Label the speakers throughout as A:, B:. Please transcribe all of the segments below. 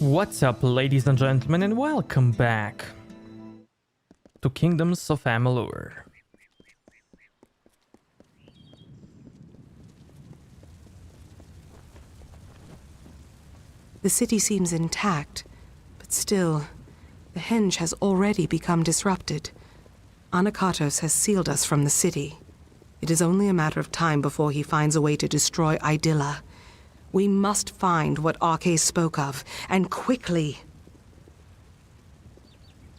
A: What's up, ladies and gentlemen, and welcome back to Kingdoms of Amalur.
B: The city seems intact, but still, the henge has already become disrupted. Anakatos has sealed us from the city. It is only a matter of time before he finds a way to destroy Idylla. We must find what Arcais spoke of, and quickly.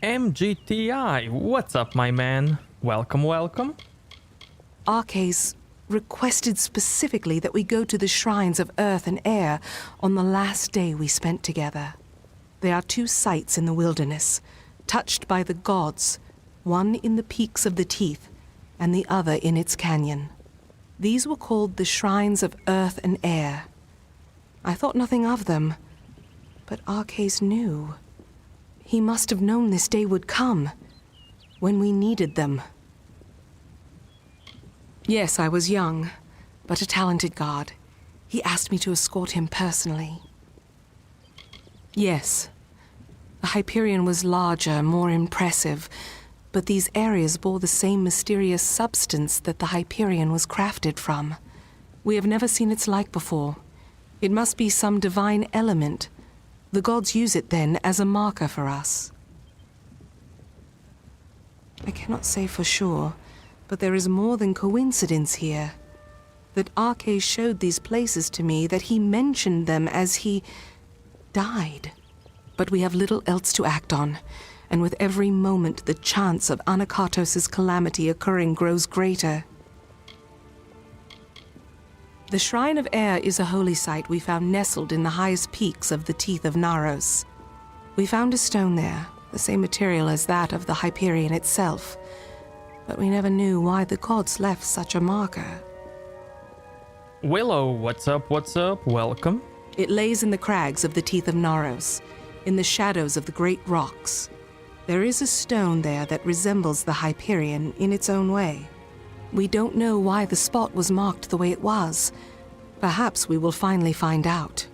A: MGTI, what's up, my man? Welcome, welcome.
B: Arcais requested specifically that we go to the shrines of earth and air on the last day we spent together. There are two sites in the wilderness, touched by the gods, one in the peaks of the Teeth, and the other in its canyon. These were called the shrines of earth and air. I thought nothing of them, but Arcais knew. He must have known this day would come, when we needed them. Yes, I was young, but a talented guard. He asked me to escort him personally. Yes, the Hyperion was larger, more impressive, but these areas bore the same mysterious substance that the Hyperion was crafted from. We have never seen its like before. It must be some divine element. The gods use it then as a marker for us. I cannot say for sure, but there is more than coincidence here. That Arcais showed these places to me, that he mentioned them as he died. But we have little else to act on, and with every moment the chance of Anakatos' calamity occurring grows greater. The Shrine of Air is a holy site we found nestled in the highest peaks of the Teeth of Naros. We found a stone there, the same material as that of the Hyperion itself, but we never knew why the gods left such a marker.
A: Willow, what's up, welcome.
B: It lays in the crags of the Teeth of Naros, in the shadows of the great rocks. There is a stone there that resembles the Hyperion in its own way. We don't know why the spot was marked the way it was. Perhaps we will finally find out.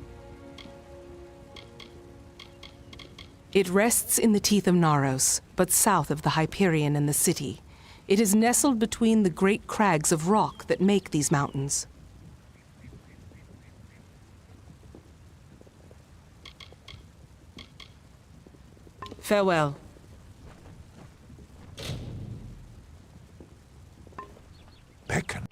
B: It rests in the Teeth of Naros, but south of the Hyperion and the city. It is nestled between the great crags of rock that make these mountains. Farewell.
C: Beckon.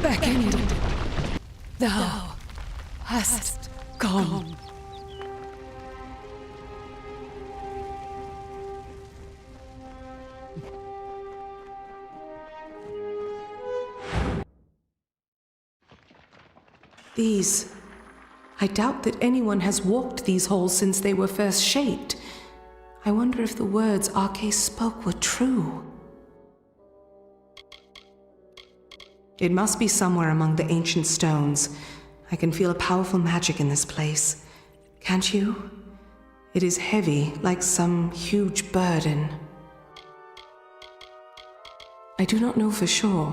B: Beckoned. Thou hast gone. These... I doubt that anyone has walked these halls since they were first shaped. I wonder if the words Arcais spoke were true. It must be somewhere among the ancient stones. I can feel a powerful magic in this place. Can't you? It is heavy, like some huge burden. I do not know for sure.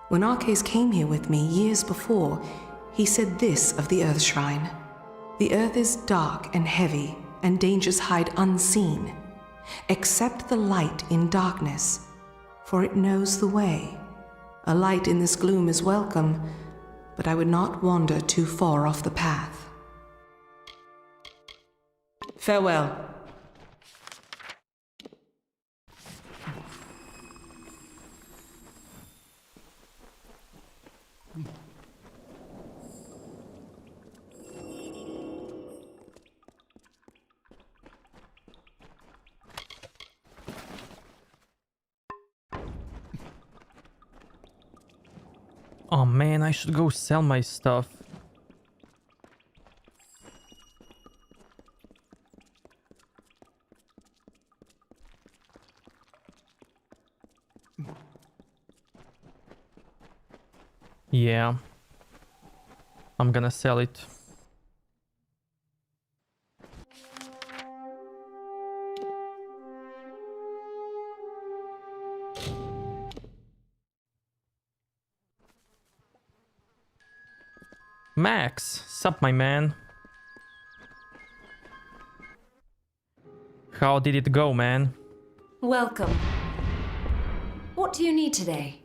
B: When Arcais came here with me years before, he said this of the Earth Shrine. The earth is dark and heavy, and dangers hide unseen. Accept the light in darkness, for it knows the way. A light in this gloom is welcome, but I would not wander too far off the path. Farewell.
A: Oh man, I should go sell my stuff. Yeah. I'm gonna sell it. Max, sup my man? How did it go, man?
D: Welcome. What do you need today?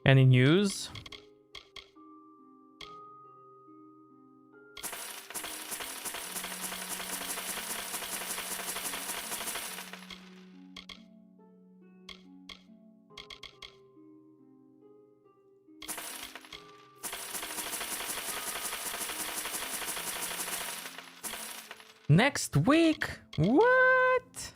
A: Any news? Next week? What?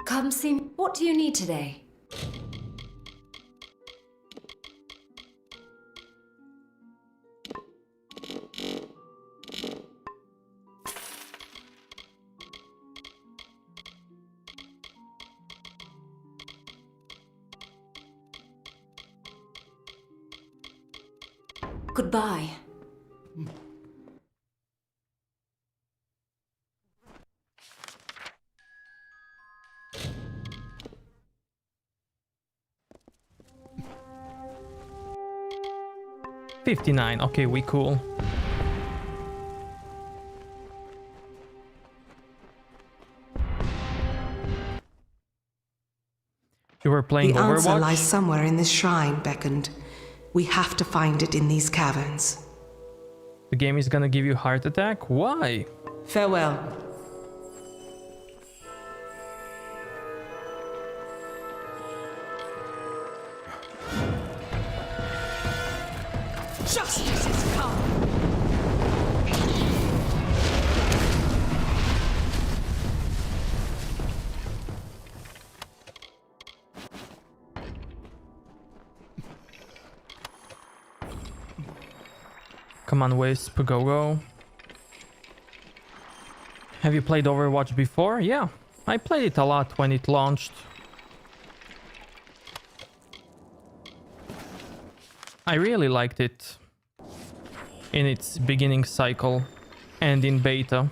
D: Come see me. What do you need today? Goodbye.
A: $59. Okay, we cool. You were playing
B: The answer
A: Overwatch?
B: lies somewhere in this shrine beckoned. We have to find it in these caverns.
A: The game is gonna give you heart attack? Why?
B: Farewell. Justice has come!
A: Come on, Wisp, go. Have you played Overwatch before? Yeah, I played it a lot when it launched. I really liked it in its beginning cycle and in beta.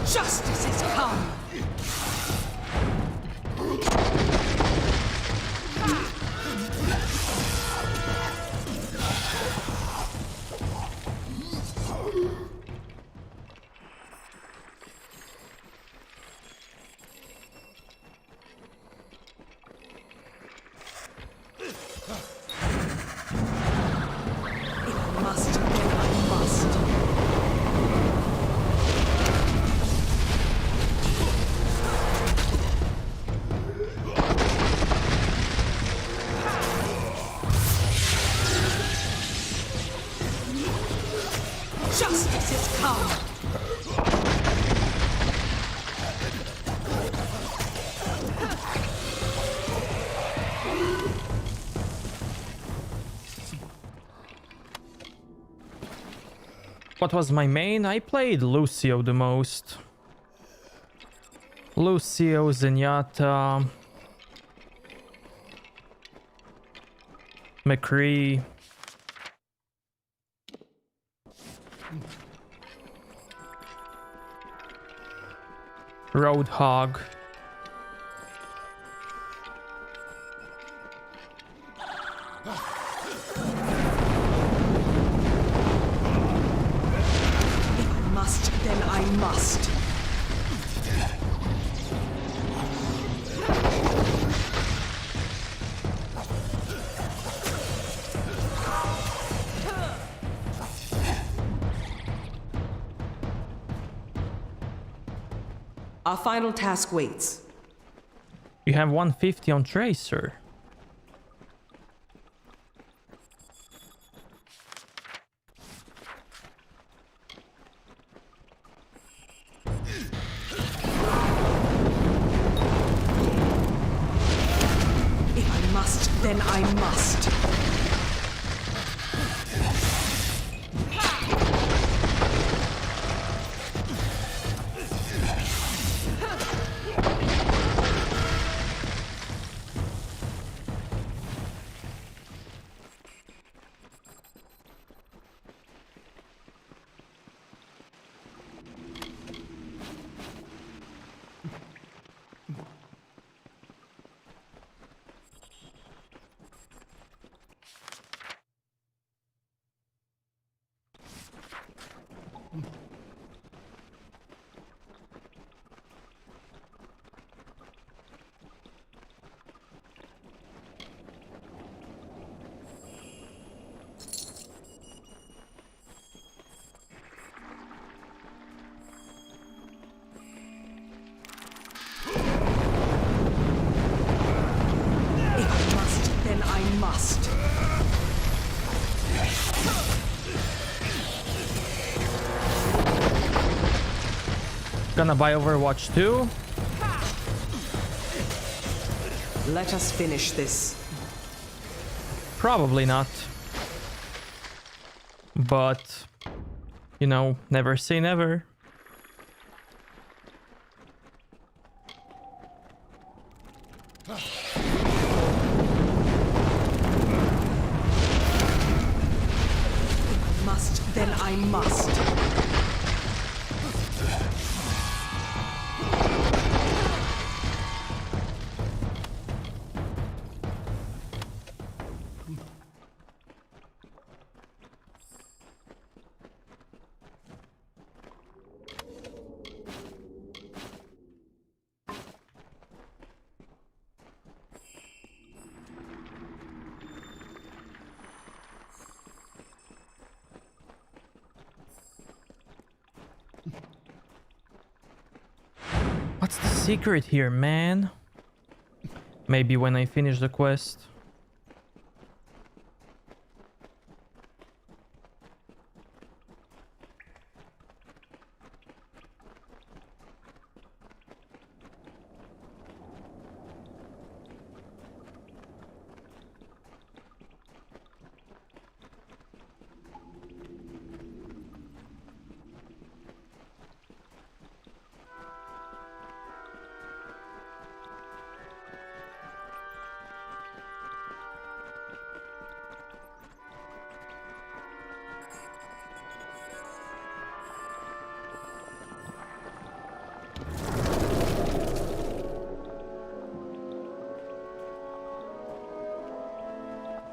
B: Justice has come! It must be, I must. Justice has come!
A: What was my main? I played Lucio the most. Lucio, Zenyatta, McCree. Roadhog.
B: Then I must. Our final task waits.
A: You have 150 on Tracer.
B: then I must. Must.
A: Gonna buy Overwatch 2.
B: Let us finish this.
A: Probably not. But, you know, never say never.
B: Then I must.
A: What's the secret here, man? Maybe when I finish the quest.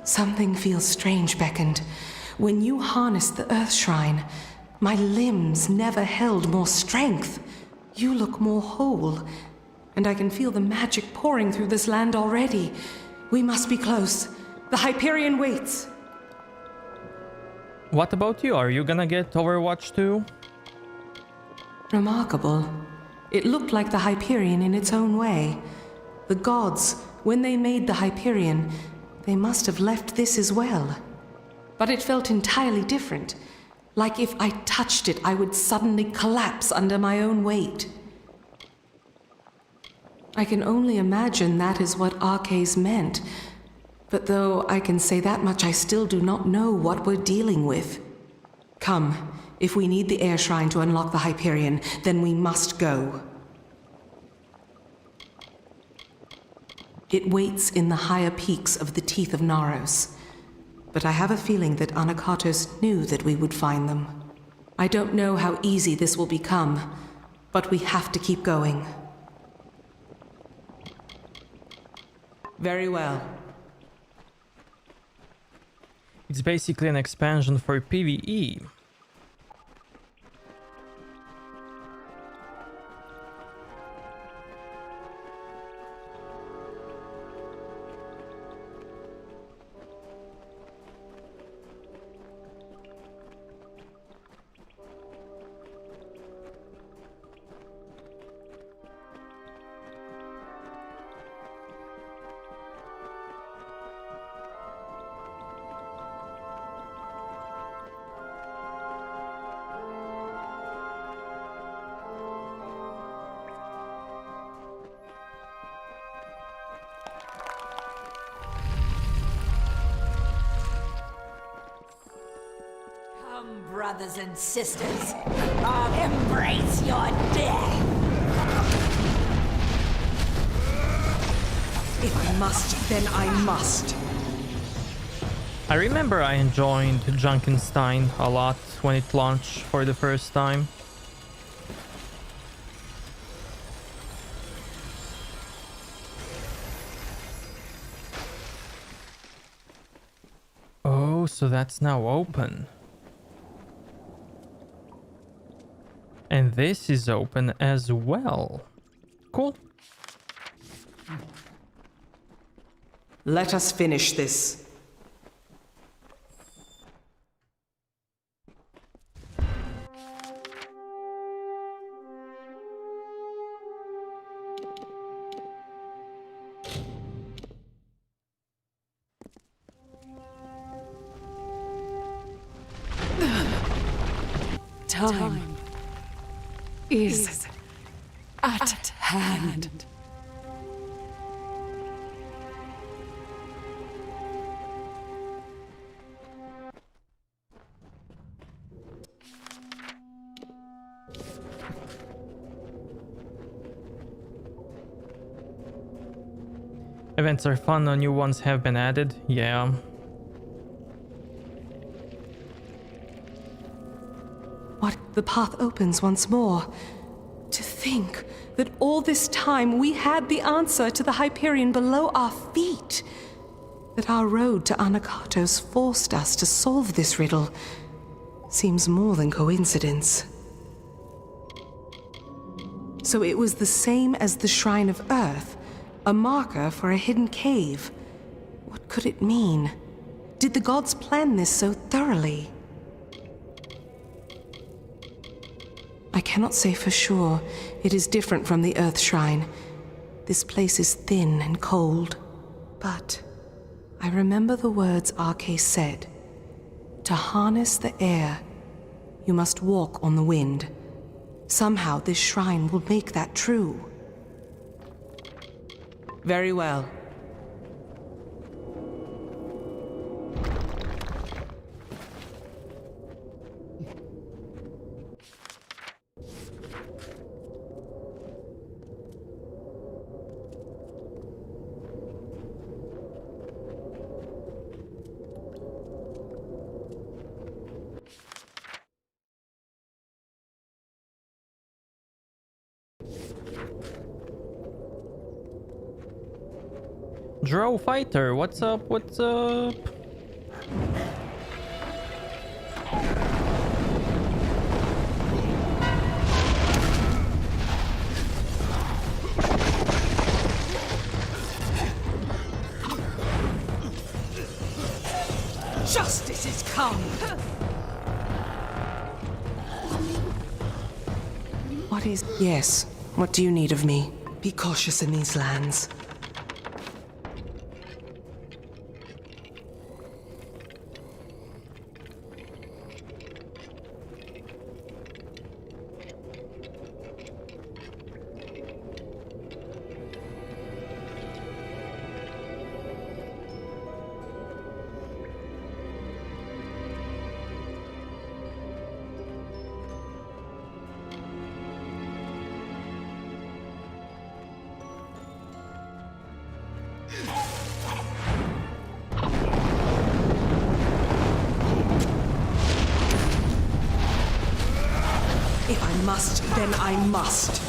B: Something feels strange, Beckoned. When you harnessed the Earth Shrine, my limbs never held more strength. You look more whole, and I can feel the magic pouring through this land already. We must be close. The Hyperion waits.
A: What about you? Are you gonna get Overwatch 2?
B: Remarkable. It looked like the Hyperion in its own way. The gods, when they made the Hyperion, they must have left this as well. But it felt entirely different. Like if I touched it, I would suddenly collapse under my own weight. I can only imagine that is what Arcades meant. But though I can say that much, I still do not know what we're dealing with. Come, if we need the Air Shrine to unlock the Hyperion, then we must go. It waits in the higher peaks of the Teeth of Naros. But I have a feeling that Anakatos knew that we would find them. I don't know how easy this will become, but we have to keep going. Very well.
A: It's basically an expansion for PvE.
E: Come, brothers and sisters. Embrace your death.
B: If I must, then I must.
A: I remember I enjoyed Junkenstein a lot when it launched for the first time. Oh, so that's now open. And this is open as well. Cool.
B: Let us finish this.
E: Time is at hand.
A: Events are fun, no new ones have been added. Yeah.
B: What? The path opens once more. To think that all this time we had the answer to the Hyperion below our feet. That our road to Anakatos forced us to solve this riddle seems more than coincidence. So it was the same as the Shrine of Earth, a marker for a hidden cave. What could it mean? Did the gods plan this so thoroughly? I cannot say for sure. It is different from the Earth Shrine. This place is thin and cold. But I remember the words Arcé said. To harness the air, you must walk on the wind. Somehow this shrine will make that true. Very well.
A: Drow Fighter, what's up? What's up?
E: Justice is come.
B: What is... Yes. What do you need of me? Be cautious in these lands. If I must, then I must.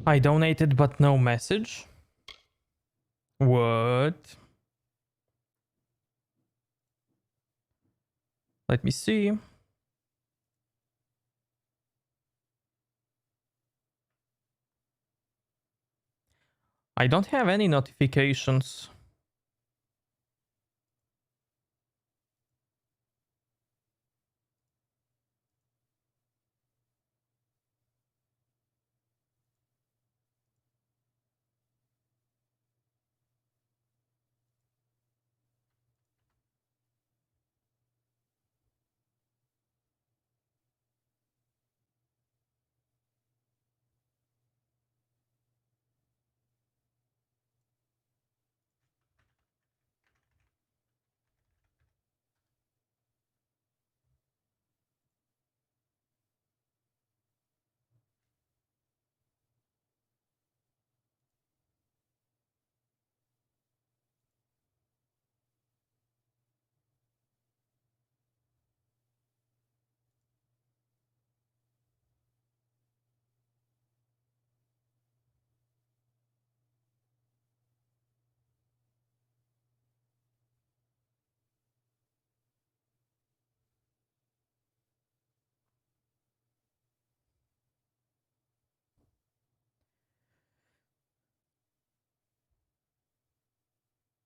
A: I donated but no message. What? Let me see. I don't have any notifications.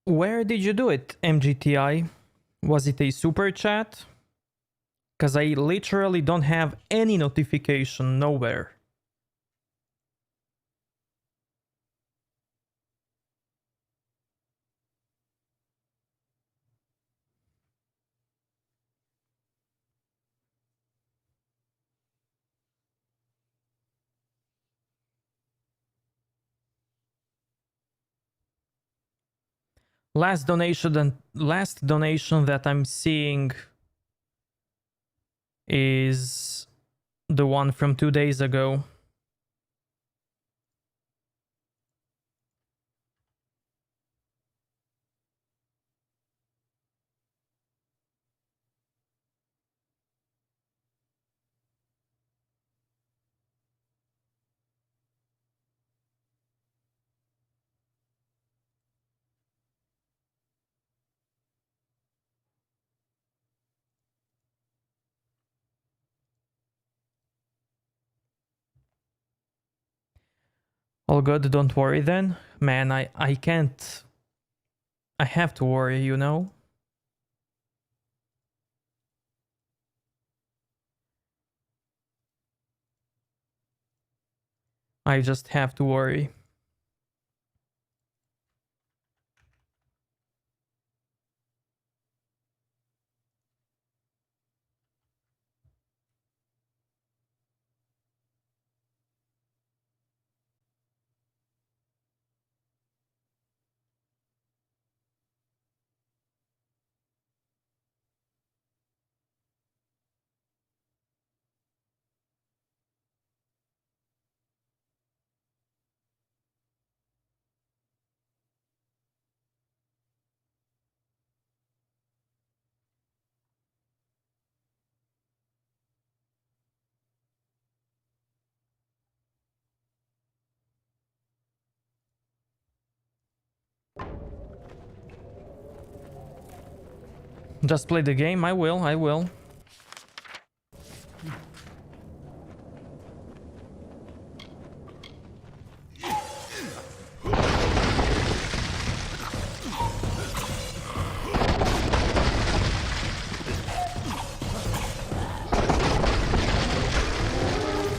A: Where did you do it, MGTI? Was it a super chat? Because I literally don't have any notification nowhere. Last donation that I'm seeing is the one from 2 days ago. All good, don't worry then. Man, I can't. I have to worry, you know? I just have to worry. Just play the game, I will.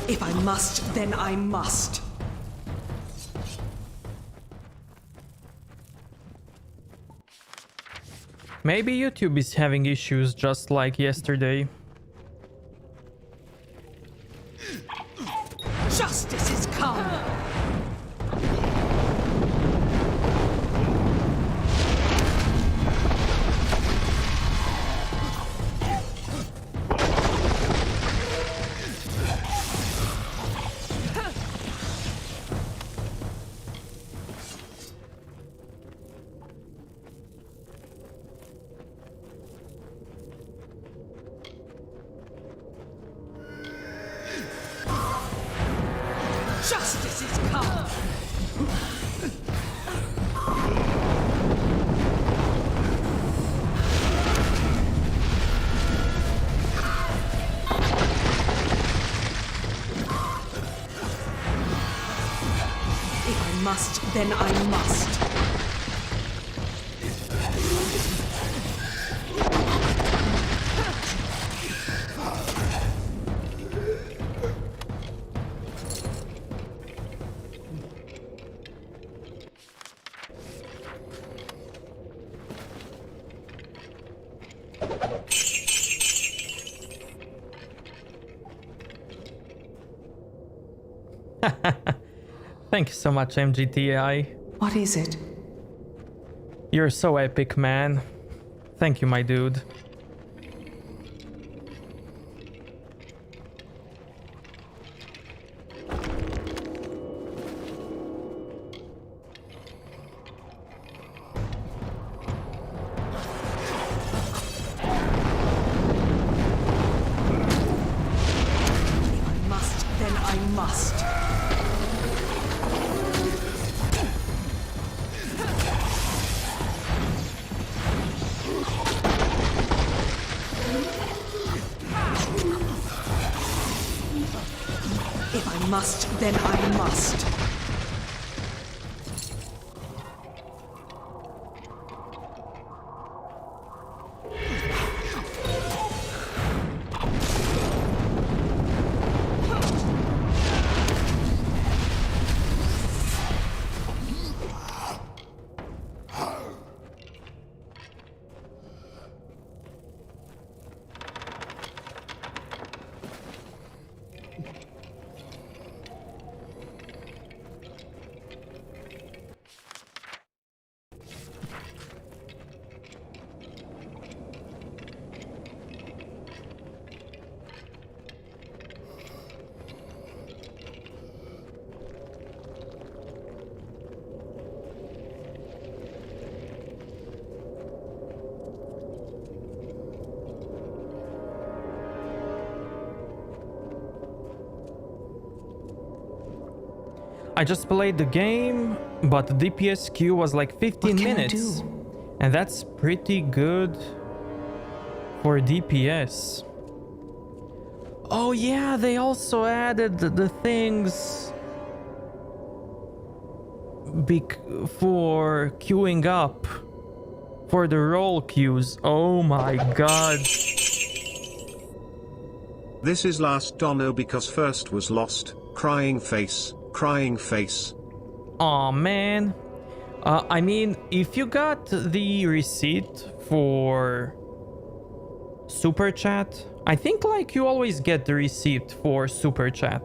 B: If I must, then I must.
A: Maybe YouTube is having issues just like yesterday.
B: Justice is come! Justice
E: must come.
B: If I must, then I must.
A: Thank you so much, MGTI.
B: What is it?
A: You're so epic, man. Thank you, my dude.
B: If I must, then I must. If I must, then I must.
A: I just played the game, but the DPS queue was like 15
B: What can I
A: minutes.
B: do?
A: And that's pretty good for DPS. Oh yeah, they also added the things for queuing up for the roll queues. Oh my god.
F: This is last Dono because first was lost. Crying face, crying face.
A: Aw, man. I mean, if you got the receipt for Super Chat, I think like you always get the receipt for Super Chat.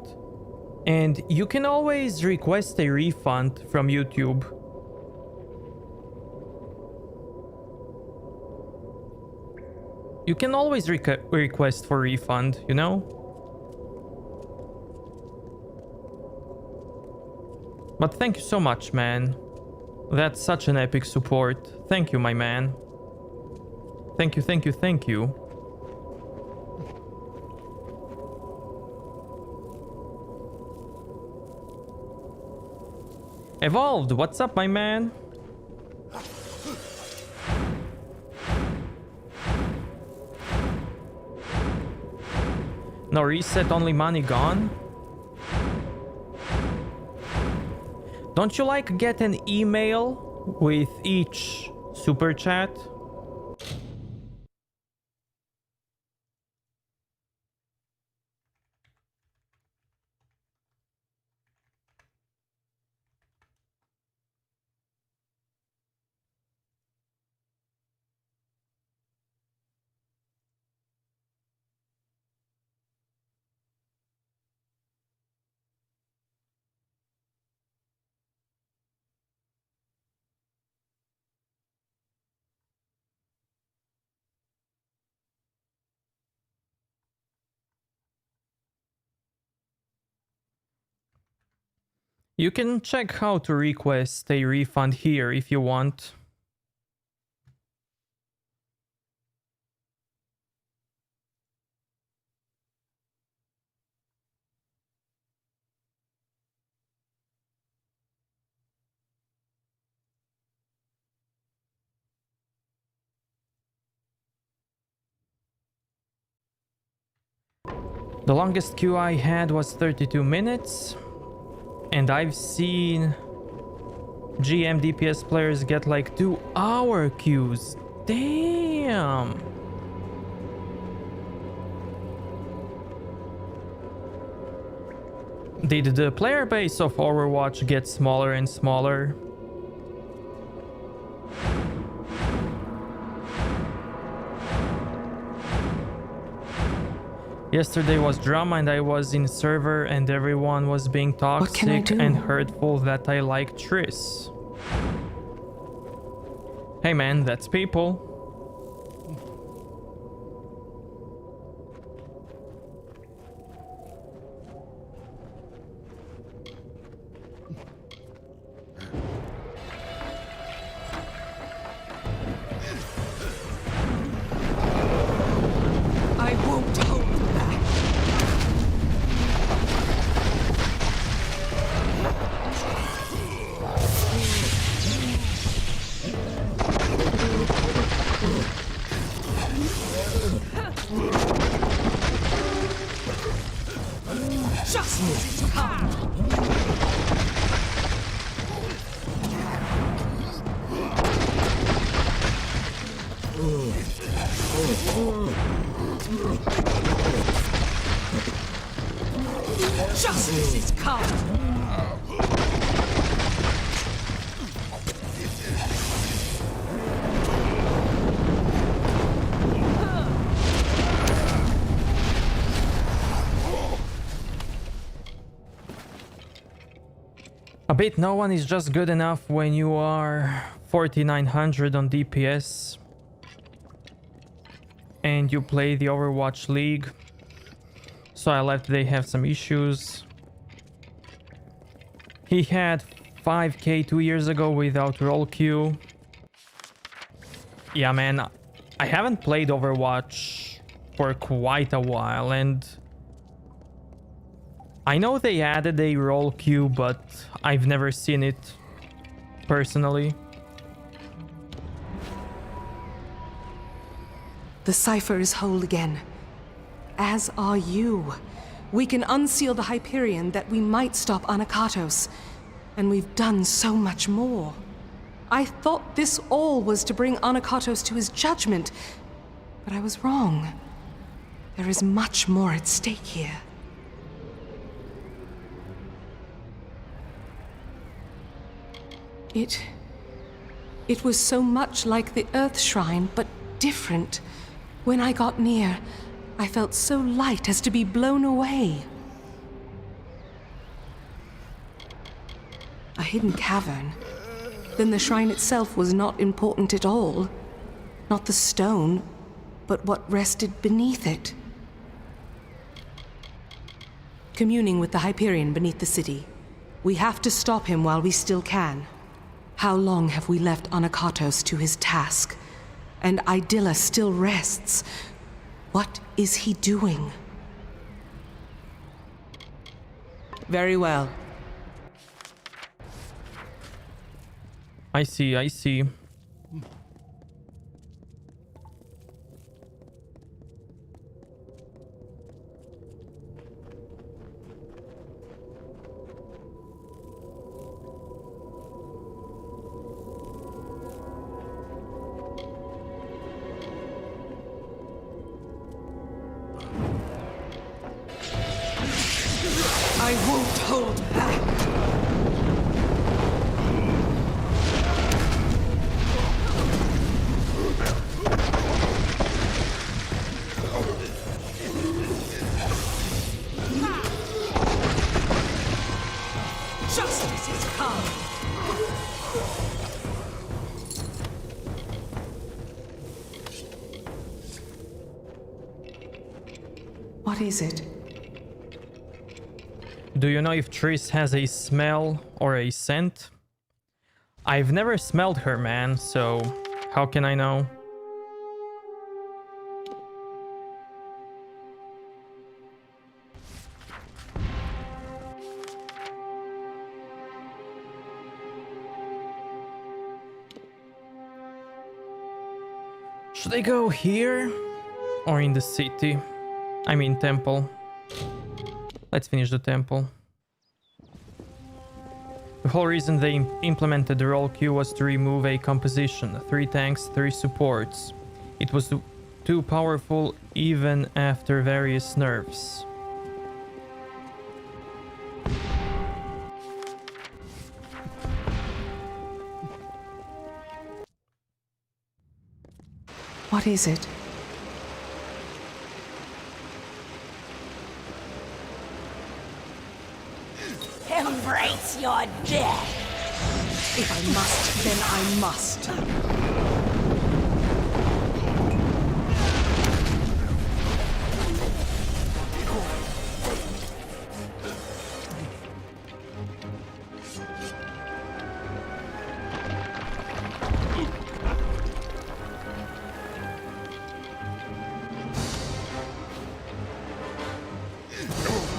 A: And you can always request a refund from YouTube. You can always request for refund, you know? But thank you so much, man. That's such an epic support. Thank you, my man. Thank you, thank you, thank you. Evolved, what's up, my man? No reset, only money gone? Don't you like get an email with each super chat? You can check how to request a refund here if you want. The longest queue I had was 32 minutes. And I've seen GM DPS players get like 2-hour queues. Damn. Did the player base of Overwatch get smaller and smaller? Yesterday was drama and I was in server and everyone was being toxic and hurtful that I like Triss. Hey man, that's people.
B: I won't hold back. Justice is come. Justice is come.
A: A bit no one is just good enough when you are 4900 on DPS and you play the Overwatch League. So I left, they have some issues. He had 5k 2 years ago without roll queue. Yeah man, I haven't played Overwatch for quite a while and I know they added a roll queue, but I've never seen it personally.
B: The cipher is whole again. As are you. We can unseal the Hyperion that we might stop Anakatos. And we've done so much more. I thought this all was to bring Anakatos to his judgment. But I was wrong. There is much more at stake here. It was so much like the Earth Shrine, but different. When I got near, I felt so light as to be blown away. A hidden cavern. Then the shrine itself was not important at all. Not the stone, but what rested beneath it. Communing with the Hyperion beneath the city. We have to stop him while we still can. How long have we left Anakatos to his task? And Idilla still rests. What is he doing? Very well.
A: I see, I see.
B: I won't hold back. Justice is come. What is it?
A: Do you know if Triss has a smell or a scent? I've never smelled her, man, so how can I know? Should I go here or in the city? I mean temple. Let's finish the temple. The whole reason they implemented the roll queue was to remove a composition. 3 tanks, 3 supports. It was too powerful even after various nerfs.
B: What is it?
E: Embrace your death!
B: If I must, then I must.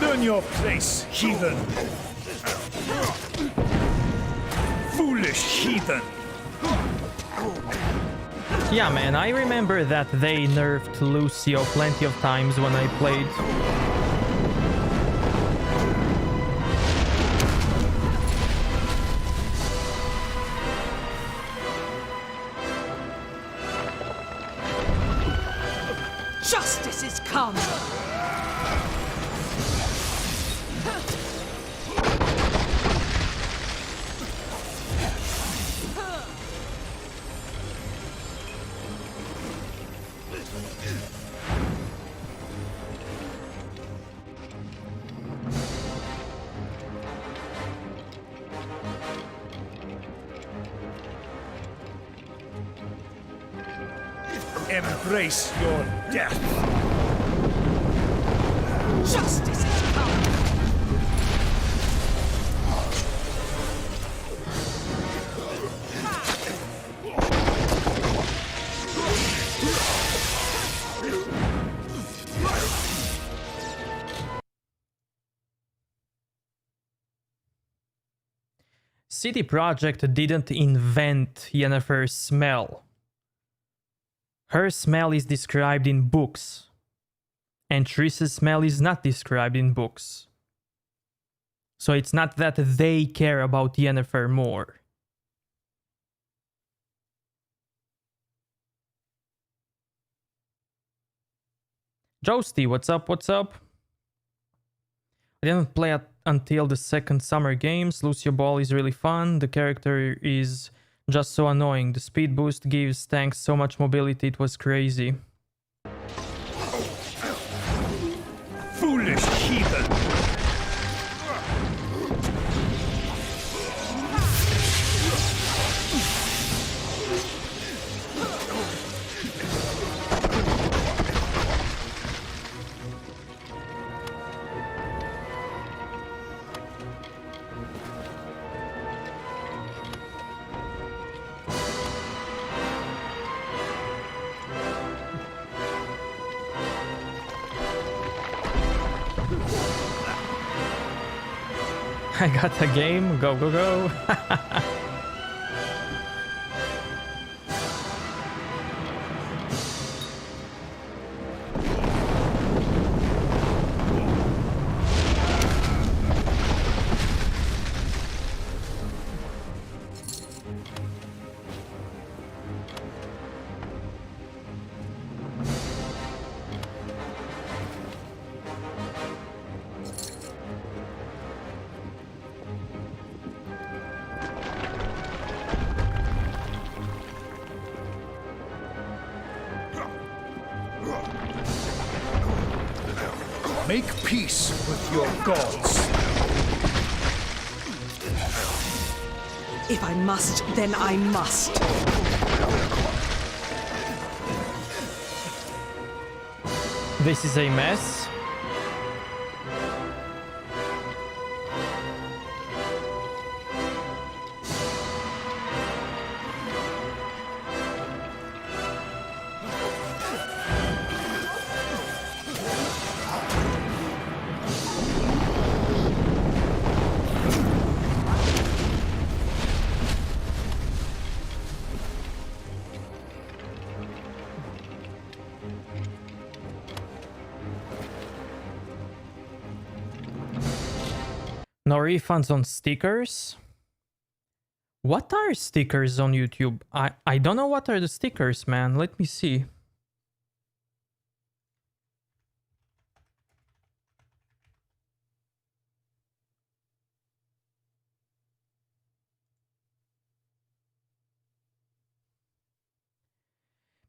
C: Learn your place, heathen! Foolish heathen!
A: Yeah, man, I remember that they nerfed Lucio plenty of times when I played.
B: Justice is come!
C: Embrace your death!
B: Justice is come!
A: CD Projekt didn't invent Yennefer's smell. Her smell is described in books, and Triss's smell is not described in books. So it's not that they care about Yennefer more. Joesty, what's up, what's up? I didn't play it until the second Summer Games. Lucio Ball is really fun. The character is just so annoying. The speed boost gives tanks so much mobility, it was crazy.
C: Foolish heathen!
A: I got a game, go, go, go.
C: Make peace with your gods.
B: If I must, then I must.
A: This is a mess. No refunds on stickers? What are stickers on YouTube? I don't know what are the stickers, man. Let me see.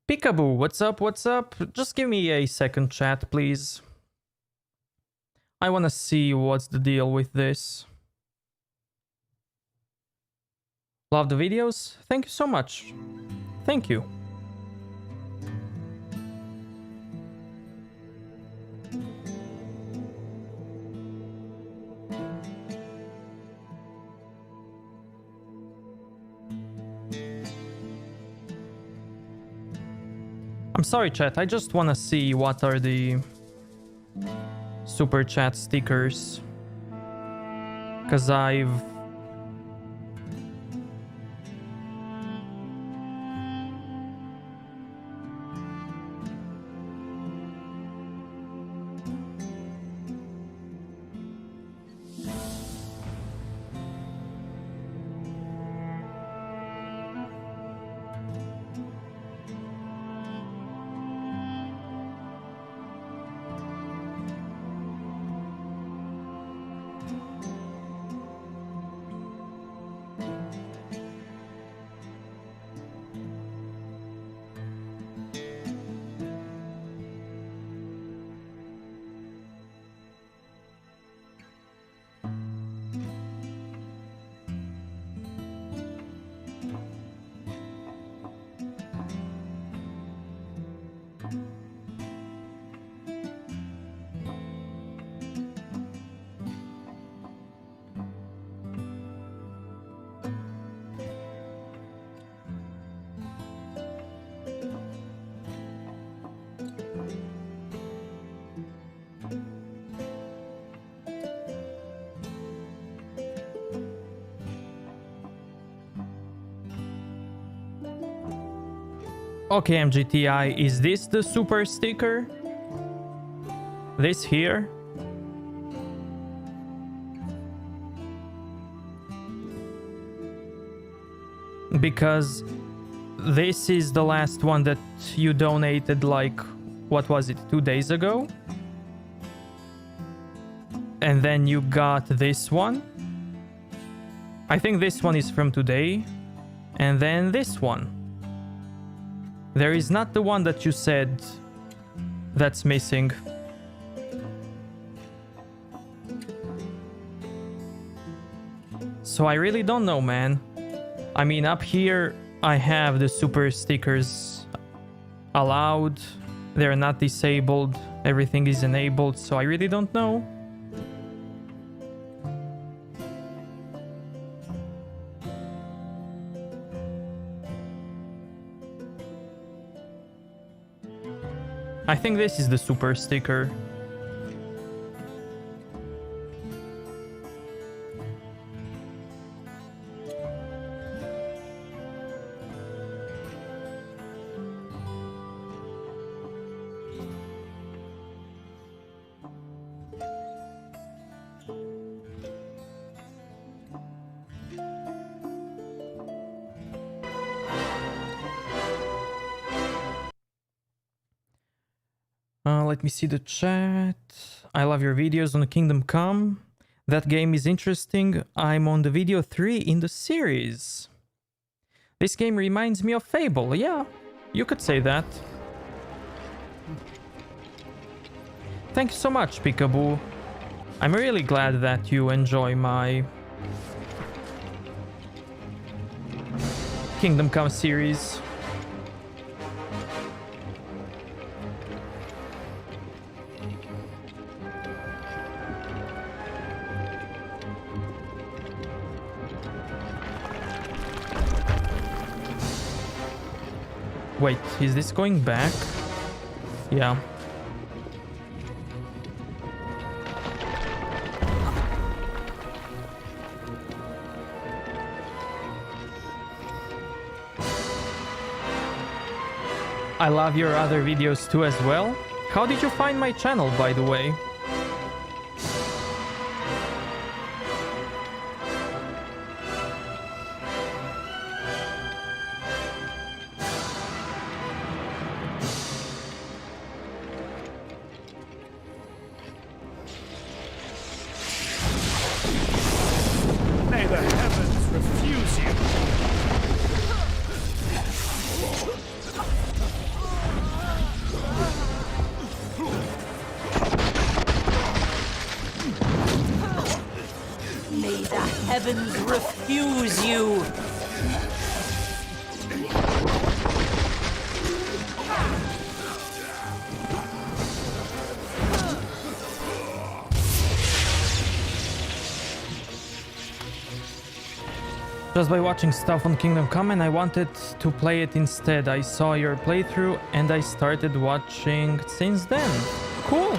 A: Peekaboo, what's up? What's up? Just give me a second, chat, please. I want to see what's the deal with this. Love the videos? Thank you so much. Thank you. I'm sorry, chat. I just want to see what are the super chat stickers. Because I've... Okay, MGTI, is this the super sticker? This here? Because this is the last one that you donated, like, what was it, 2 days ago? And then you got this one. I think this one is from today. And then this one. There is not the one that you said that's missing. So I really don't know, man. I mean, up here I have the super stickers allowed. They're not disabled. Everything is enabled, so I really don't know. I think this is the super sticker. Let me see the chat. I love your videos on Kingdom Come. That game is interesting. I'm on the video 3 in the series. This game reminds me of Fable. Yeah, you could say that. Thank you so much, Peekaboo. I'm really glad that you enjoy my Kingdom Come series. Wait, is this going back? Yeah. I love your other videos too as well. How did you find my channel, by the way?
C: embrace you.
E: May the heavens refuse you.
A: Just by watching stuff on Kingdom Come and I wanted to play it instead. I saw your playthrough and I started watching since then. Cool.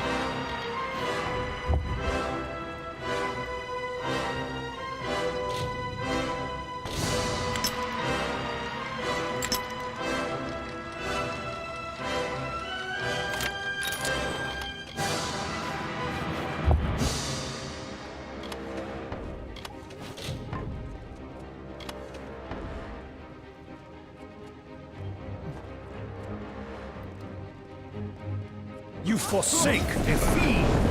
C: You forsake a fiend.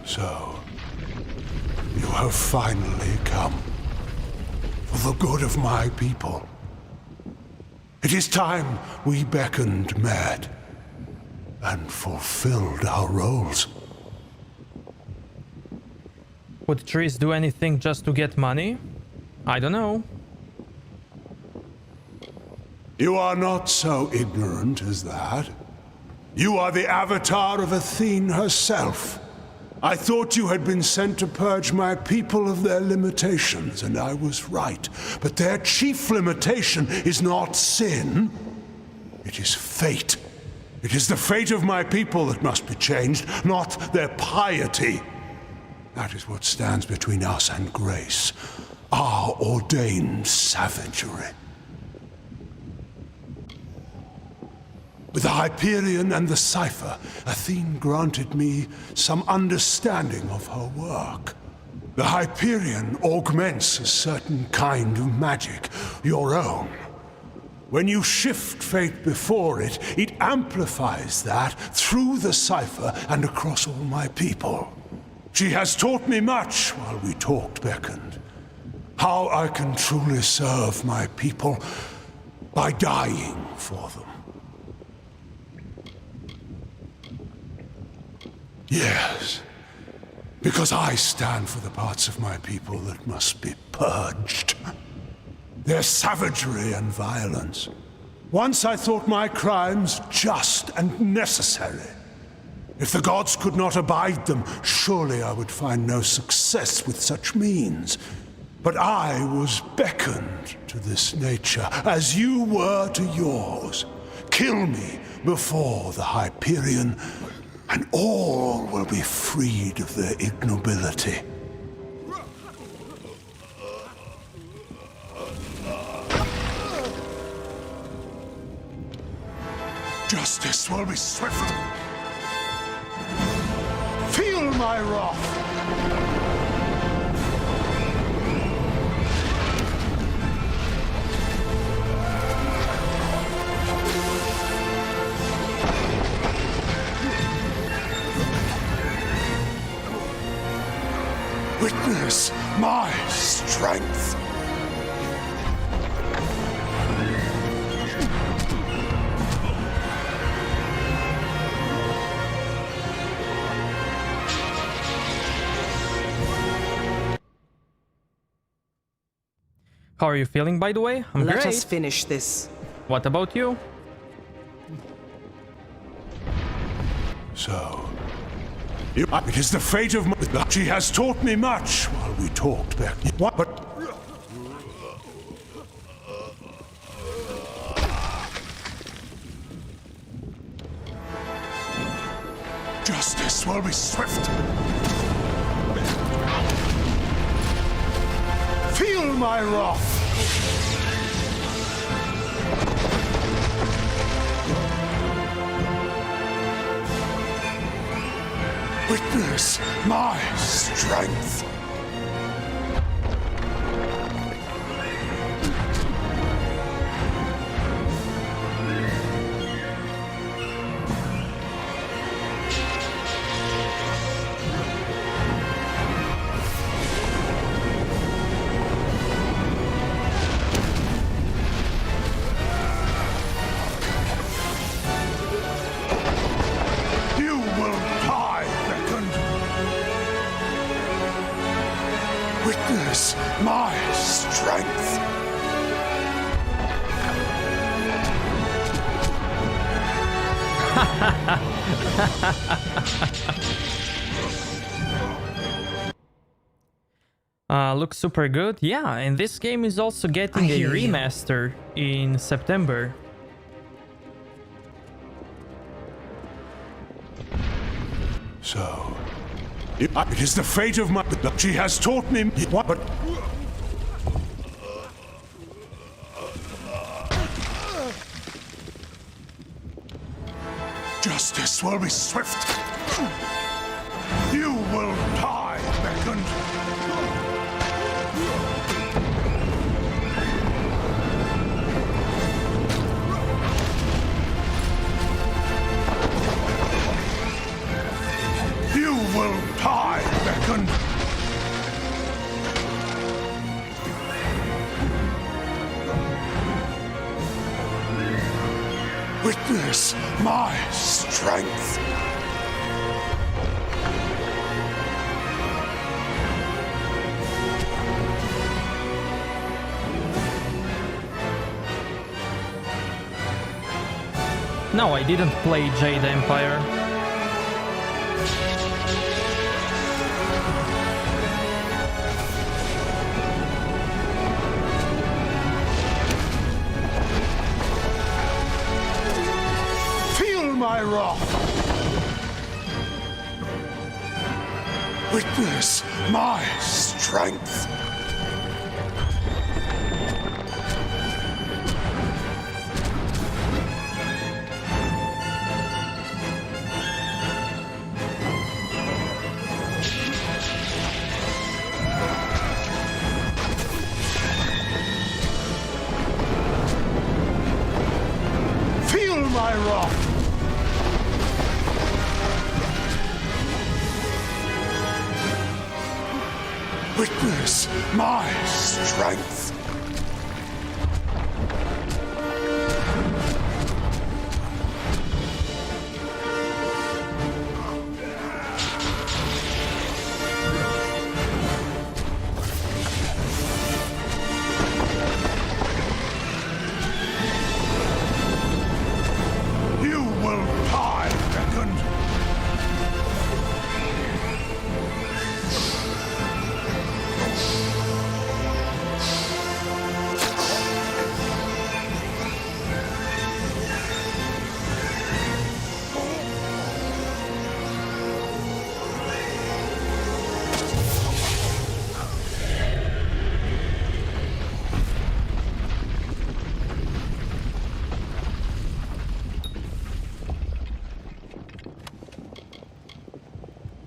G: So, you have finally come. For the good of my people. It is time we beckoned met and fulfilled our roles.
A: Would trees do anything just to get money? I don't know.
G: You are not so ignorant as that. You are the avatar of Athene herself. I thought you had been sent to purge my people of their limitations, and I was right. But their chief limitation is not sin. It is fate. It is the fate of my people that must be changed, not their piety. That is what stands between us and grace. Our ordained savagery. With the Hyperion and the cipher, Athene granted me some understanding of her work. The Hyperion augments a certain kind of magic, your own. When you shift fate before it, it amplifies that through the cipher and across all my people. She has taught me much while we talked beckoned. How I can truly serve my people by dying for them. Yes, because I stand for the parts of my people that must be purged. Their savagery and violence. Once I thought my crimes just and necessary. If the gods could not abide them, surely I would find no success with such means. But I was beckoned to this nature, as you were to yours. Kill me before the Hyperion, and all will be freed of their ignobility. Justice will be swift. Feel my wrath. Witness my strength.
A: How are you feeling, by the way? I'm
B: Let
A: great.
B: us finish this.
A: What about you?
G: So, It is the fate of my... She has taught me much while we talked back. What? But... Justice will be swift. Feel my wrath. Witness my strength. You will die, beckoned. Witness my strength.
A: Looks super good. Yeah, and this game is also getting a
B: hear you.
A: remaster in September.
G: So, it is the fate of my... She has taught me... What? But... Justice will be swift. You will die, beckoned. You will die, beckoned. Witness my strength.
A: No, I didn't play Jade Empire.
G: Feel my wrath. Witness my strength. Feel my wrath. Witness my strength. You will die, beckoned.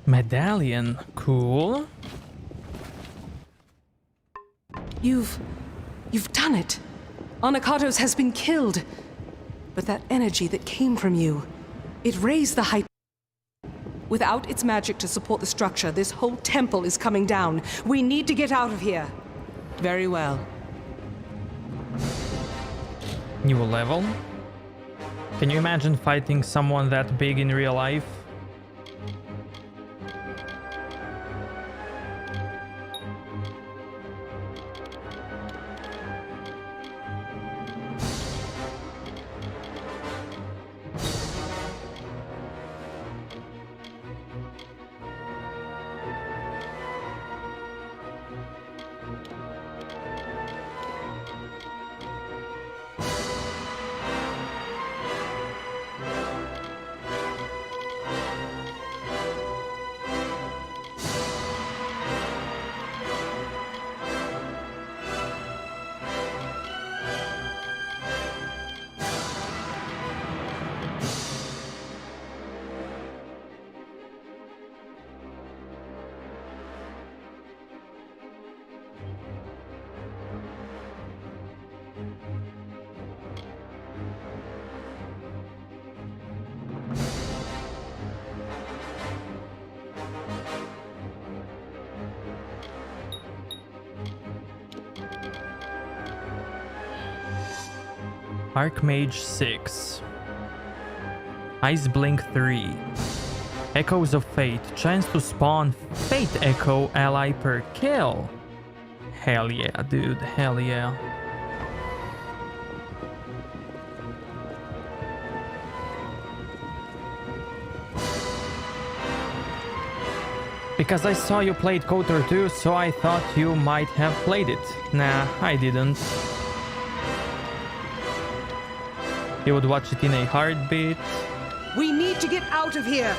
A: Medallion, cool.
B: You've done it. Anakatos has been killed. But that energy that came from you, it raised the height. Without its magic to support the structure, this whole temple is coming down. We need to get out of here. Very well.
A: New level. Can you imagine fighting someone that big in real life? Archmage 6. Ice Blink 3. Echoes of Fate. Chance to spawn Fate Echo ally per kill. Hell yeah, dude. Hell yeah. Because I saw you played KOTOR 2, so I thought you might have played it. Nah, I didn't. You would watch it in a heartbeat.
B: We need to get out of here!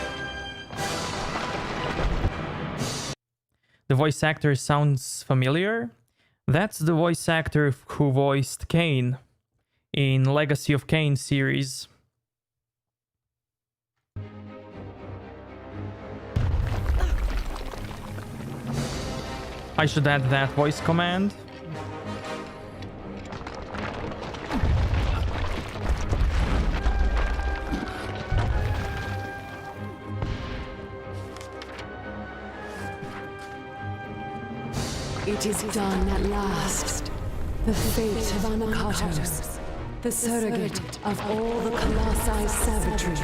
A: The voice actor sounds familiar. That's the voice actor who voiced Kain in Legacy of Kain series. I should add that voice command.
H: It is done at last. The fate of Anakatos, the surrogate of all the Colossi savagery,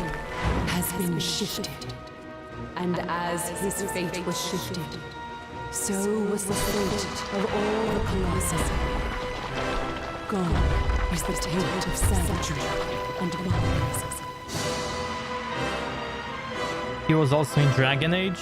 H: has been shifted. And as his fate was shifted, so was the fate of all the Colossi. Gone is the taint of savagery and barbarism.
A: He was also in Dragon Age.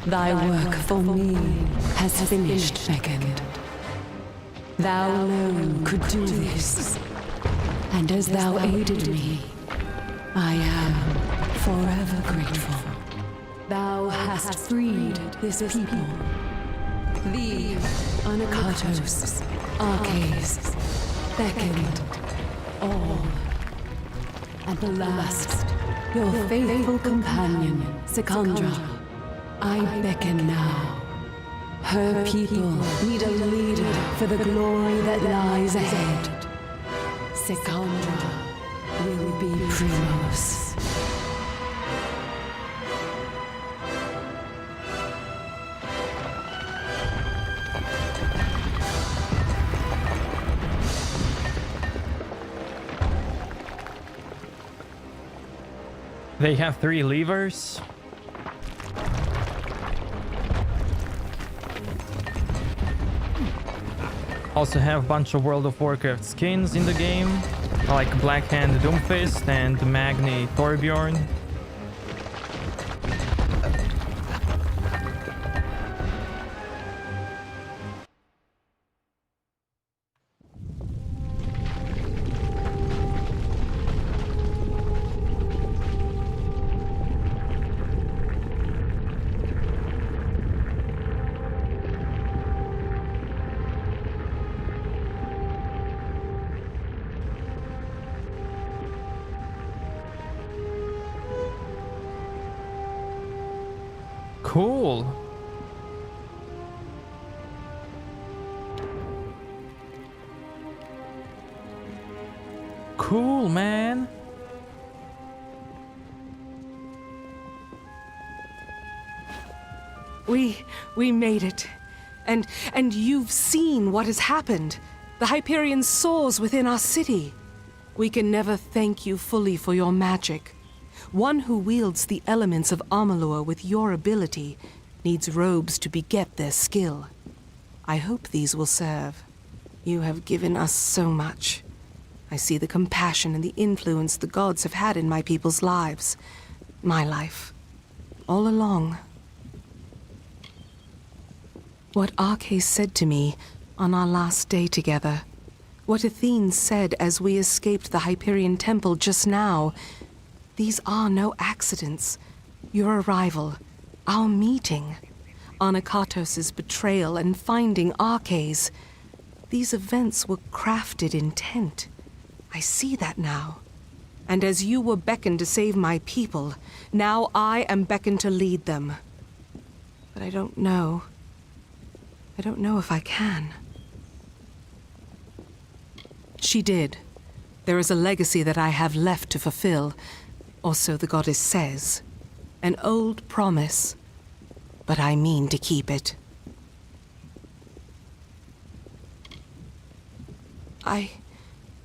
H: Thy work for me has finished, Fecund. Thou alone could do this. And as thou aided me, I am forever grateful. Thou hast freed this people. Thee, Anakatos, Arches, Fecund, all. And the last, your faithful companion, Secondra. I beckon now. Her people need a leader for the glory that lies ahead. Secondra will be Primos.
A: They have 3 levers. Also have a bunch of World of Warcraft skins in the game, like Blackhand Doomfist and Magni Torbjorn. Cool. Cool, man.
B: We made it. And you've seen what has happened. The Hyperion soars within our city. We can never thank you fully for your magic. One who wields the elements of Amalur with your ability needs robes to beget their skill. I hope these will serve. You have given us so much. I see the compassion and the influence the gods have had in my people's lives. My life. All along. What Arches said to me on our last day together. What Athene said as we escaped the Hyperion Temple just now. These are no accidents. Your arrival, our meeting, Anakatos' betrayal and finding Arches. These events were crafted intent. I see that now. And as you were beckoned to save my people, now I am beckoned to lead them. But I don't know. I don't know if I can. She did. There is a legacy that I have left to fulfill, or so the goddess says. An old promise, but I mean to keep it. I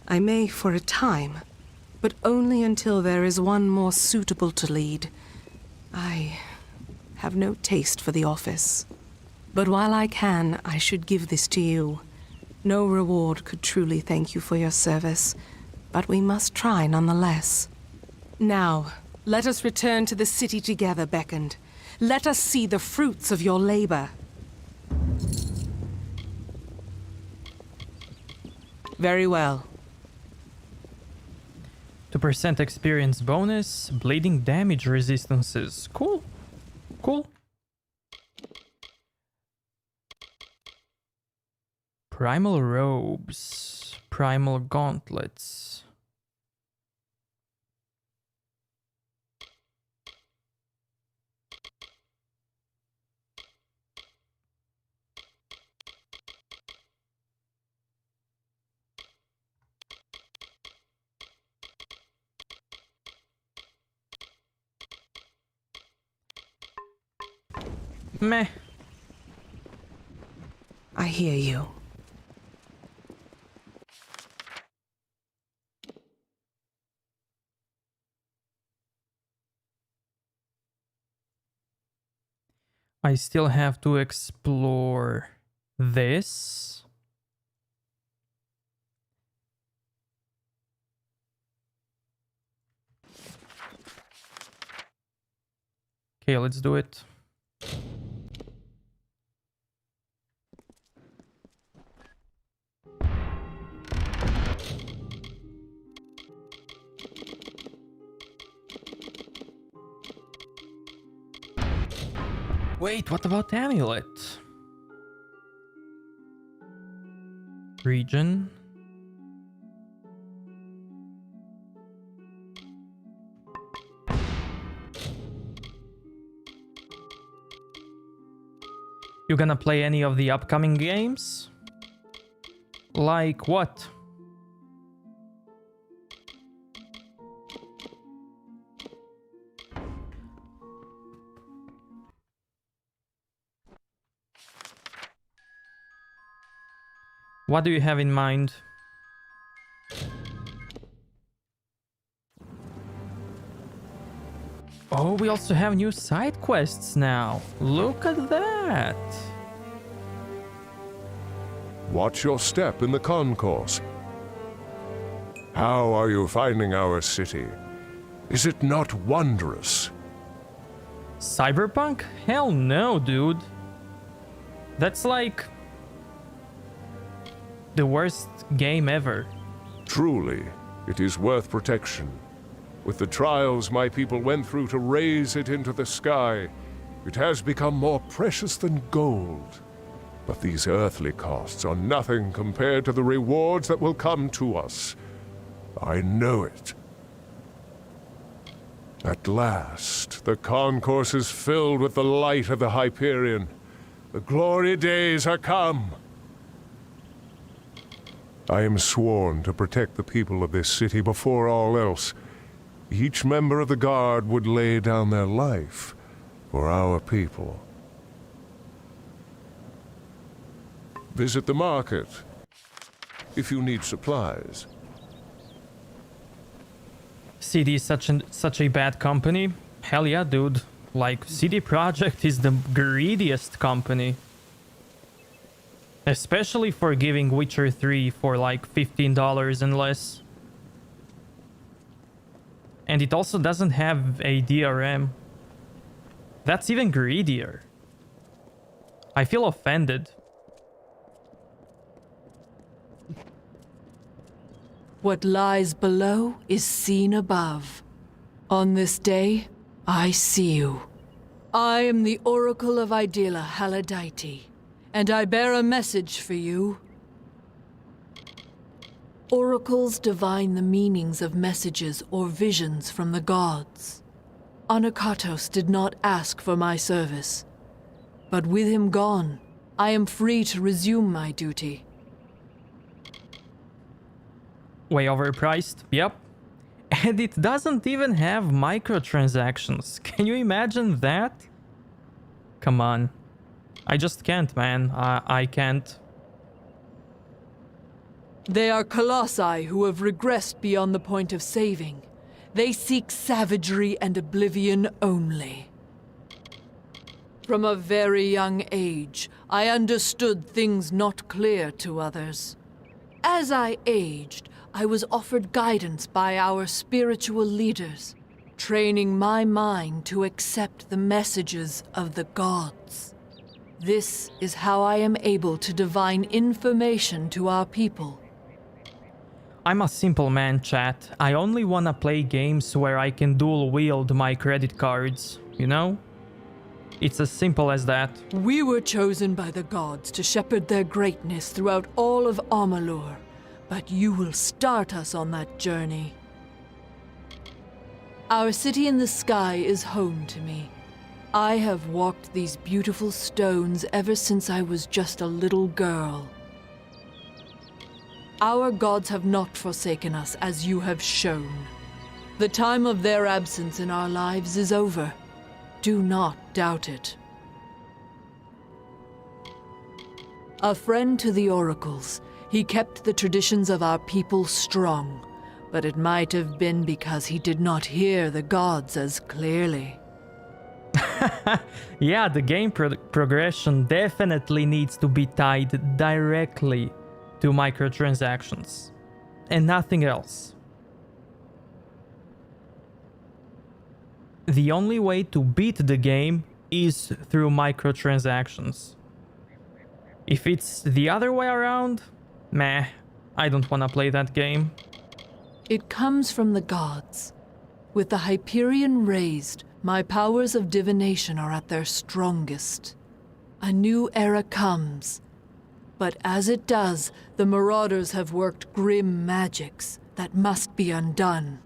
B: may for a time, but only until there is one more suitable to lead. I have no taste for the office. But while I can, I should give this to you. No reward could truly thank you for your service, but we must try nonetheless. Now, let us return to the city together, Beckoned. Let us see the fruits of your labor. Very well.
A: 2% experience bonus, bleeding damage resistances. Cool. Cool. Primal robes, primal gauntlets. Meh.
B: I hear you.
A: I still have to explore this. Okay, let's do it. Wait, what about amulet? Region. You gonna play any of the upcoming games? Like what? What do you have in mind? Oh, we also have new side quests now. Look at that.
I: Watch your step in the concourse. How are you finding our city? Is it not wondrous?
A: Cyberpunk? Hell no, dude. That's like the worst game ever.
I: Truly, it is worth protection. With the trials my people went through to raise it into the sky, it has become more precious than gold. But these earthly costs are nothing compared to the rewards that will come to us. I know it. At last, the concourse is filled with the light of the Hyperion. The glory days are come. I am sworn to protect the people of this city before all else. Each member of the Guard would lay down their life for our people. Visit the market if you need supplies.
A: CD is such a bad company. Hell yeah, dude. Like, CD Projekt is the greediest company. Especially for giving Witcher 3 for like $15 and less. And it also doesn't have a DRM. That's even greedier. I feel offended.
H: What lies below is seen above. On this day, I see you. I am the Oracle of Idela Haladite, and I bear a message for you. Oracles divine the meanings of messages or visions from the gods. Anakatos did not ask for my service, but with him gone, I am free to resume my duty.
A: Way overpriced, yep. And it doesn't even have microtransactions. Can you imagine that? Come on. I just can't, man. I can't.
H: They are colossi who have regressed beyond the point of saving. They seek savagery and oblivion only. From a very young age, I understood things not clear to others. As I aged, I was offered guidance by our spiritual leaders, training my mind to accept the messages of the gods. This is how I am able to divine information to our people.
A: I'm a simple man, chat. I only wanna play games where I can dual wield my credit cards, you know? It's as simple as that.
H: We were chosen by the gods to shepherd their greatness throughout all of Amalur, but you will start us on that journey. Our city in the sky is home to me. I have walked these beautiful stones ever since I was just a little girl. Our gods have not forsaken us as you have shown. The time of their absence in our lives is over. Do not doubt it. A friend to the oracles, he kept the traditions of our people strong, but it might have been because he did not hear the gods as clearly.
A: Yeah, the game progression definitely needs to be tied directly to microtransactions and nothing else. The only way to beat the game is through microtransactions. If it's the other way around, meh, I don't wanna play that game.
H: It comes from the gods. With the Hyperion raised, my powers of divination are at their strongest. A new era comes. But as it does, the Marauders have worked grim magics that must be undone.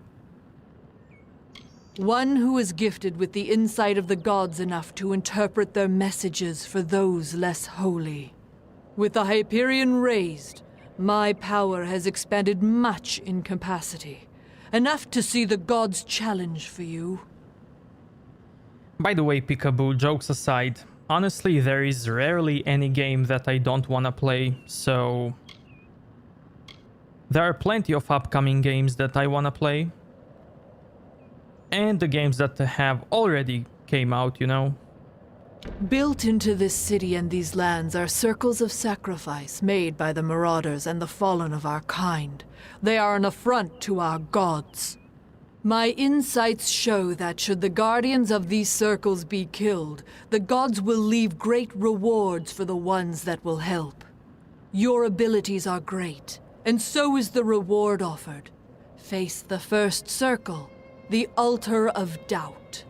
H: One who is gifted with the insight of the gods enough to interpret their messages for those less holy. With the Hyperion raised, my power has expanded much in capacity. Enough to see the gods challenge for you.
A: By the way, Peekaboo, jokes aside, honestly, there is rarely any game that I don't wanna play, so... There are plenty of upcoming games that I wanna play. And the games that have already came out, you know.
H: Built into this city and these lands are circles of sacrifice made by the Marauders and the fallen of our kind. They are an affront to our gods. My insights show that should the guardians of these circles be killed, the gods will leave great rewards for the ones that will help. Your abilities are great, and so is the reward offered. Face the first circle, the altar of doubt.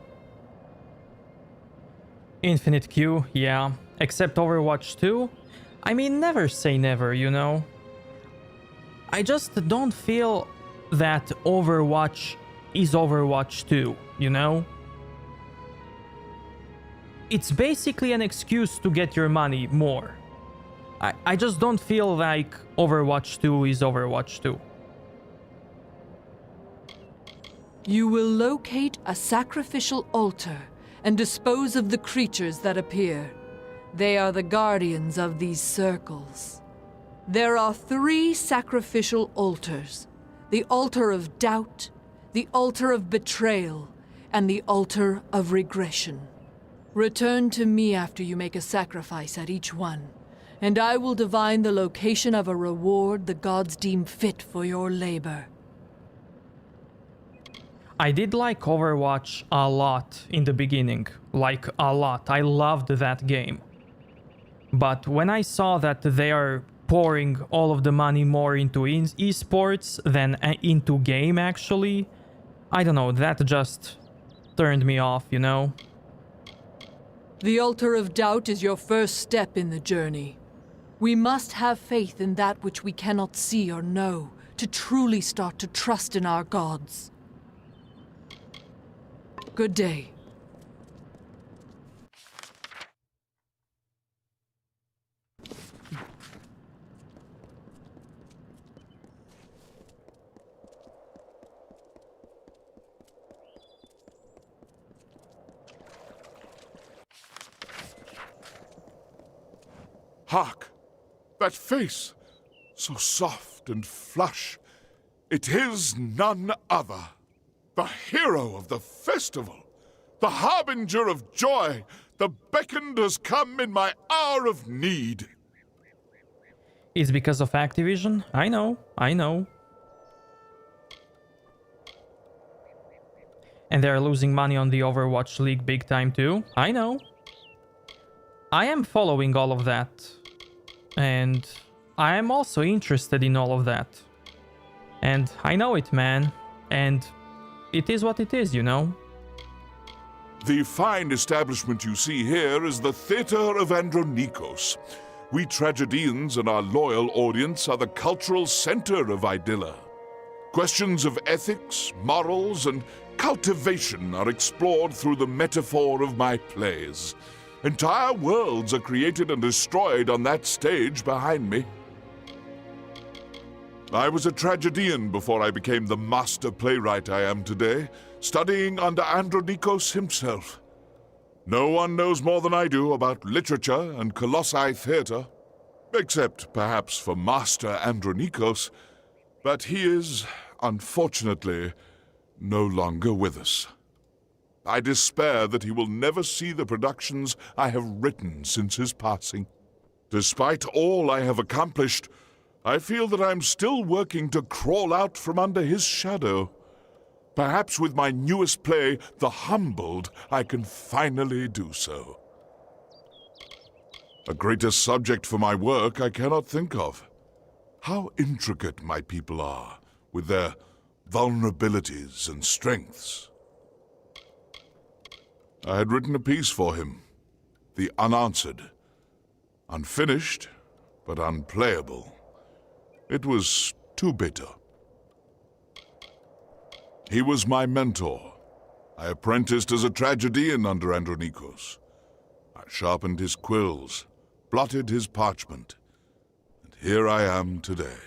A: Infinite Q, yeah. Except Overwatch 2? I mean, never say never, you know? I just don't feel that Overwatch is Overwatch 2, you know? It's basically an excuse to get your money more. I just don't feel like Overwatch 2 is Overwatch 2.
H: You will locate a sacrificial altar and dispose of the creatures that appear. They are the guardians of these circles. There are 3 sacrificial altars: the altar of doubt, the altar of betrayal, and the altar of regression. Return to me after you make a sacrifice at each one, and I will divine the location of a reward the gods deem fit for your labor.
A: I did like Overwatch a lot in the beginning, like a lot. I loved that game. But when I saw that they are pouring all of the money more into esports than into game actually, I don't know, that just turned me off, you know?
H: The altar of doubt is your first step in the journey. We must have faith in that which we cannot see or know to truly start to trust in our gods. Good day.
J: Hark! That face! So soft and flush. It is none other. The hero of the festival. The harbinger of joy. The beckoned has come in my hour of need.
A: It's because of Activision? I know. And they're losing money on the Overwatch League big time too. I know. I am following all of that. And I am also interested in all of that. And I know it, man. And it is what it is, you know?
J: The fine establishment you see here is the Theatre of Andronikos. We tragedians and our loyal audience are the cultural center of Idylla. Questions of ethics, morals, and cultivation are explored through the metaphor of my plays. Entire worlds are created and destroyed on that stage behind me. I was a tragedian before I became the master playwright I am today, studying under Andronikos himself. No one knows more than I do about literature and Colossi theater, except perhaps for Master Andronikos, but he is, unfortunately, no longer with us. I despair that he will never see the productions I have written since his passing. Despite all I have accomplished, I feel that I'm still working to crawl out from under his shadow. Perhaps with my newest play, The Humbled, I can finally do so. A greater subject for my work I cannot think of. How intricate my people are, with their vulnerabilities and strengths. I had written a piece for him, The Unanswered. Unfinished, but unplayable. It was too bitter. He was my mentor. I apprenticed as a tragedian under Andronikos. I sharpened his quills, blotted his parchment, and here I am today.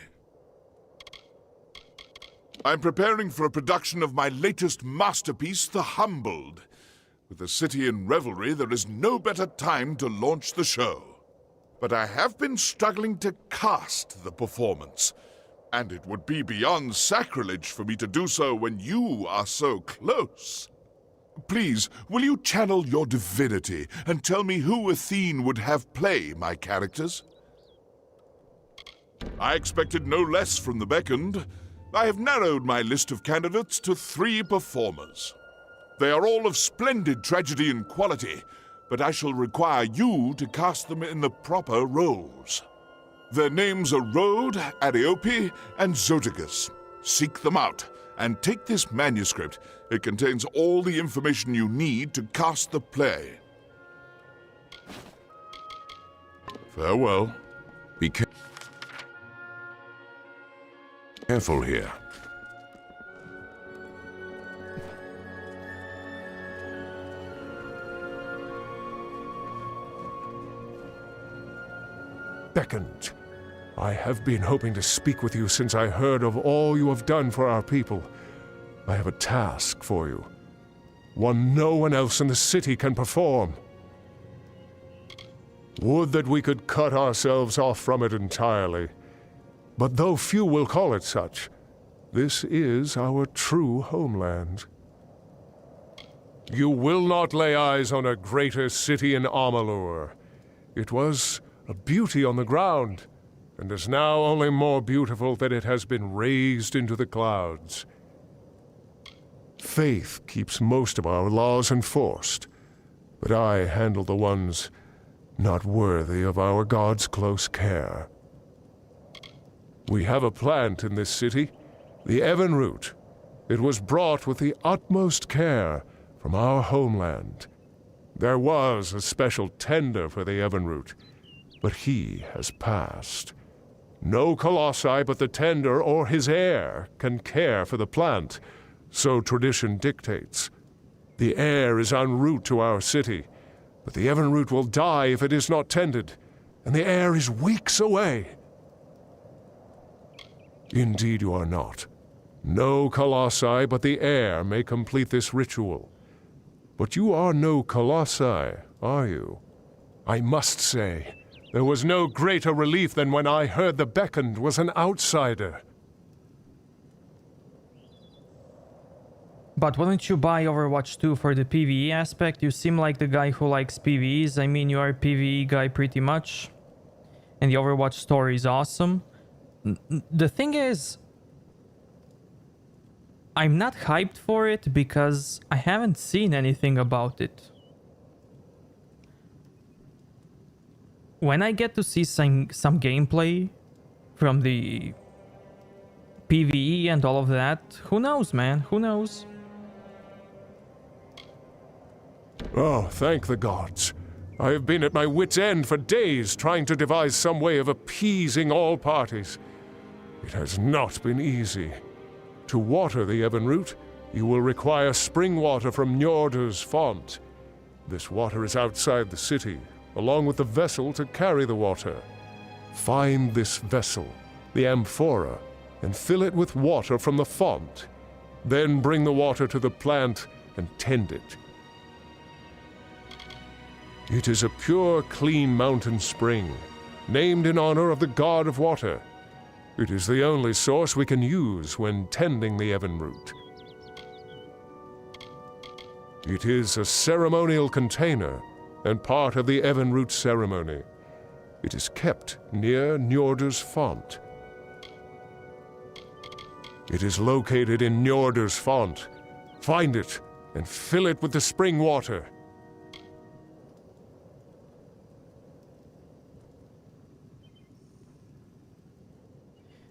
J: I'm preparing for a production of my latest masterpiece, The Humbled. With the city in revelry, there is no better time to launch the show. But I have been struggling to cast the performance, and it would be beyond sacrilege for me to do so when you are so close. Please, will you channel your divinity and tell me who Athene would have play my characters? I expected no less from the beckoned. I have narrowed my list of candidates to 3 performers. They are all of splendid tragedian quality, but I shall require you to cast them in the proper roles. Their names are Rhode, Ariope, and Zotigus. Seek them out, and take this manuscript. It contains all the information you need to cast the play. Farewell. Be careful here.
I: Beckoned. I have been hoping to speak with you since I heard of all you have done for our people. I have a task for you, one no one else in the city can perform. Would that we could cut ourselves off from it entirely. But though few will call it such, this is our true homeland. You will not lay eyes on a greater city in Amalur. It was a beauty on the ground, and is now only more beautiful that it has been raised into the clouds. Faith keeps most of our laws enforced, but I handle the ones not worthy of our God's close care. We have a plant in this city, the Evan root. It was brought with the utmost care from our homeland. There was a special tender for the Evan root, but he has passed. No Colossi but the tender or his heir can care for the plant, so tradition dictates. The heir is en route to our city, but the Evan root will die if it is not tended, and the heir is weeks away. Indeed you are not. No Colossi but the heir may complete this ritual. But you are no Colossi, are you? I must say, There was no greater relief than when I heard the beckoned was an outsider.
A: But wouldn't you buy Overwatch 2 for the PvE aspect? You seem like the guy who likes PvEs. I mean, you are a PvE guy pretty much. And the Overwatch story is awesome. The thing is, I'm not hyped for it because I haven't seen anything about it. When I get to see some gameplay from the PvE and all of that, who knows, man? Who knows?
I: Oh, thank the gods. I have been at my wit's end for days trying to devise some way of appeasing all parties. It has not been easy. To water the Evenroot, you will require spring water from Njordr's font. This water is outside the city, along with the vessel to carry the water. Find this vessel, the amphora, and fill it with water from the font. Then bring the water to the plant and tend it. It is a pure, clean mountain spring, named in honor of the god of water. It is the only source we can use when tending the Evenroot. It is a ceremonial container and part of the Evenroot ceremony. It is kept near Njordr's font. It is located in Njordr's font. Find it and fill it with the spring water.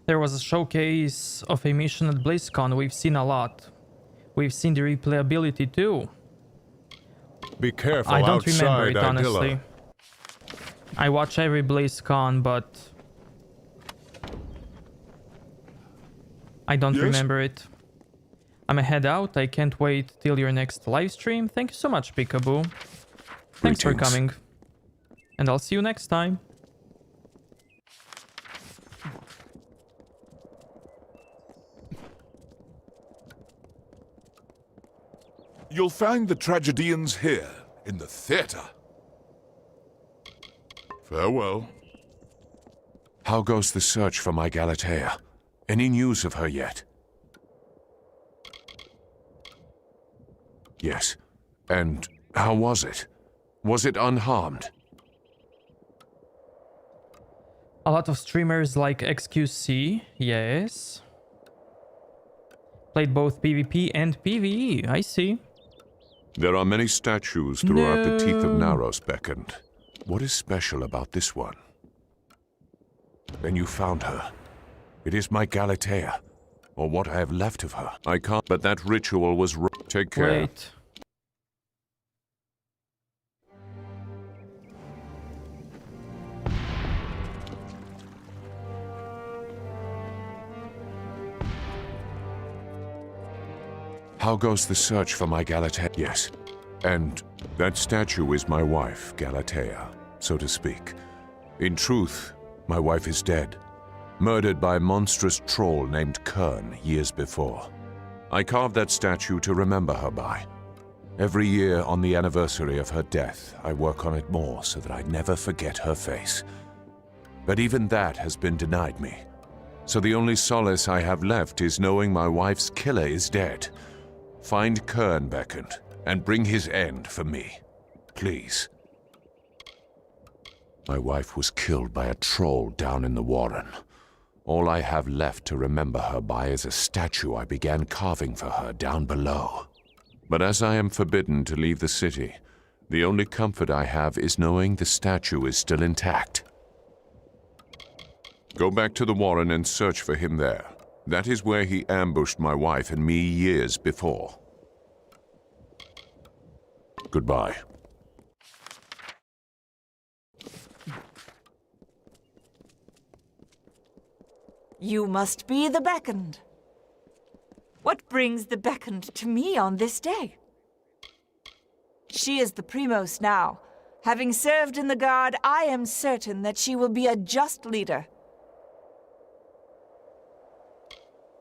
A: There was a showcase of a mission at BlizzCon. We've seen a lot. We've seen the replayability too.
I: Be careful
A: I don't
I: outside,
A: remember it, honestly. I watch every BlizzCon, but I don't remember it. I'm a head out. I can't wait till your next live stream. Thank you so much, Peekaboo. Thanks for coming. And I'll see you next time.
J: You'll find the tragedians here, in the theater. Farewell.
K: How goes the search for my Galatea? Any news of her yet? Yes. And how was it? Was it unharmed?
A: A lot of streamers like XQC, yes. Played both PvP and PvE, I see.
K: There are many statues throughout the Teeth of Naros beckoned. What is special about this one? Then you found her. It is my Galatea, or what I have left of her. I can't, but that ritual was Take care.
A: Wait.
K: How goes the search for my Galatea? Yes. And that statue is my wife, Galatea, so to speak. In truth, my wife is dead. Murdered by a monstrous troll named Kern years before. I carved that statue to remember her by. Every year on the anniversary of her death, I work on it more so that I never forget her face. But even that has been denied me. So the only solace I have left is knowing my wife's killer is dead. Find Kern beckoned, and bring his end for me. Please. My wife was killed by a troll down in the Warren. All I have left to remember her by is a statue I began carving for her down below. But as I am forbidden to leave the city, the only comfort I have is knowing the statue is still intact. Go back to the Warren and search for him there. That is where he ambushed my wife and me years before. Goodbye.
E: You must be the beckoned. What brings the beckoned to me on this day? She is the Primos now. Having served in the Guard, I am certain that she will be a just leader.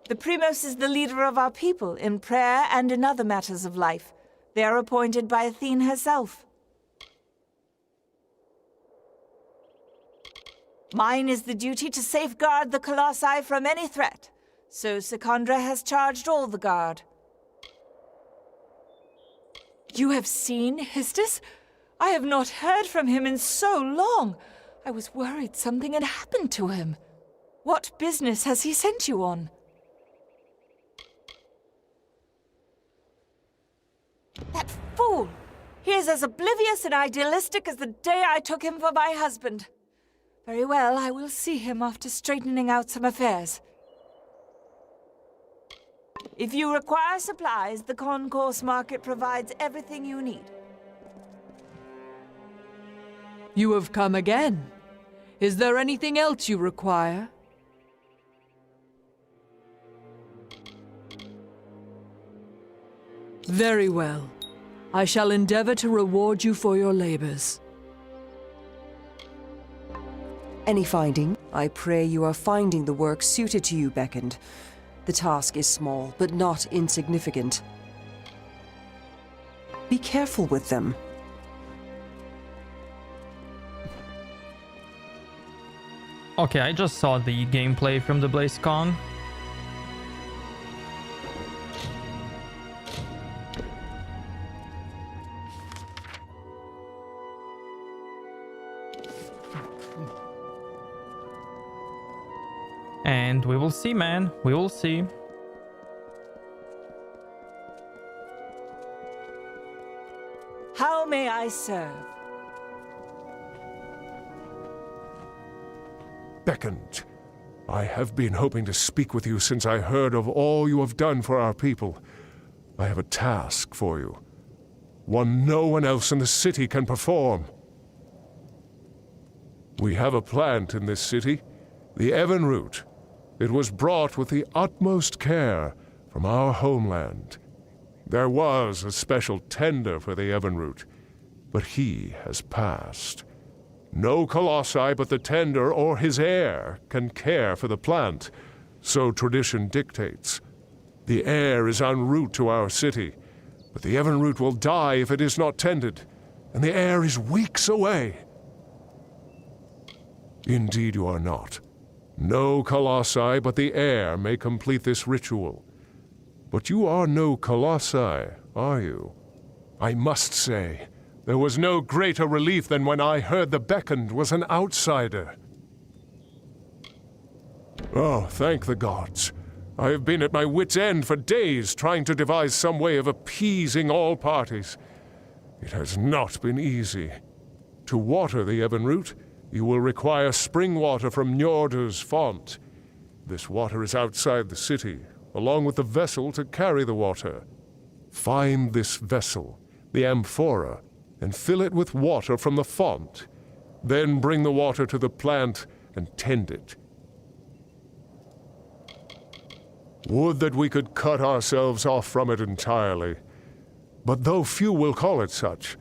E: The Primos is the leader of our people in prayer and in other matters of life. They are appointed by Athene herself. Mine is the duty to safeguard the Colossi from any threat, so Secondra has charged all the guard. You have seen Histus? I have not heard from him in so long. I was worried something had happened to him. What business has he sent you on? That fool! He is as oblivious and idealistic as the day I took him for my husband. Very well, I will see him after straightening out some affairs. If you require supplies, the concourse market provides everything you need.
L: You have come again. Is there anything else you require? Very well. I shall endeavor to reward you for your labors.
M: Any finding? I pray you are finding the work suited to you, Beckoned. The task is small, but not insignificant. Be careful with them.
A: Okay, I just saw the gameplay from the BlazeCon. And we will see, man. We will see.
E: How may I serve?
I: Beckoned. I have been hoping to speak with you since I heard of all you have done for our people. I have a task for you. One no one else in the city can perform. We have a plant in this city, the Evanroot. It was brought with the utmost care from our homeland. There was a special tender for the Evanroot, but he has passed. No Colossi but the tender or his heir can care for the plant, so tradition dictates. The heir is en route to our city, but the Evanroot will die if it is not tended, and the heir is weeks away. Indeed you are not. No Colossi but the heir may complete this ritual. But you are no Colossi, are you? I must say, there was no greater relief than when I heard the Beckoned was an outsider. Oh, thank the gods. I have been at my wit's end for days trying to devise some way of appeasing all parties. It has not been easy. To water the Evanroot, you will require spring water from Njordr's font. This water is outside the city, along with the vessel to carry the water. Find this vessel, the amphora, and fill it with water from the font. Then bring the water to the plant and tend it. Would that we could cut ourselves off from it entirely. But though few will call it such,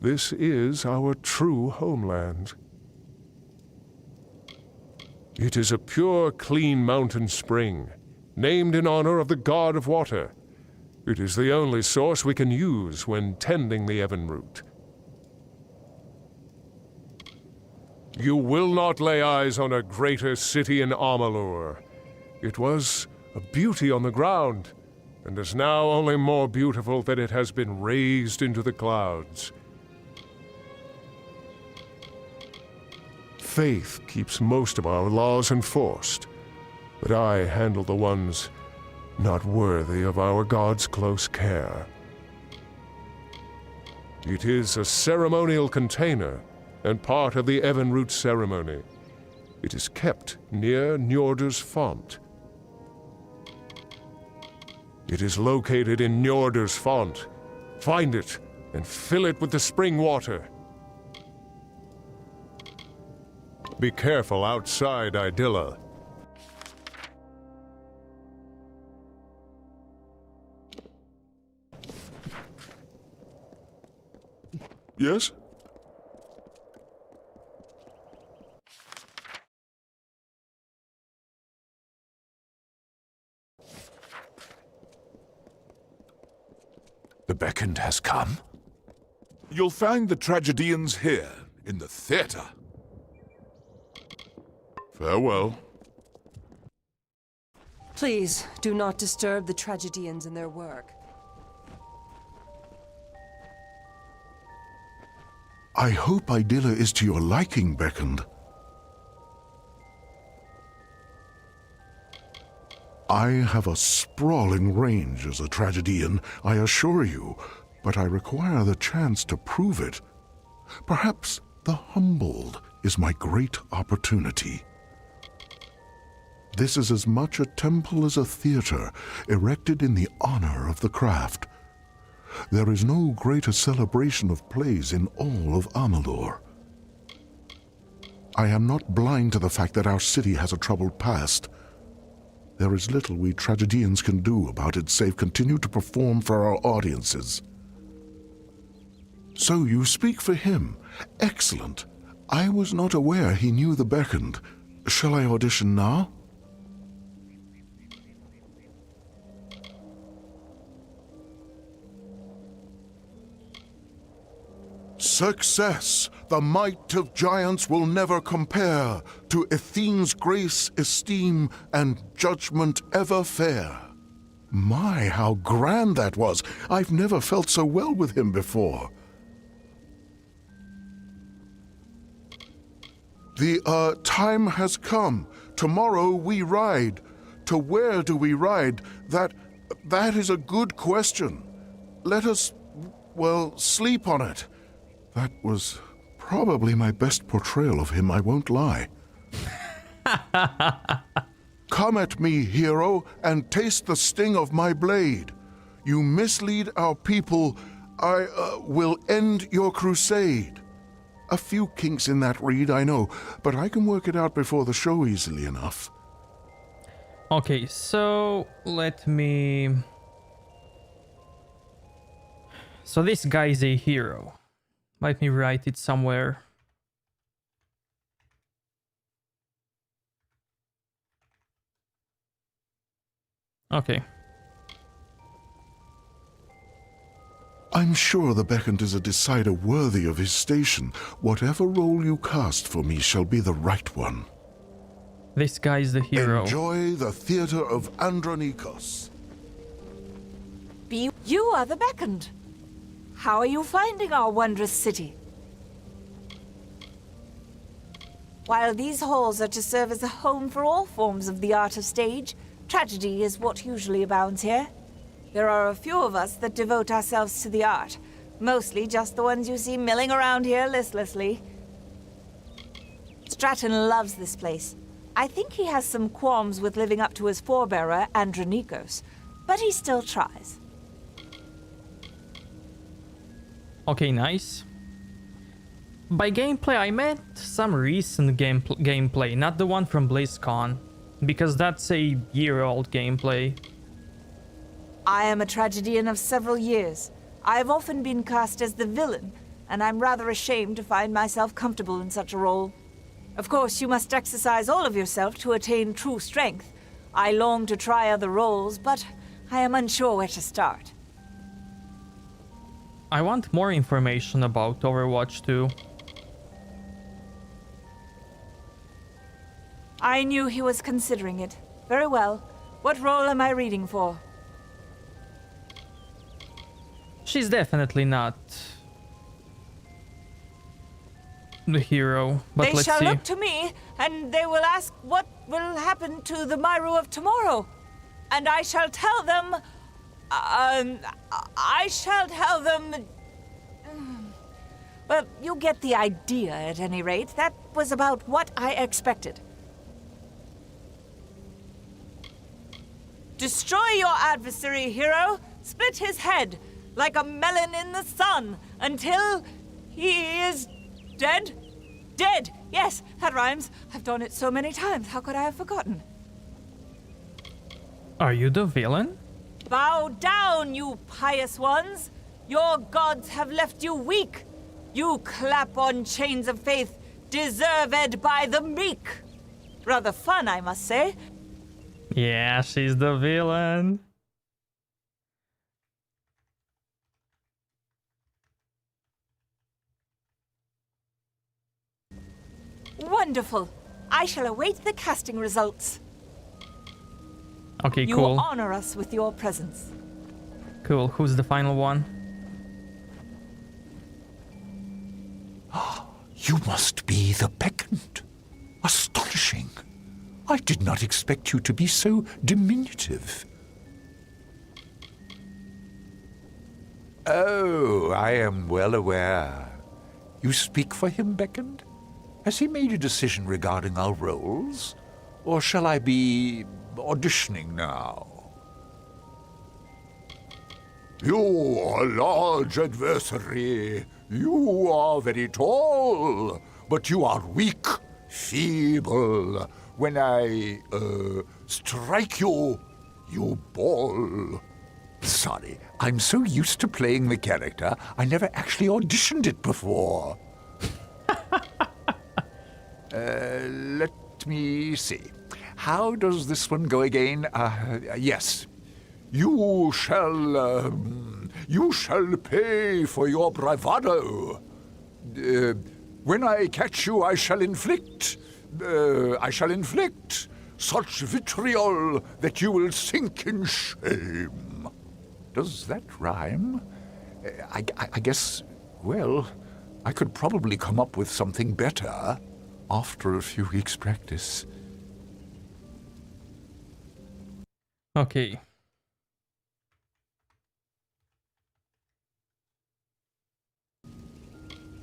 I: this is our true homeland. It is a pure, clean mountain spring, named in honor of the god of water. It is the only source we can use when tending the Evanroot. You will not lay eyes on a greater city in Amalur. It was a beauty on the ground, and is now only more beautiful that it has been raised into the clouds. Faith keeps most of our laws enforced, but I handle the ones not worthy of our god's close care. It is a ceremonial container and part of the Evanroot ceremony. It is kept near Njordr's font. It is located in Njordr's font. Find it and fill it with the spring water. Be careful outside Idylla.
J: Yes?
K: The Beckoned has come?
J: You'll find the tragedians here, in the theater. Farewell.
M: Please, do not disturb the tragedians in their work.
G: I hope Idilla is to your liking, Beckoned. I have a sprawling range as a tragedian, I assure you, but I require the chance to prove it. Perhaps the humbled is my great opportunity. This is as much a temple as a theater, erected in the honor of the craft. There is no greater celebration of plays in all of Amalur. I am not blind to the fact that our city has a troubled past. There is little we tragedians can do about it save continue to perform for our audiences. So you speak for him. Excellent. I was not aware he knew the Beckoned. Shall I audition now? Success, the might of giants will never compare to Athene's grace, esteem, and judgment ever fair. My, how grand that was! I've never felt so well with him before. The time has come. Tomorrow we ride. To where do we ride? That is a good question. Let us, well, sleep on it. That was probably my best portrayal of him, I won't lie. Come at me, hero, and taste the sting of my blade. You mislead our people, I will end your crusade. A few kinks in that reed, I know, but I can work it out before the show easily enough.
A: Okay, so let me... So this guy is a hero. Let me write it somewhere. Okay.
G: I'm sure the Beckoned is a decider worthy of his station. Whatever role you cast for me shall be the right one.
A: This guy is the hero.
G: Enjoy the theater of Andronikos.
E: You are the Beckoned. How are you finding our wondrous city? While these halls are to serve as a home for all forms of the art of stage, tragedy is what usually abounds here. There are a few of us that devote ourselves to the art, mostly just the ones you see milling around here listlessly. Stratton loves this place. I think he has some qualms with living up to his forebearer, Andronikos, but he still tries.
A: Okay, nice. By gameplay, I meant some recent gameplay, not the one from BlizzCon, because that's a year-old gameplay.
E: I am a tragedian of several years. I have often been cast as the villain, and I'm rather ashamed to find myself comfortable in such a role. Of course, you must exercise all of yourself to attain true strength. I long to try other roles, but I am unsure where to start.
A: I want more information about Overwatch 2.
E: I knew he was considering it. Very well. What role am I reading for?
A: She's definitely not the hero, but
E: They
A: let's
E: shall
A: see.
E: look to me, and they will ask what will happen to the Myru of tomorrow. And I shall tell them... I shall tell them... Well, you get the idea at any rate. That was about what I expected. Destroy your adversary, hero. Split his head, like a melon in the sun, until he is dead? Dead! Yes, that rhymes. I've done it so many times. How could I have forgotten?
A: Are you the villain?
E: Bow down, you pious ones! Your gods have left you weak! You clap on chains of faith, deserved by the meek! Rather fun, I must say.
A: Yeah, she's the villain.
E: Wonderful! I shall await the casting results.
A: Okay,
E: You
A: cool.
E: honor us with your presence.
A: Cool. Who's the final one?
C: You must be the Beckoned. Astonishing. I did not expect you to be so diminutive. Oh, I am well aware. You speak for him, Beckoned? Has he made a decision regarding our roles? Or shall I be auditioning now? You are a large adversary. You are very tall, but you are weak, feeble. When I, strike you, you bawl. Sorry, I'm so used to playing the character, I never actually auditioned it before. Let me see. How does this one go again? Yes. You shall pay for your bravado. When I catch you, I shall inflict such vitriol that you will sink in shame. Does that rhyme? I guess, well, I could probably come up with something better after a few weeks' practice.
A: Okay.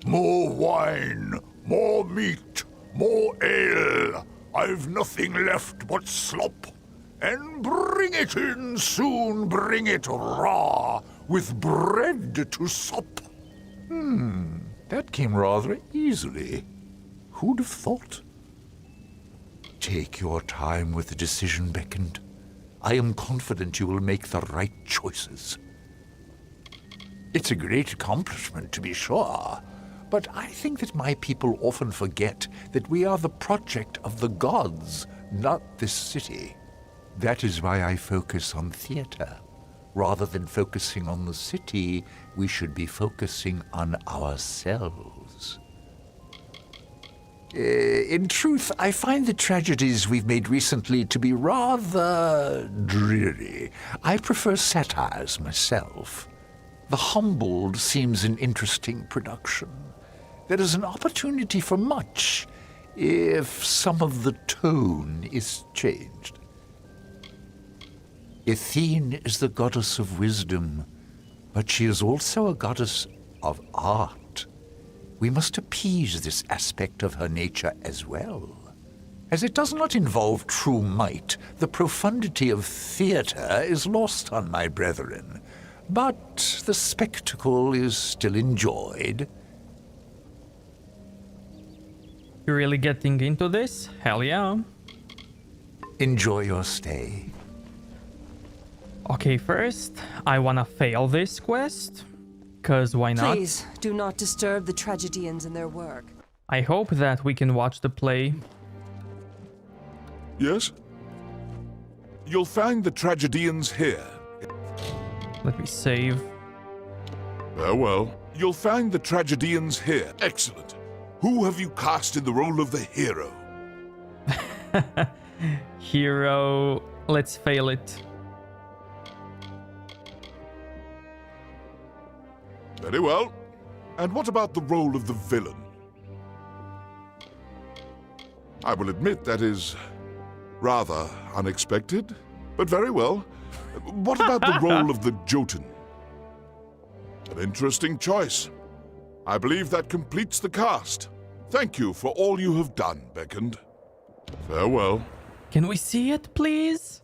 C: More wine, more meat, more ale. I've nothing left but slop. And bring it in soon, bring it raw, with bread to sup. That came rather easily. Who'd have thought? Take your time with the decision, Beckoned. I am confident you will make the right choices. It's a great accomplishment, to be sure, but I think that my people often forget that we are the project of the gods, not this city. That is why I focus on theater. Rather than focusing on the city, we should be focusing on ourselves. In truth, I find the tragedies we've made recently to be rather dreary. I prefer satires myself. The Humbled seems an interesting production. There is an opportunity for much, if some of the tone is changed. Athene is the goddess of wisdom, but she is also a goddess of art. We must appease this aspect of her nature as well. As it does not involve true might, the profundity of theater is lost on my brethren. But the spectacle is still enjoyed.
A: You're really getting into this? Hell yeah.
C: Enjoy your stay.
A: Okay, first, I wanna fail this quest. Cause why not?
M: Please, do not disturb the tragedians in their work.
A: I hope that we can watch the play.
J: Yes? You'll find the tragedians here.
A: Let me save.
J: Well. You'll find the tragedians here. Excellent. Who have you cast in the role of the hero?
A: Hero. Let's fail it.
J: Very well. And what about the role of the villain? I will admit that is rather unexpected, but very well. What about the role of the Jotun? An interesting choice. I believe that completes the cast. Thank you for all you have done, Beckoned. Farewell.
A: Can we see it, please?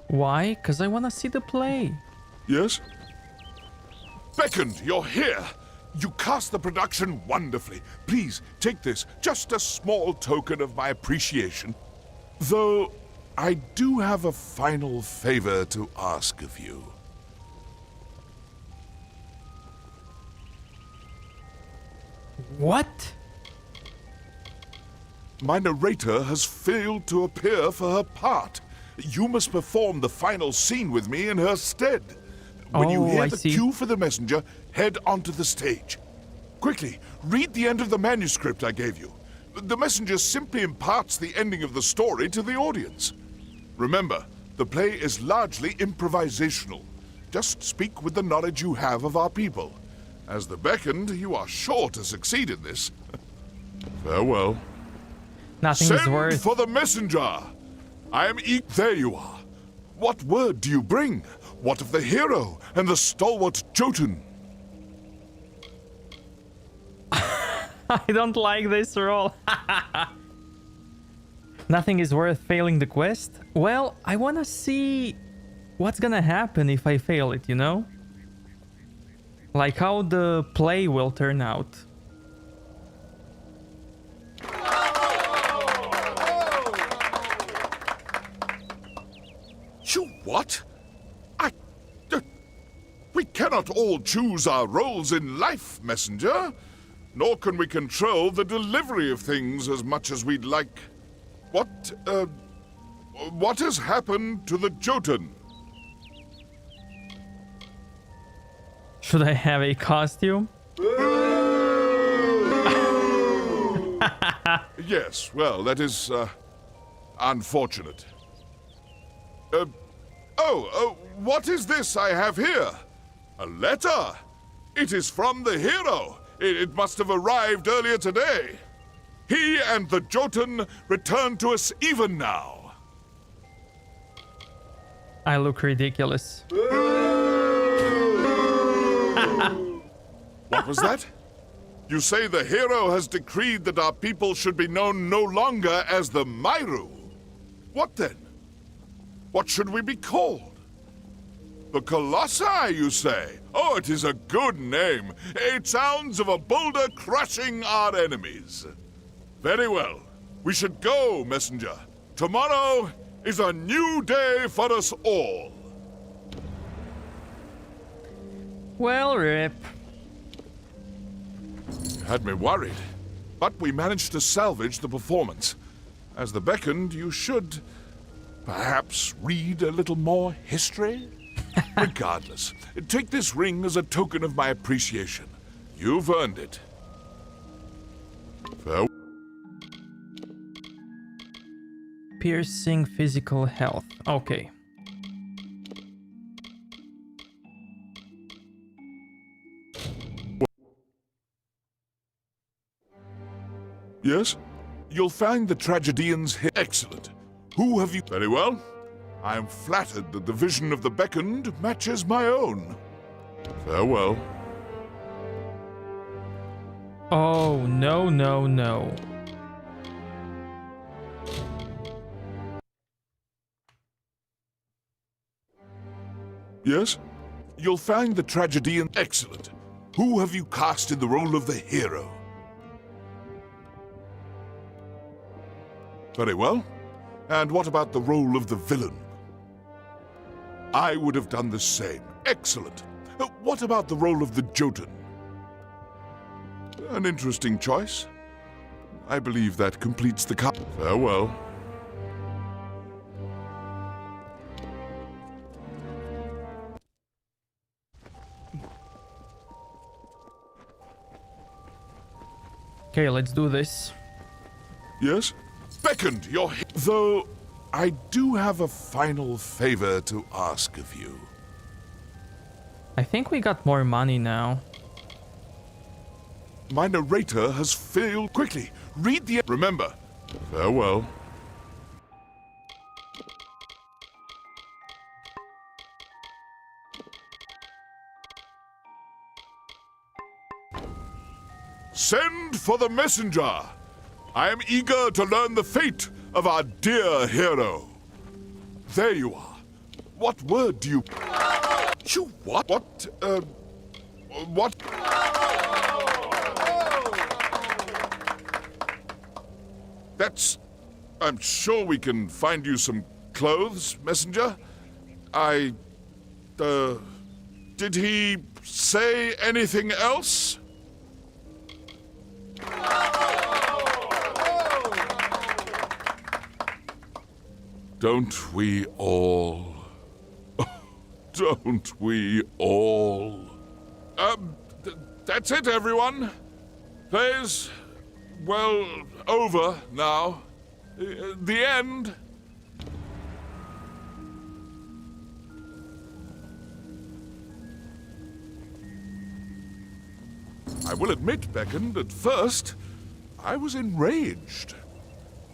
A: Why? Because I want to see the play.
J: Yes? Beckoned, you're here! You cast the production wonderfully. Please, take this, just a small token of my appreciation. Though, I do have a final favor to ask of you.
A: What?
J: My narrator has failed to appear for her part. You must perform the final scene with me in her stead. When you hear the cue for the messenger, head onto the stage. Quickly, read the end of the manuscript I gave you. The messenger simply imparts the ending of the story to the audience. Remember, the play is largely improvisational. Just speak with the knowledge you have of our people. As the beckoned, you are sure to succeed in this. Farewell.
A: Nothing is worth.
J: Send for the messenger! I am There you are. What word do you bring? What of the hero and the stalwart Jotun?
A: I don't like this roll. Nothing is worth failing the quest? Well, I wanna see what's gonna happen if I fail it, you know? Like how the play will turn out.
J: You what? We cannot all choose our roles in life, messenger. Nor can we control the delivery of things as much as we'd like. What has happened to the Jotun?
A: Should I have a costume?
J: Yes, well, that is, unfortunate. What is this I have here? A letter! It is from the hero. It must have arrived earlier today. He and the Jotun return to us even now.
A: I look ridiculous.
J: What was that? You say the hero has decreed that our people should be known no longer as the Mairu. What then? What should we be called? The Colossi, you say? Oh, it is a good name. It sounds of a boulder crushing our enemies. Very well. We should go, messenger. Tomorrow is a new day for us all.
A: Well, rip.
J: You had me worried. But we managed to salvage the performance. As the beckoned, you should perhaps read a little more history? Regardless, take this ring as a token of my appreciation. You've earned it. Farewell.
A: Piercing physical health. Okay.
J: Yes? You'll find the tragedians here. Excellent. Who have you... Very well. I am flattered that the vision of the beckoned matches my own. Farewell.
A: Oh, no, no, no.
J: Yes? You'll find the tragedian... Excellent. Who have you cast in the role of the hero? Very well. And what about the role of the villain? I would have done the same. Excellent. What about the role of the Jotun? An interesting choice. I believe that completes the cast. Farewell.
A: Okay, let's do this.
J: Yes? Beckoned, you're here. Though, I do have a final favor to ask of you.
A: I think we got more money now.
J: My narrator has failed. Quickly, read the... Remember, farewell. Send for the messenger. I am eager to learn the fate of our dear hero. There you are. What word do you... You what? What? That's... I'm sure we can find you some clothes, messenger. Did he say anything else? Don't we all? Don't we all? That's it, everyone. Play's, well, over now. The end. I will admit, Beckon, at first, I was enraged.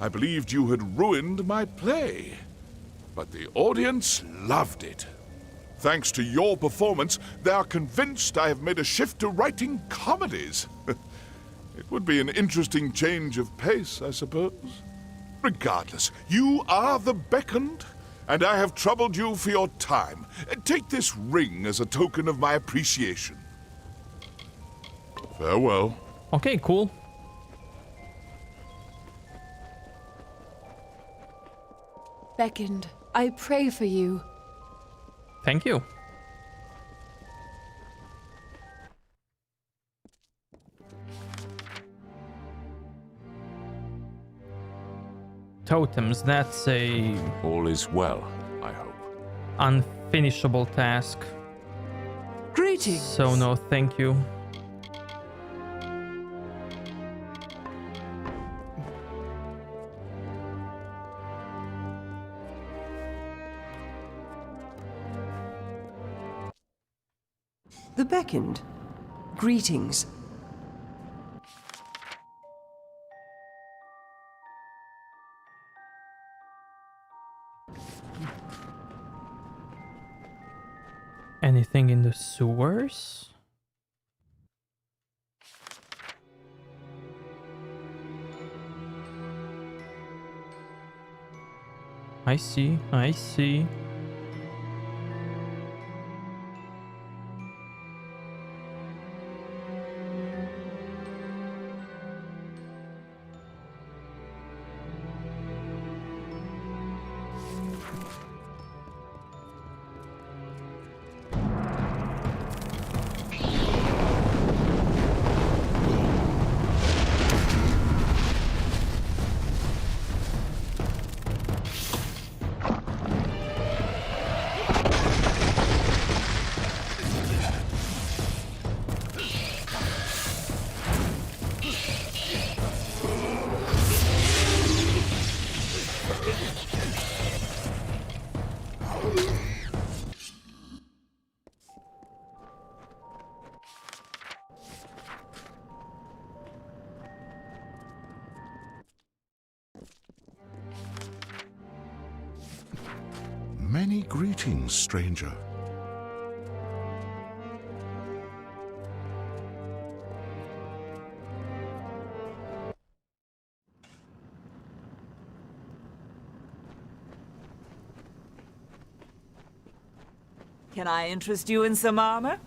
J: I believed you had ruined my play. But the audience loved it. Thanks to your performance, they are convinced I have made a shift to writing comedies. It would be an interesting change of pace, I suppose. Regardless, you are the beckoned, and I have troubled you for your time. Take this ring as a token of my appreciation. Farewell.
A: Okay, cool.
H: Beckoned, I pray for you.
A: Thank you. Totems, that's a...
K: All is well, I hope.
A: unfinishable task.
L: Greetings.
A: So no, thank you.
M: The beckoned. Greetings.
A: Anything in the sewers? I see, I see.
C: Many greetings, stranger.
E: Can I interest you in some armor?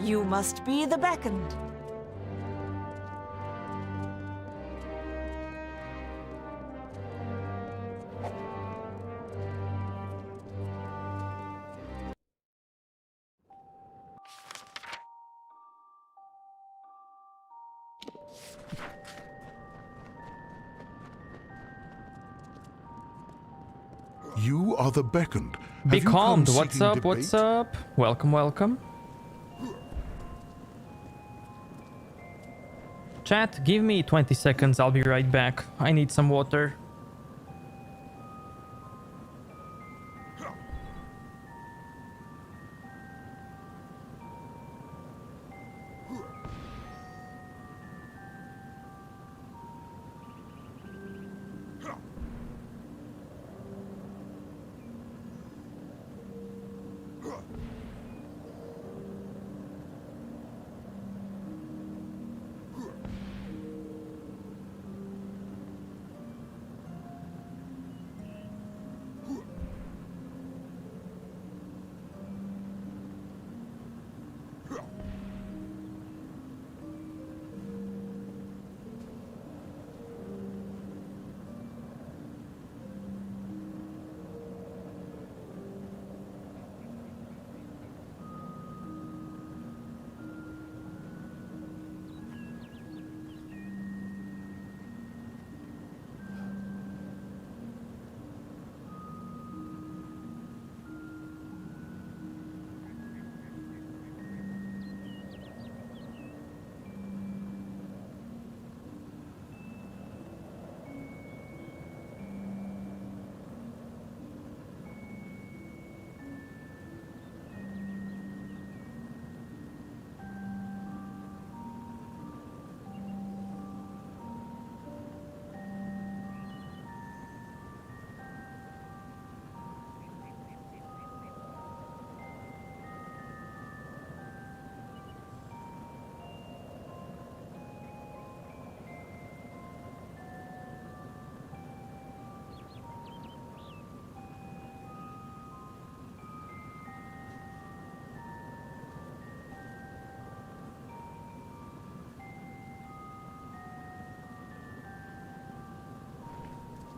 E: You must be the beckoned.
C: You are the beckoned.
A: Be
C: Have you
A: calmed.
C: come
A: What's
C: seeking
A: up? What's
C: debate?
A: up? Welcome, welcome. Chat, give me 20 seconds. I'll be right back. I need some water.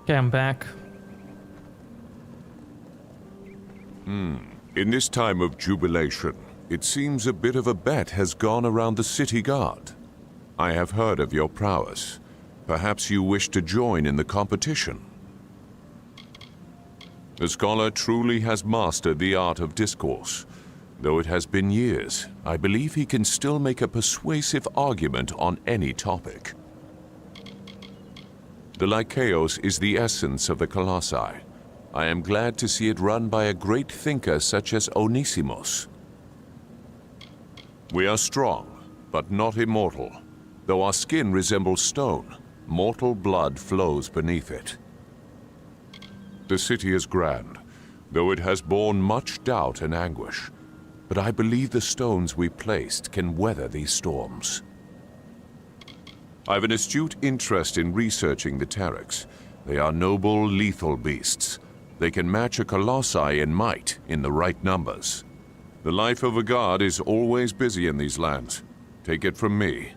A: Okay, I'm back.
K: In this time of jubilation, it seems a bit of a bet has gone around the city guard. I have heard of your prowess. Perhaps you wish to join in the competition. The scholar truly has mastered the art of discourse. Though it has been years, I believe he can still make a persuasive argument on any topic. The Lycaeos is the essence of the Colossi. I am glad to see it run by a great thinker such as Onisimos. We are strong, but not immortal. Though our skin resembles stone, mortal blood flows beneath it. The city is grand, though it has borne much doubt and anguish. But I believe the stones we placed can weather these storms. I have an astute interest in researching the Terex. They are noble, lethal beasts. They can match a colossi in might in the right numbers. The life of a god is always busy in these lands. Take it from me.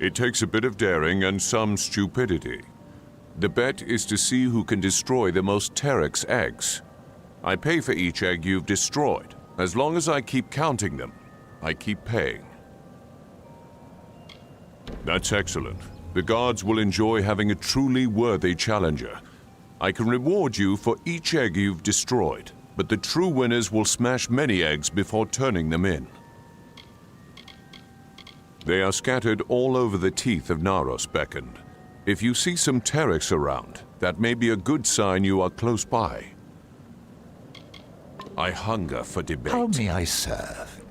K: It takes a bit of daring and some stupidity. The bet is to see who can destroy the most Terex eggs. I pay for each egg you've destroyed. As long as I keep counting them, I keep paying. That's excellent. The gods will enjoy having a truly worthy challenger. I can reward you for each egg you've destroyed, but the true winners will smash many eggs before turning them in. They are scattered all over the teeth of Naros beckoned. If you see some Terex around, that may be a good sign you are close by. I hunger for debate.
C: How may I serve?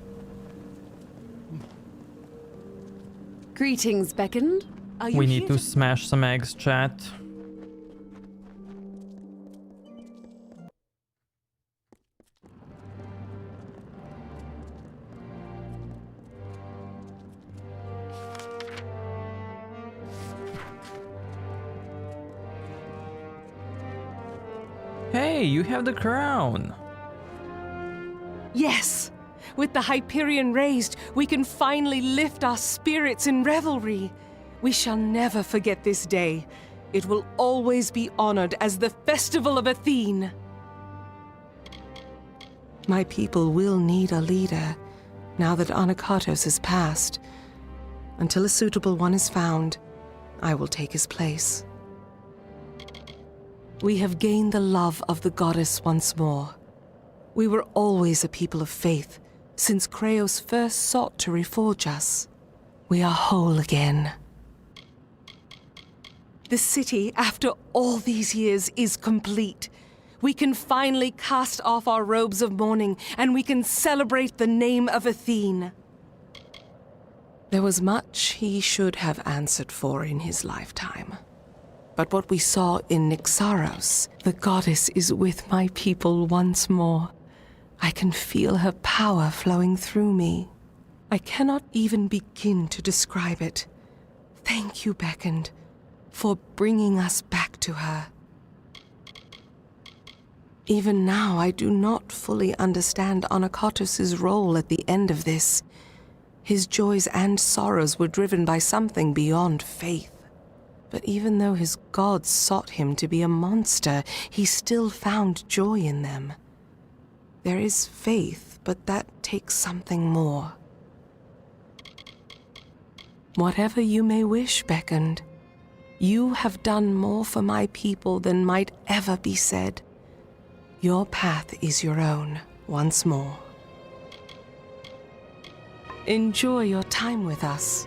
H: Greetings, Beckoned. Are you
A: We
H: here
A: need to smash some eggs, chat. Hey, you have the crown.
B: Yes! With the Hyperion raised, we can finally lift our spirits in revelry. We shall never forget this day. It will always be honored as the Festival of Athene. My people will need a leader, now that Anakatos has passed. Until a suitable one is found, I will take his place. We have gained the love of the goddess once more. We were always a people of faith, since Kraos first sought to reforge us. We are whole again. The city, after all these years, is complete. We can finally cast off our robes of mourning, and we can celebrate the name of Athene. There was much he should have answered for in his lifetime. But what we saw in Nyxaros, the goddess is with my people once more. I can feel her power flowing through me. I cannot even begin to describe it. Thank you, Beckoned, for bringing us back to her. Even now, I do not fully understand Anakatos' role at the end of this. His joys and sorrows were driven by something beyond faith. But even though his gods sought him to be a monster, he still found joy in them. There is faith, but that takes something more. Whatever you may wish, Beckoned, you have done more for my people than might ever be said. Your path is your own, once more. Enjoy your time with us.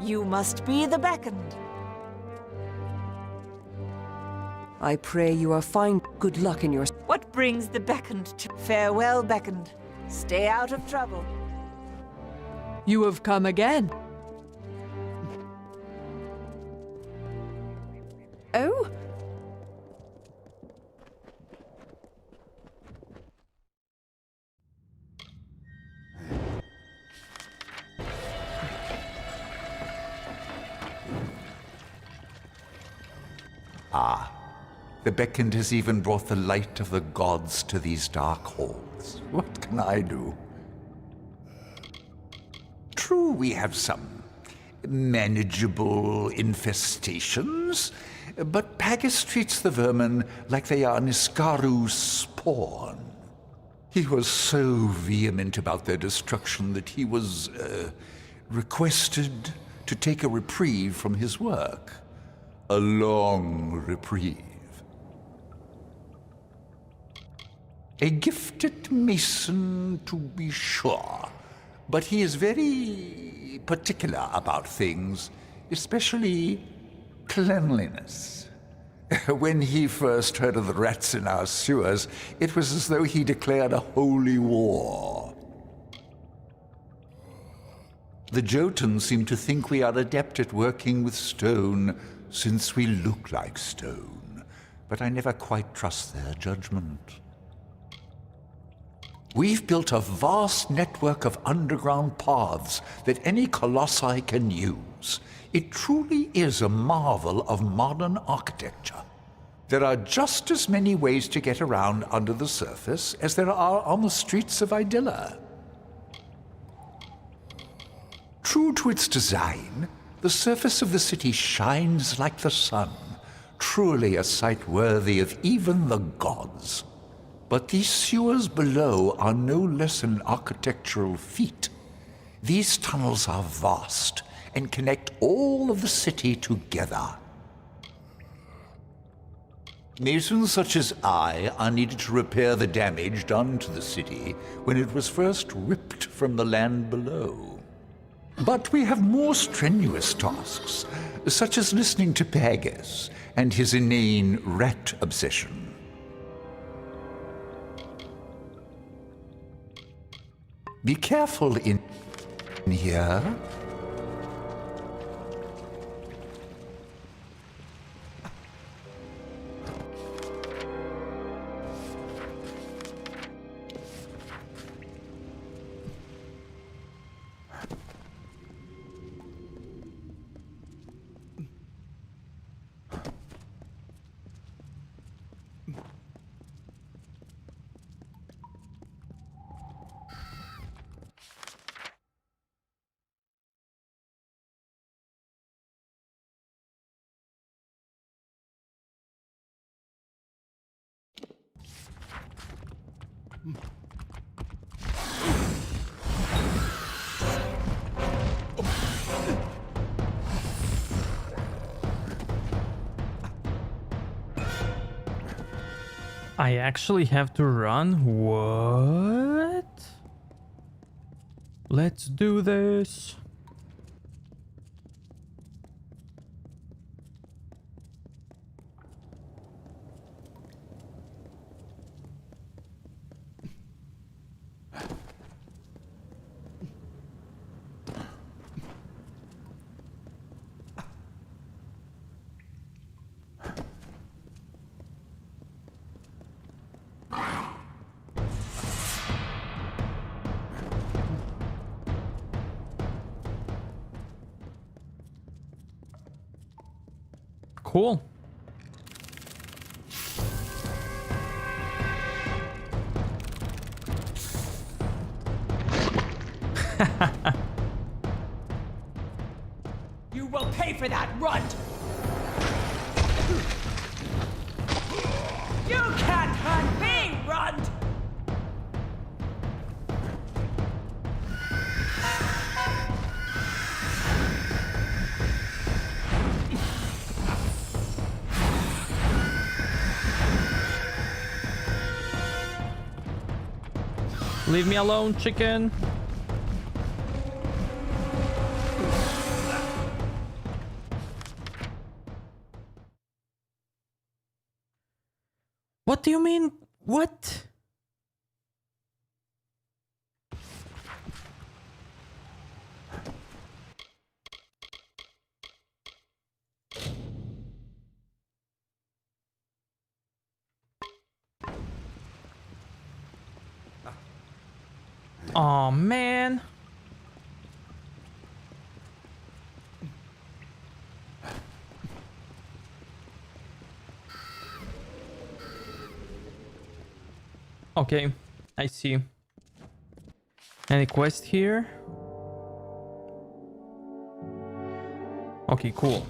E: You must be the beckoned.
M: I pray you are fine. Good luck in your...
E: What brings the beckoned to... Farewell, beckoned. Stay out of trouble.
L: You have come again.
M: Oh?
C: Ah, the beckoned has even brought the light of the gods to these dark halls. What can I do? True, we have some manageable infestations, but Pagus treats the vermin like they are Niskaru's spawn. He was so vehement about their destruction that he was requested to take a reprieve from his work. A long reprieve. A gifted mason, to be sure, but he is very particular about things, especially cleanliness. When he first heard of the rats in our sewers, it was as though he declared a holy war. The Jotuns seem to think we are adept at working with stone, since we look like stone, but I never quite trust their judgment. We've built a vast network of underground paths that any colossi can use. It truly is a marvel of modern architecture. There are just as many ways to get around under the surface as there are on the streets of Idylla. True to its design, the surface of the city shines like the sun, truly a sight worthy of even the gods. But these sewers below are no less an architectural feat. These tunnels are vast and connect all of the city together. Masons such as I are needed to repair the damage done to the city when it was first ripped from the land below. But we have more strenuous tasks, such as listening to Pagus and his inane rat obsession. Be careful in here.
A: I actually have to run? What? Let's do this. Cool.
L: You will pay for that, runt! You can't hurt me, runt!
A: Leave me alone, chicken. What do you mean? What? Oh man. Okay, I see. Any quest here? Okay, cool.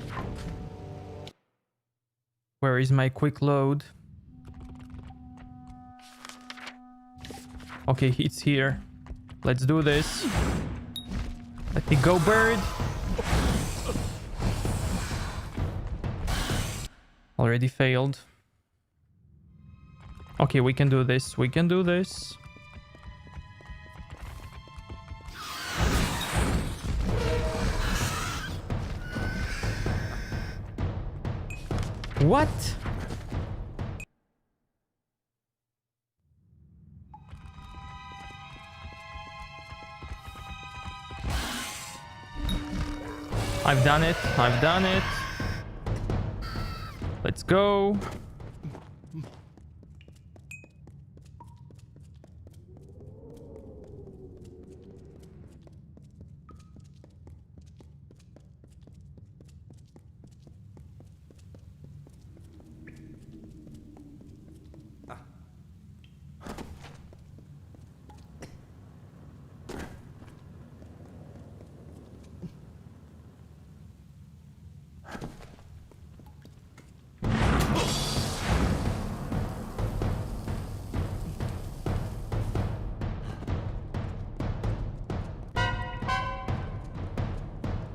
A: Where is my quick load? Okay, it's here. Let's do this. Let me go, bird. Already failed. Okay, we can do this. We can do this. What? I've done it. I've done it. Let's go.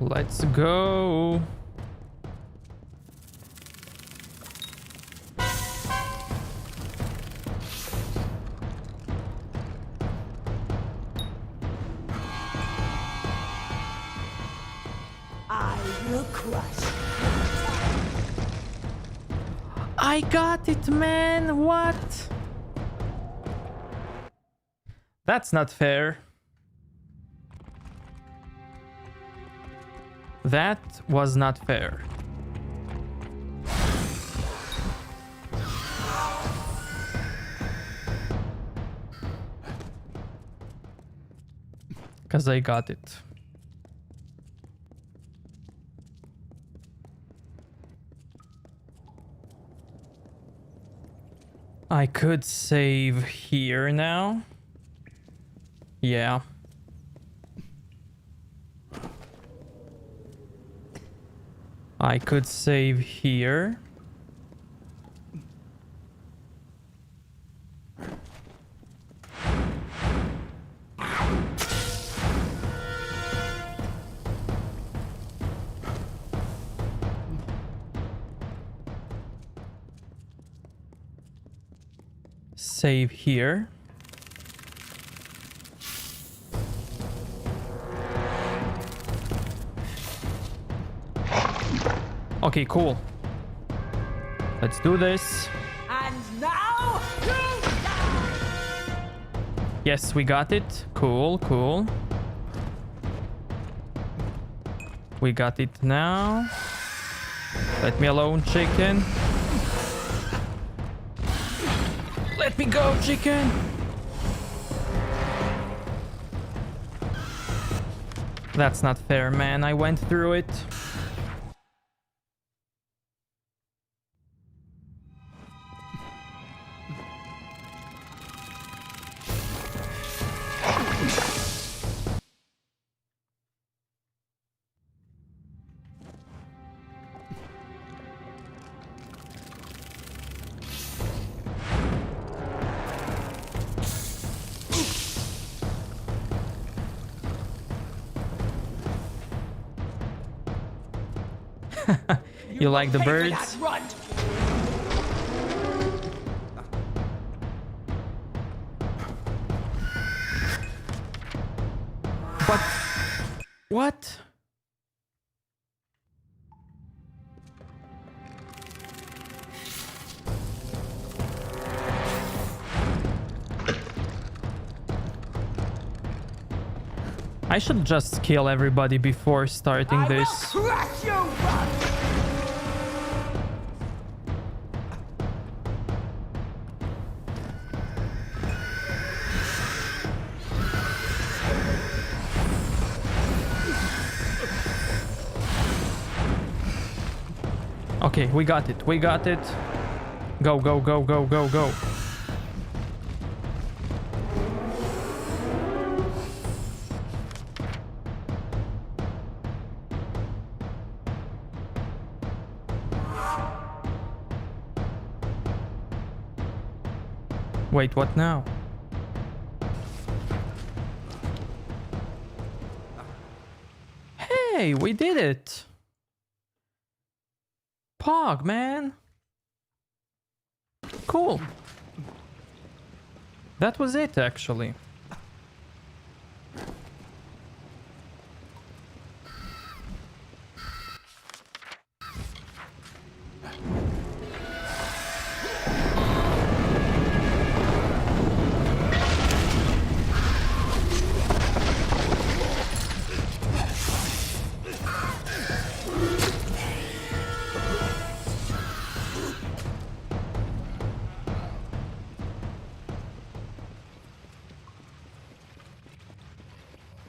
A: Let's go.
D: I will crush.
A: I got it, man. What? That's not fair. That was not fair. Because I got it. I could save here now. Yeah. I could save here. Save here. Okay, cool. Let's do this.
D: And now you die!
A: Yes, we got it. Cool, cool. We got it now. Let me alone, chicken. Let me go, chicken. That's not fair, man. I went through it. You like the birds? What? What? I should just kill everybody before starting this. Okay, we got it. We got it. Go, go, go, go, go, go. Wait, what now? Hey, we did it! Pog, man! Cool. That was it, actually.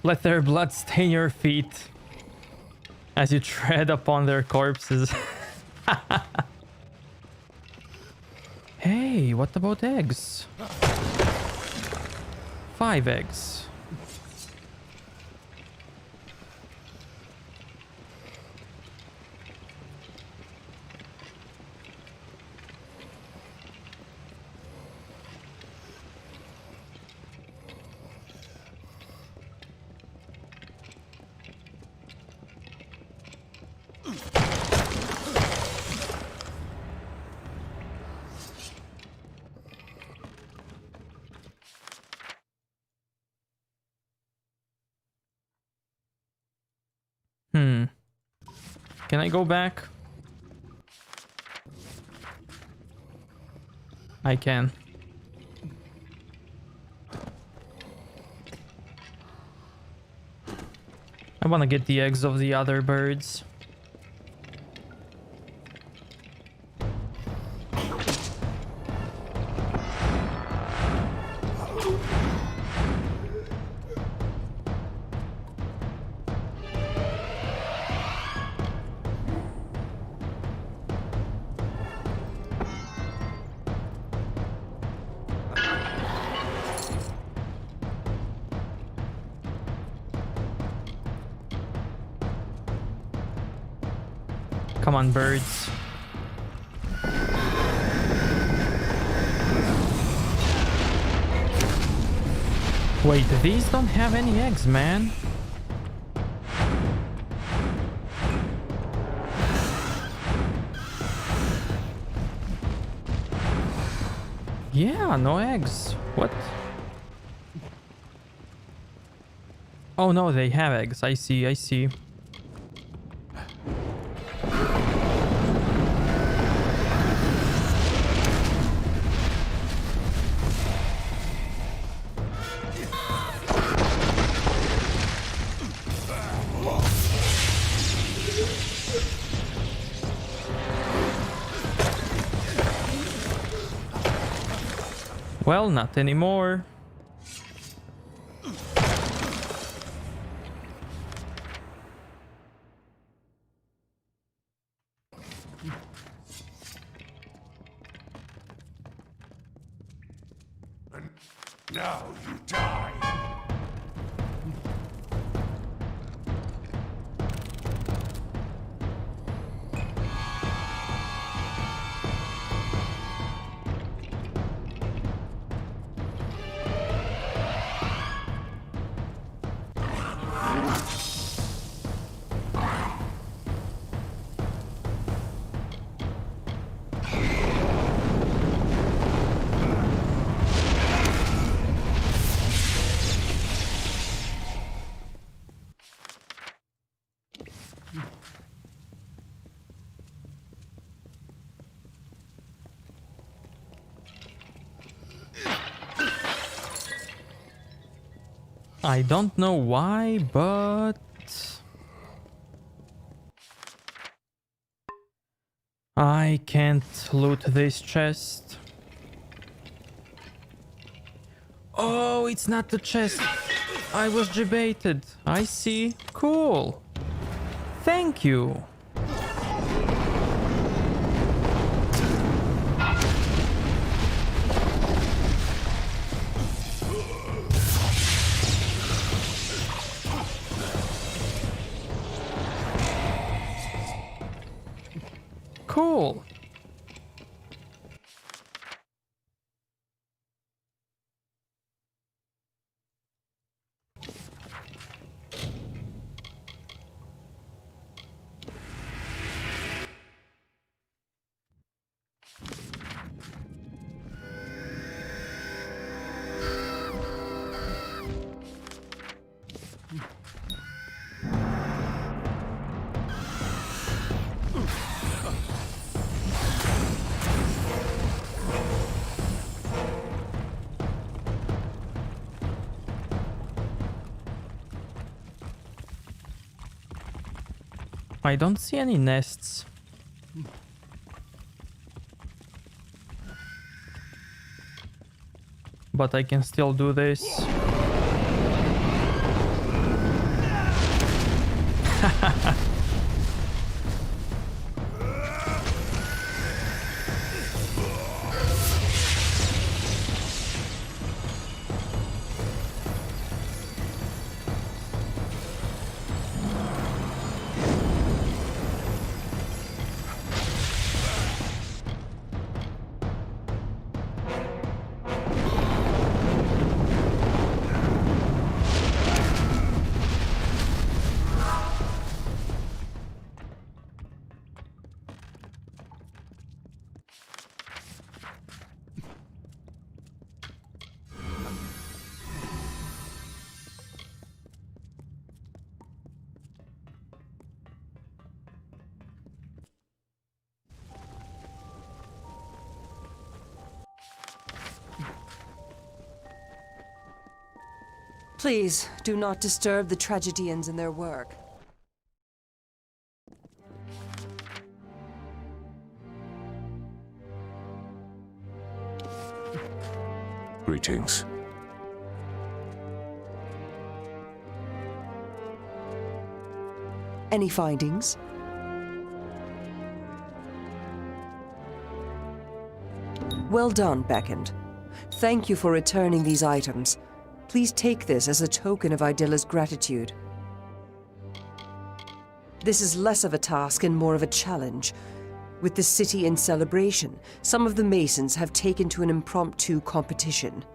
A: Let their blood stain your feet as you tread upon their corpses. Hey, what about eggs? 5 eggs. Can I go back? I can. I want to get the eggs of the other birds. Come on, birds. Wait, these don't have any eggs, man. Yeah, no eggs. What? Oh no, they have eggs. I see, I see. Well, not anymore.
G: And now you die.
A: I don't know why, but I can't loot this chest. Oh, it's not the chest. I was debated. I see. Cool. Thank you. Cool. I don't see any nests. But I can still do this.
M: Please, do not disturb the tragedians in their work.
K: Greetings.
M: Any findings? Well done, Beckoned. Thank you for returning these items. Please take this as a token of Idilla's gratitude. This is less of a task and more of a challenge. With the city in celebration, some of the Masons have taken to an impromptu competition.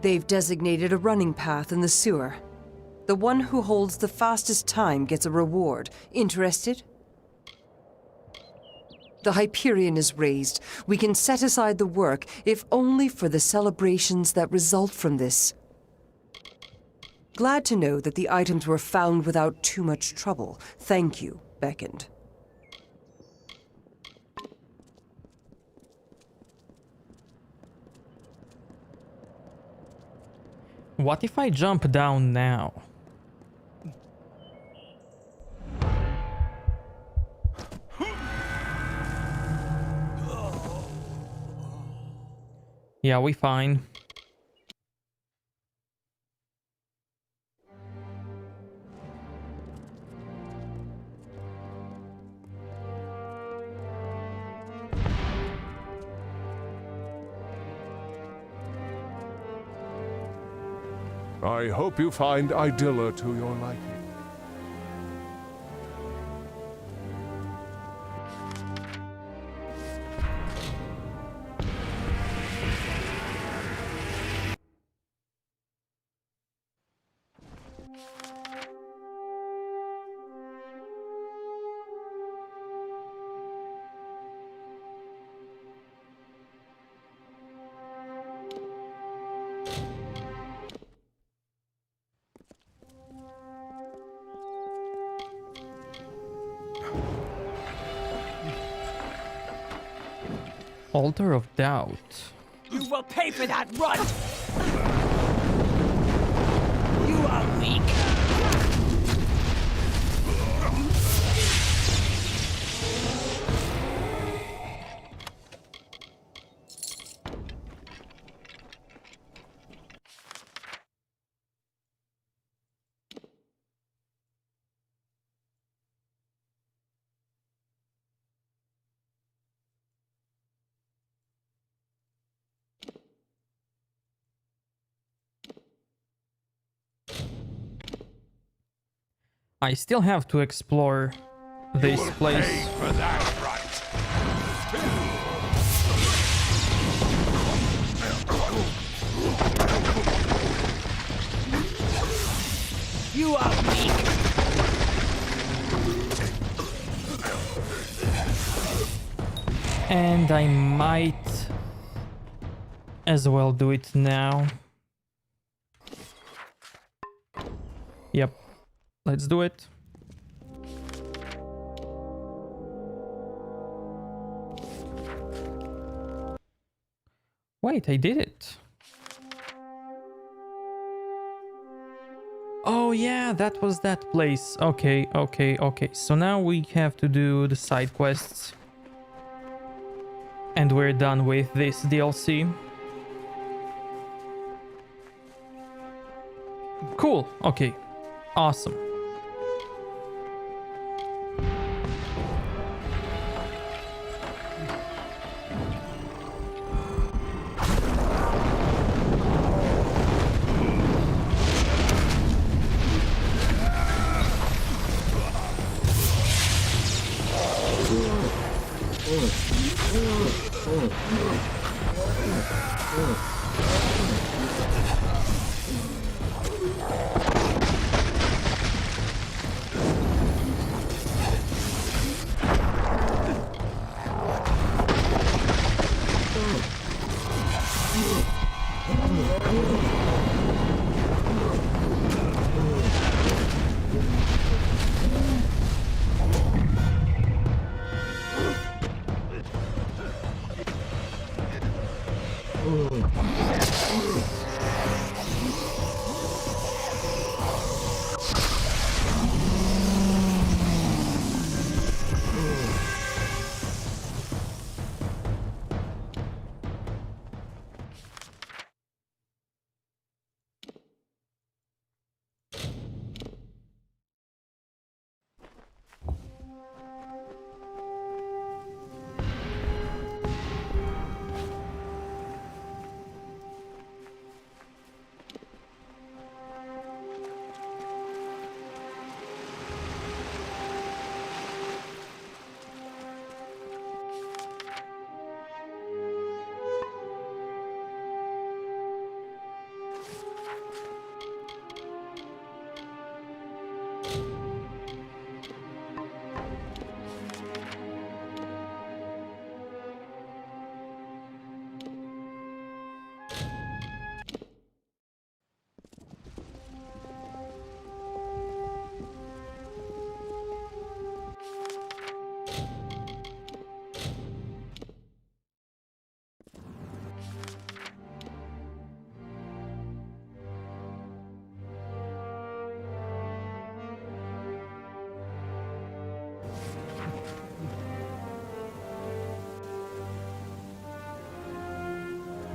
M: They've designated a running path in the sewer. The one who holds the fastest time gets a reward. Interested? The Hyperion is raised. We can set aside the work, if only for the celebrations that result from this. Glad to know that the items were found without too much trouble. Thank you, Beckoned.
A: What if I jump down now? Yeah, we fine.
I: I hope you find Idilla to your liking.
A: Altar of Doubt.
E: You will pay for that, run! You are
A: weak. I still have to explore this place.
G: For that right.
A: You are weak. And I might as well do it now. Yep. Let's do it. Wait, I did it. Oh yeah, that was that place. Okay. So now we have to do the side quests. And we're done with this DLC. Cool. Okay. Awesome.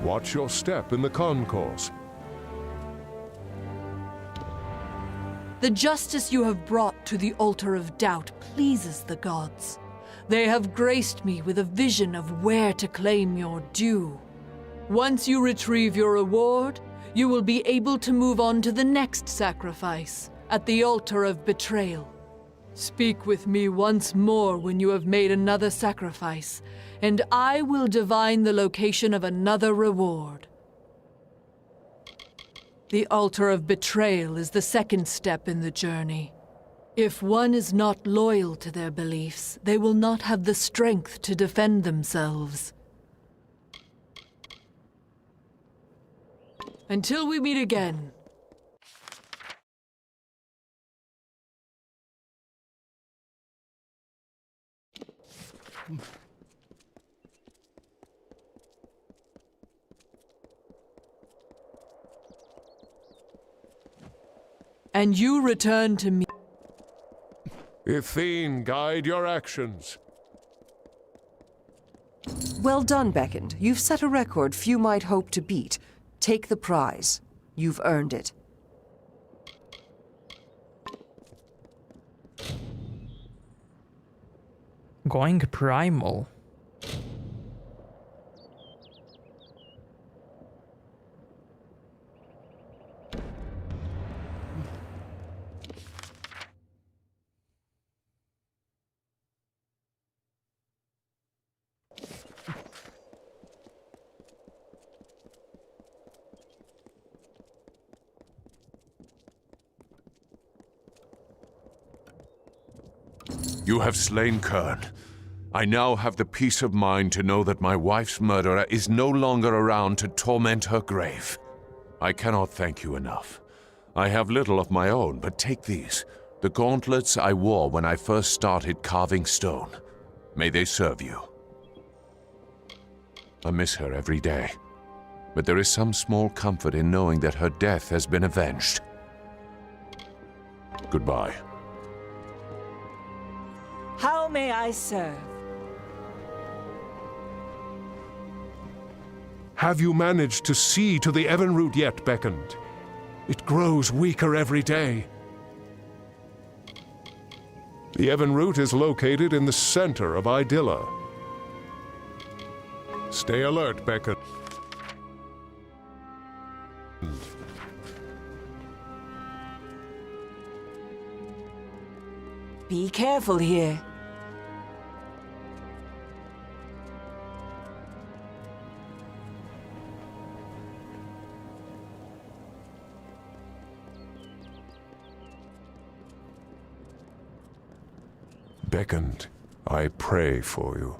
I: Watch your step in the concourse.
L: The justice you have brought to the altar of doubt pleases the gods. They have graced me with a vision of where to claim your due. Once you retrieve your reward, you will be able to move on to the next sacrifice, at the altar of betrayal. Speak with me once more when you have made another sacrifice, and I will divine the location of another reward. The altar of betrayal is the second step in the journey. If one is not loyal to their beliefs, they will not have the strength to defend themselves. Until we meet again. and you return to me.
I: Ithene, guide your actions.
M: Well done, Beckoned. You've set a record few might hope to beat. Take the prize. You've earned it.
A: Going primal.
K: You have slain Kern. I now have the peace of mind to know that my wife's murderer is no longer around to torment her grave. I cannot thank you enough. I have little of my own, but take these. The gauntlets I wore when I first started carving stone. May they serve you. I miss her every day, but there is some small comfort in knowing that her death has been avenged. Goodbye.
E: How may I serve?
I: Have you managed to see to the Evenroot yet, Beckoned? It grows weaker every day. The Evenroot is located in the center of Idylla. Stay alert, Beckoned.
E: Be careful here.
I: Beckoned, I pray for you.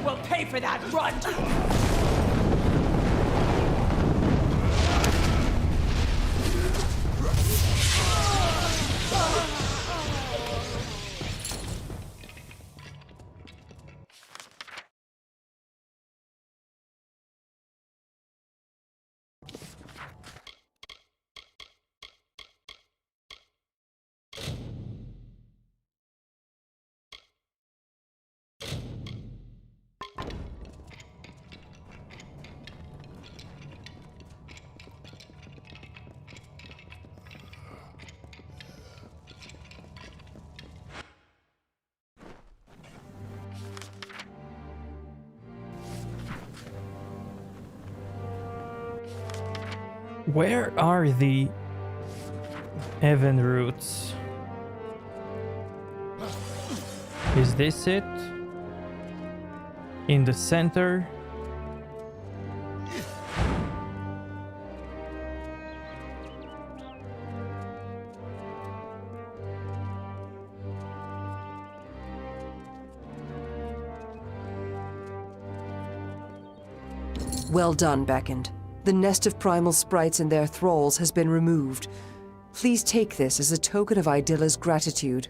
E: will pay for that, run!
A: Where are the Evan roots? Is this it? In the center?
M: Well done, Beckoned. The nest of primal sprites and their thralls has been removed. Please take this as a token of Idilla's gratitude.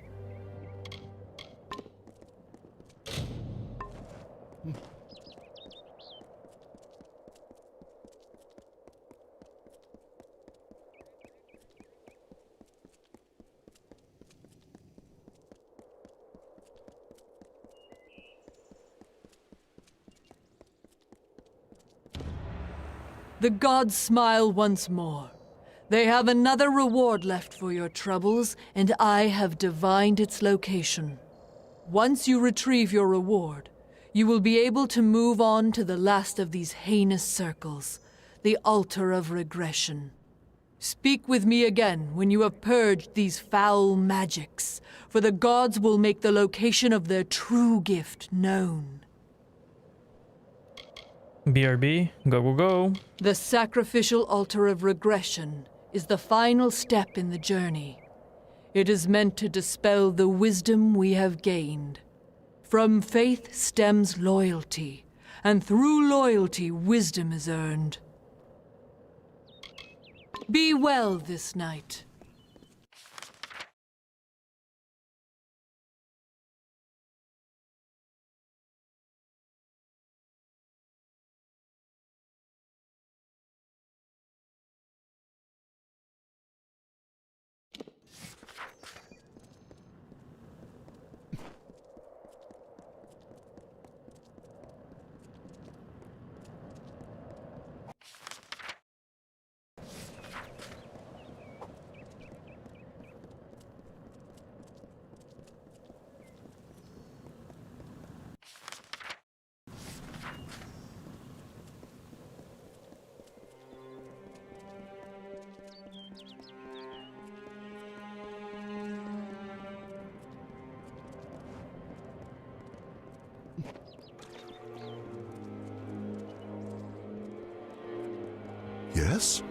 L: The gods smile once more. They have another reward left for your troubles, and I have divined its location. Once you retrieve your reward, you will be able to move on to the last of these heinous circles, the altar of regression. Speak with me again when you have purged these foul magics, for the gods will make the location of their true gift known.
A: BRB, go, go, go.
L: The sacrificial altar of regression is the final step in the journey. It is meant to dispel the wisdom we have gained. From faith stems loyalty, and through loyalty wisdom is earned. Be well this night.
C: Yes?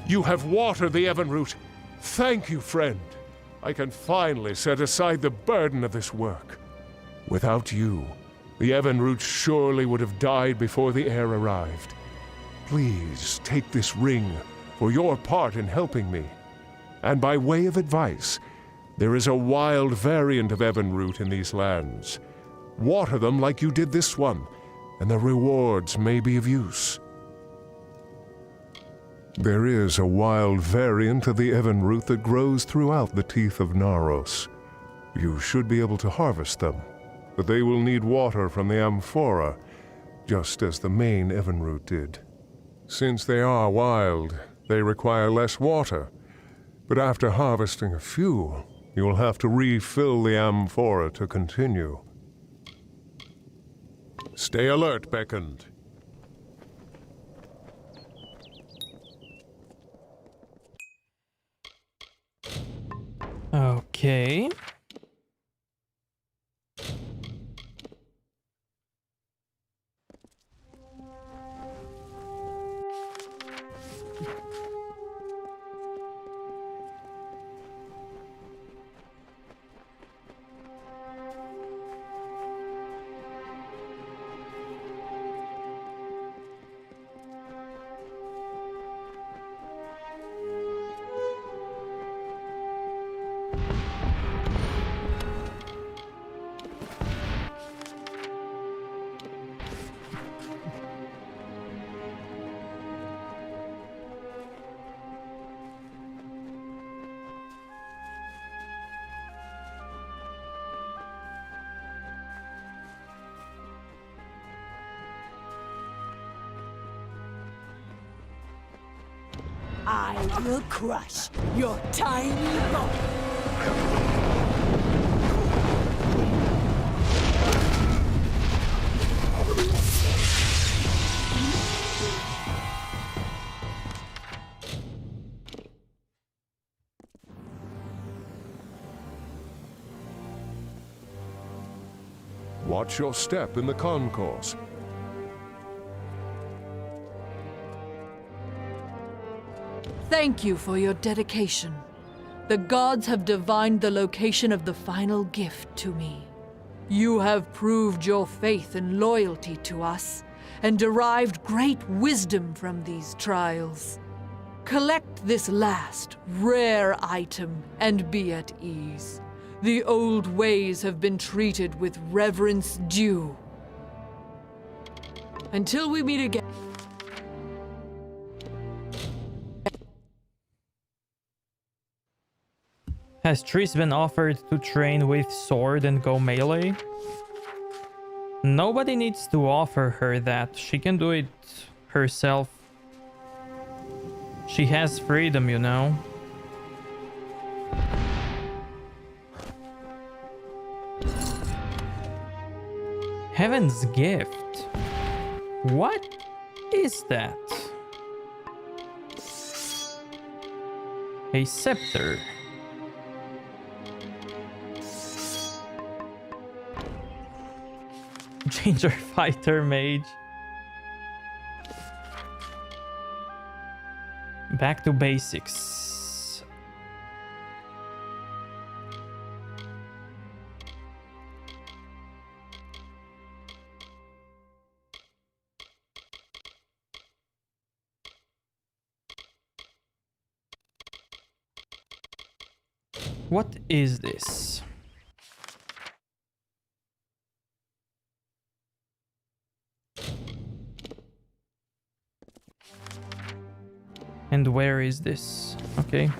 I: You have watered the Evanroot. Thank you, friend. I can finally set aside the burden of this work. Without you, the Evanroot surely would have died before the heir arrived. Please take this ring for your part in helping me. And by way of advice, there is a wild variant of Evanroot in these lands. Water them like you did this one, and the rewards may be of use.
K: There is a wild variant of the Evanroot that grows throughout the teeth of Naros. You should be able to harvest them, but they will need water from the amphora, just as the main Evanroot did. Since they are wild, they require less water, but after harvesting a few, you will have to refill the amphora to continue. Stay alert, Beckoned.
A: Okay.
L: I will crush your tiny body.
I: Watch your step in the concourse.
L: Thank you for your dedication. The gods have divined the location of the final gift to me. You have proved your faith and loyalty to us, and derived great wisdom from these trials. Collect this last, rare item, and be at ease. The old ways have been treated with reverence due. Until we meet again.
A: Has Triss been offered to train with sword and go melee? Nobody needs to offer her that. She can do it herself. She has freedom, you know. Heaven's Gift. What is that? A scepter. Ginger Fighter Mage. Back to basics. What is this? And where is this? Okay.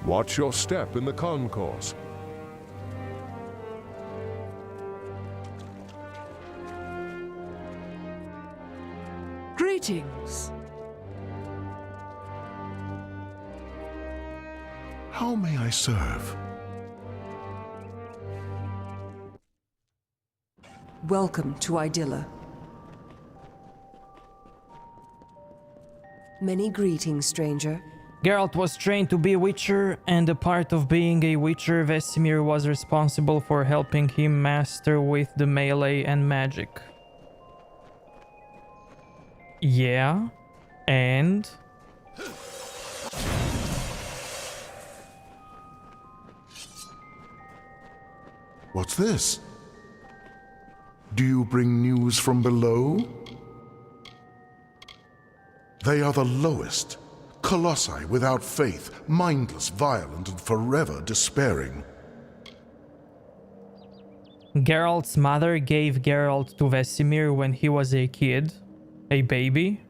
I: Watch your step in the concourse.
L: Greetings.
C: How may I serve?
M: Welcome to Idylla. Many greetings, stranger.
A: Geralt was trained to be a witcher, and a part of being a witcher, Vesemir was responsible for helping him master with the melee and magic. Yeah, and...
C: What's this? Do you bring news from below? They are the lowest. Colossi without faith, mindless, violent, and forever despairing.
A: Geralt's mother gave Geralt to Vesemir when he was a kid, a baby.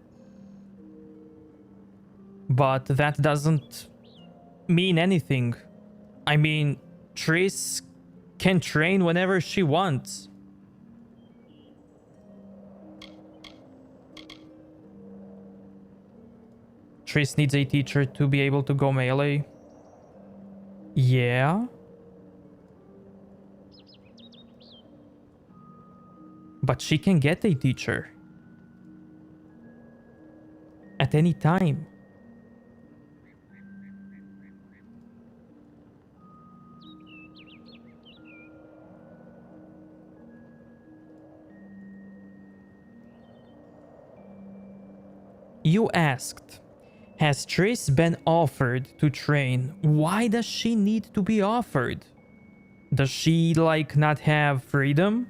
A: But that doesn't mean anything. I mean, Triss can train whenever she wants. Triss needs a teacher to be able to go melee. Yeah. But she can get a teacher. At any time. You asked, has Triss been offered to train? Why does she need to be offered? Does she, like, not have freedom?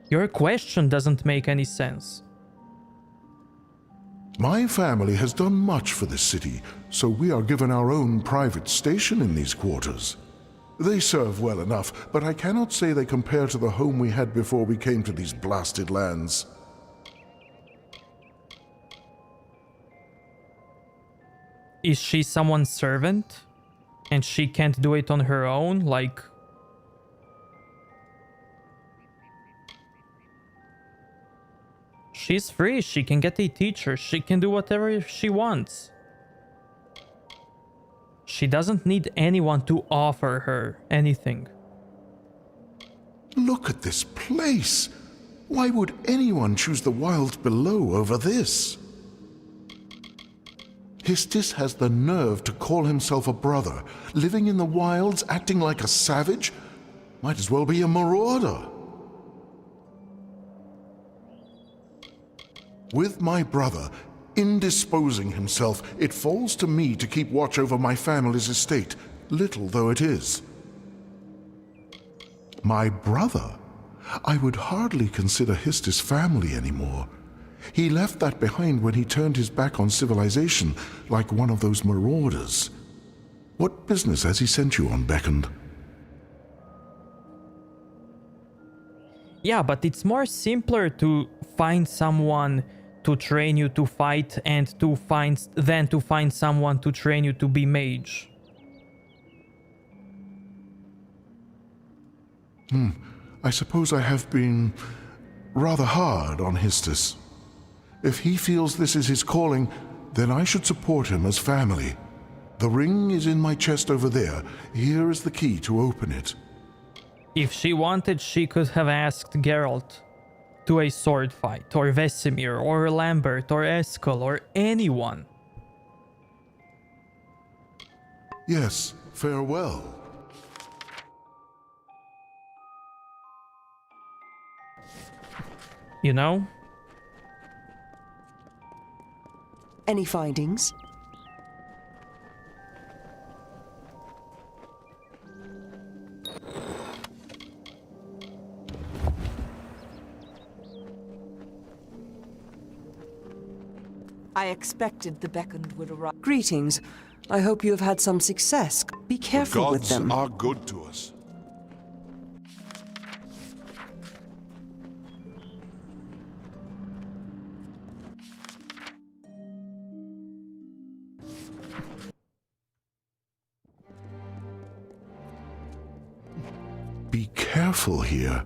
A: Your question doesn't make any sense.
C: My family has done much for this city, so we are given our own private station in these quarters. They serve well enough, but I cannot say they compare to the home we had before we came to these blasted lands.
A: Is she someone's servant? And she can't do it on her own? Like... She's free. She can get a teacher. She can do whatever she wants. She doesn't need anyone to offer her anything.
N: Look at this place. Why would anyone choose the wilds below over this? Histis has the nerve to call himself a brother, living in the wilds, acting like a savage? Might as well be a marauder. With my brother indisposing himself, it falls to me to keep watch over my family's estate, little though it is. My brother? I would hardly consider Histis family anymore. He left that behind when he turned his back on civilization, like one of those marauders. What business has he sent you on, Beckoned?
A: Yeah, but it's more simpler to find someone to train you to fight and than to find someone to train you to be mage.
N: I suppose I have been rather hard on Histis. If he feels this is his calling, then I should support him as family. The ring is in my chest over there. Here is the key to open it.
A: If she wanted, she could have asked Geralt to a sword fight, or Vesemir, or Lambert, or Eskel, or anyone.
N: Yes, farewell.
A: You know?
M: Any findings?
E: I expected the Beckoned would arrive.
M: Greetings. I hope you have had some success. Be careful with them.
J: The gods are good to us.
N: Be careful here.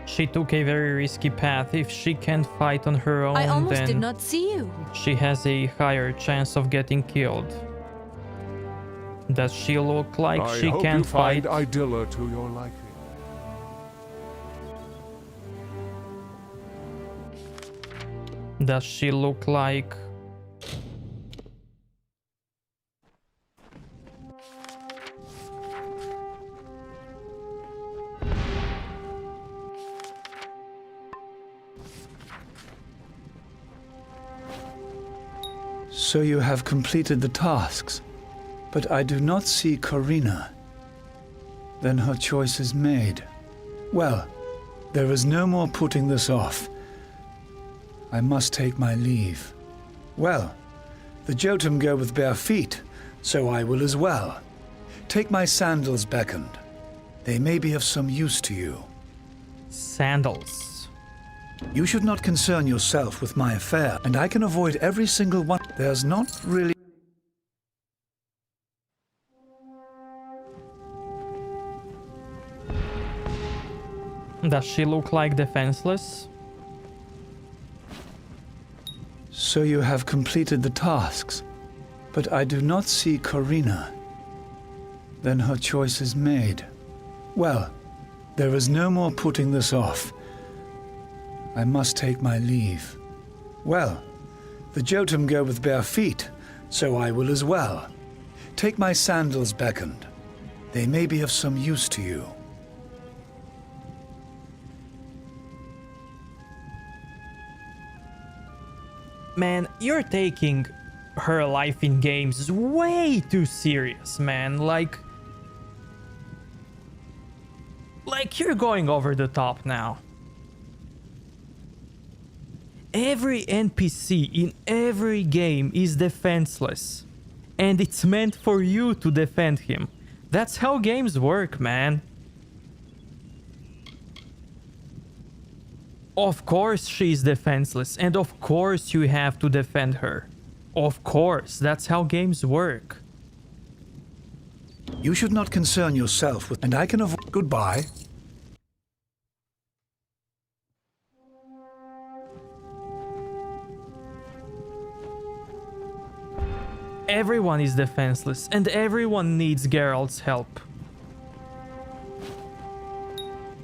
A: She took a very risky path. If she can't fight on her own,
L: I almost
A: then
L: did not see you.
A: she has a higher chance of getting killed. Does she look like
I: I
A: she
I: hope
A: can
I: you
A: fight?
I: find Idylla to your liking.
A: Does she look like...
O: So you have completed the tasks, but I do not see Corina. Then her choice is made. Well, there is no more putting this off. I must take my leave. Well, the Jotun go with bare feet, so I will as well. Take my sandals, Beckoned. They may be of some use to you.
A: Sandals.
O: You should not concern yourself with my affair, and I can avoid every single one. There's not really...
A: Does she look like defenseless?
O: So you have completed the tasks, but I do not see Corina. Then her choice is made. Well, there is no more putting this off. I must take my leave. Well, the Jotun go with bare feet, so I will as well. Take my sandals, Beckoned. They may be of some use to you.
A: Man, you're taking her life in games way too serious, man. Like you're going over the top now. Every NPC in every game is defenseless, and it's meant for you to defend him. That's how games work, man. Of course she's defenseless, and of course you have to defend her. Of course, that's how games work.
O: You should not concern yourself with... And I can avoid... Goodbye.
A: Everyone is defenseless, and everyone needs Geralt's help.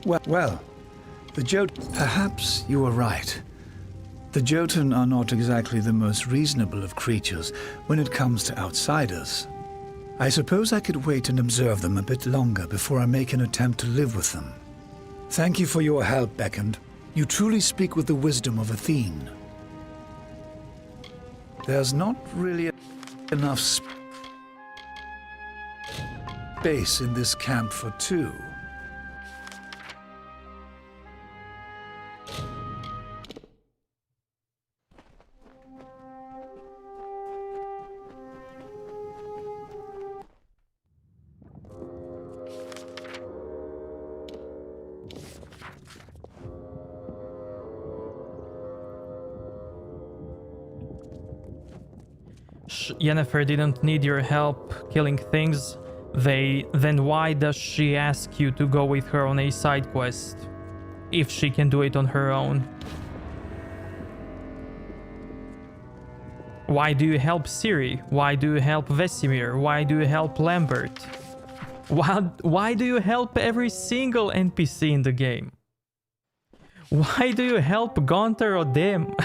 O: Well, the perhaps you are right. The Jotun are not exactly the most reasonable of creatures when it comes to outsiders. I suppose I could wait and observe them a bit longer before I make an attempt to live with them. Thank you for your help, Beckend. You truly speak with the wisdom of Athene. There's not really enough space in this camp for two.
A: Yennefer didn't need your help killing things. Then why does she ask you to go with her on a side quest? If she can do it on her own. Why do you help Ciri? Why do you help Vesemir? Why do you help Lambert? Why do you help every single NPC in the game? Why do you help Gunther or them?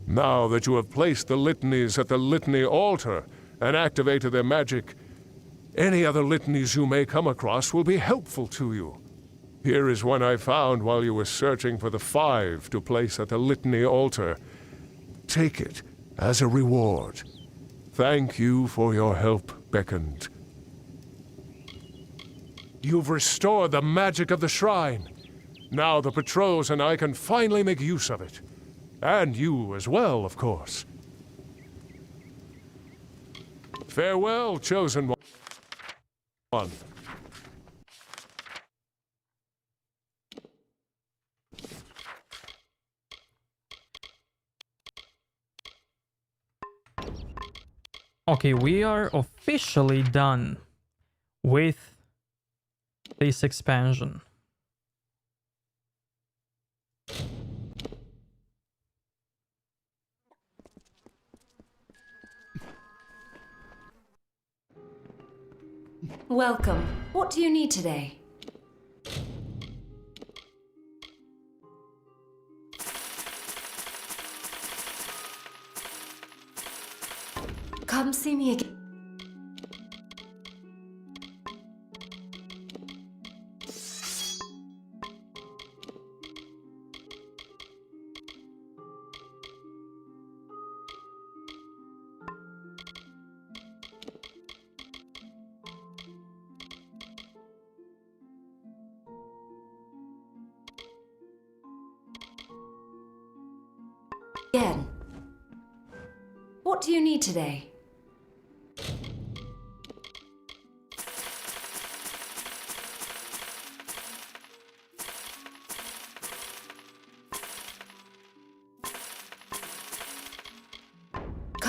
I: Now that you have placed the litanies at the litany altar and activated their magic, any other litanies you may come across will be helpful to you. Here is one I found while you were searching for the 5 to place at the litany altar. Take it as a reward. Thank you for your help, Beckend. You've restored the magic of the shrine. Now the patrols and I can finally make use of it. And you as well, of course. Farewell, chosen one.
A: Okay, we are officially done with this expansion.
D: Welcome. What do you need today? Come see me again. Again. What do you need today?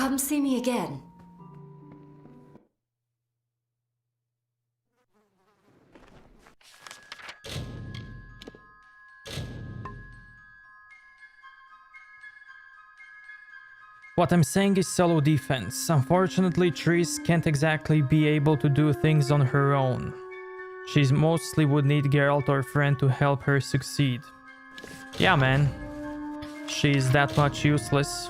D: Come see me again.
A: What I'm saying is solo defense. Unfortunately, Triss can't exactly be able to do things on her own. She mostly would need Geralt or friend to help her succeed. Yeah, man. She's that much useless.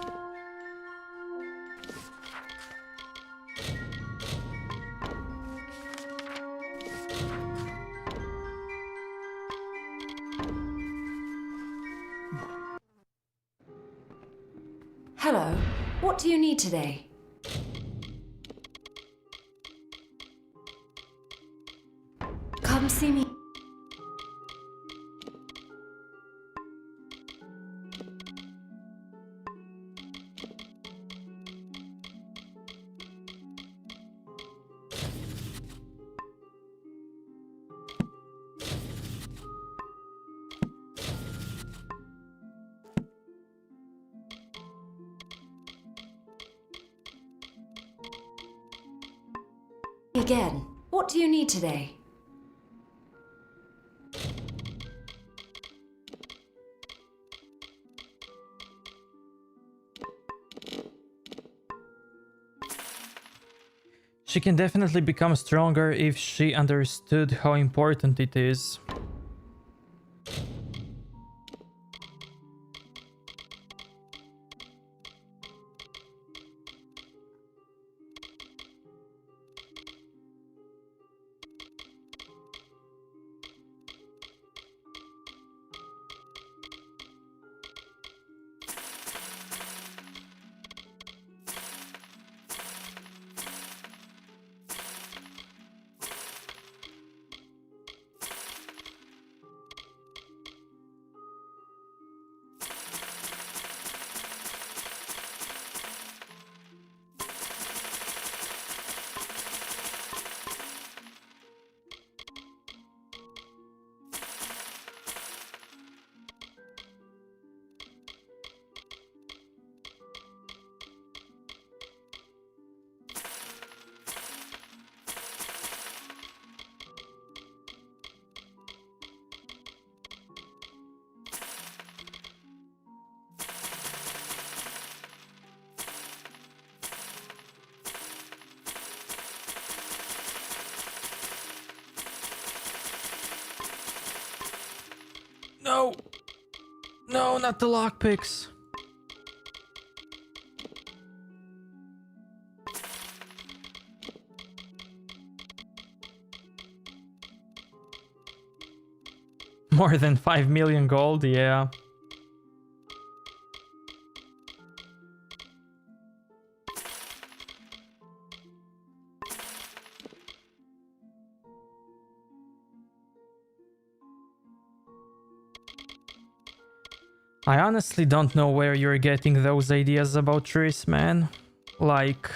D: Hello. What do you need today? Come see me. Again. What do you need today?
A: She can definitely become stronger if she understood how important it is. No! No, not the lockpicks. More than 5 million gold, yeah. I honestly don't know where you're getting those ideas about Triss, man. Like...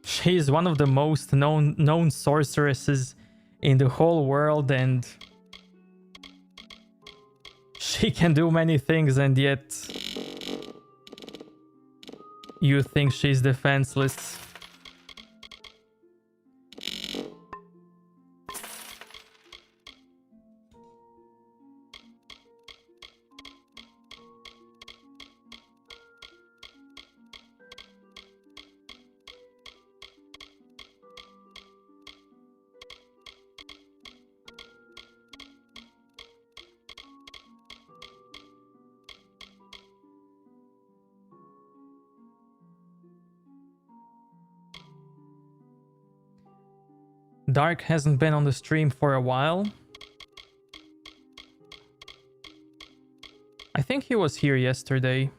A: She is one of the most known sorceresses in the whole world, and she can do many things, and yet you think she's defenseless. Dark hasn't been on the stream for a while. I think he was here yesterday.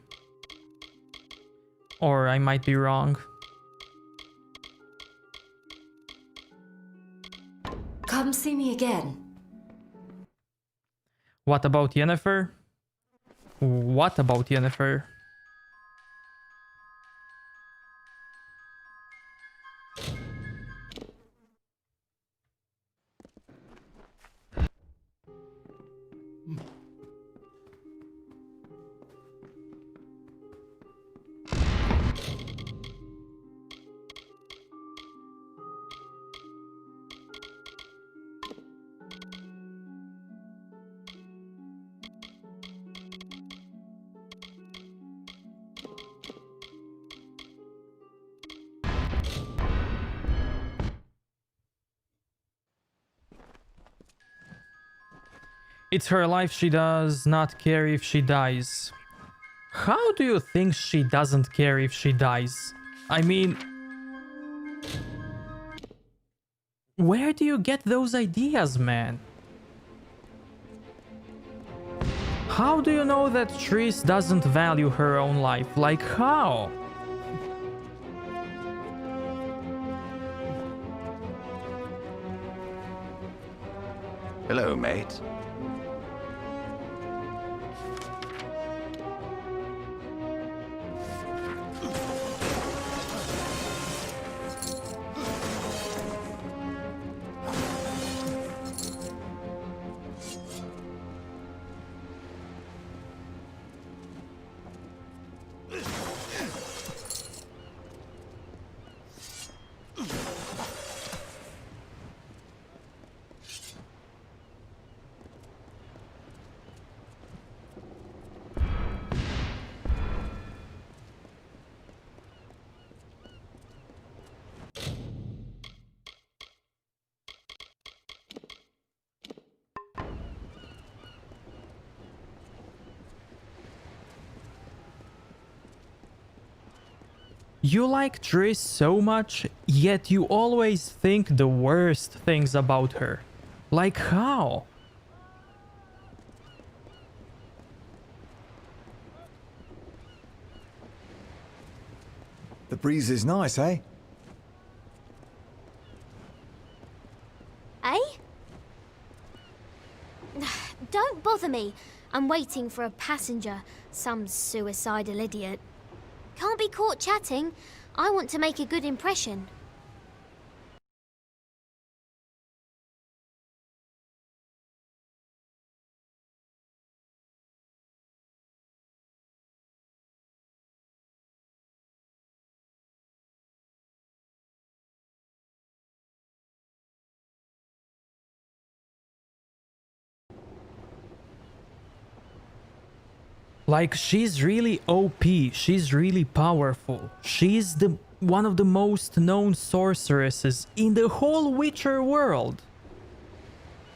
A: Or I might be wrong.
D: Come see me again.
A: What about Yennefer? What about Yennefer? It's her life, she does not care if she dies. How do you think she doesn't care if she dies? I mean... where do you get those ideas, man? How do you know that Triss doesn't value her own life? Like, how?
P: Hello, mate.
A: You like Triss so much, yet you always think the worst things about her. Like how?
Q: The breeze is nice, eh?
R: Eh? Don't bother me. I'm waiting for a passenger, some suicidal idiot. Can't be caught chatting. I want to make a good impression.
A: Like, she's really OP, she's really powerful. She's the one of the most known sorceresses in the whole Witcher world.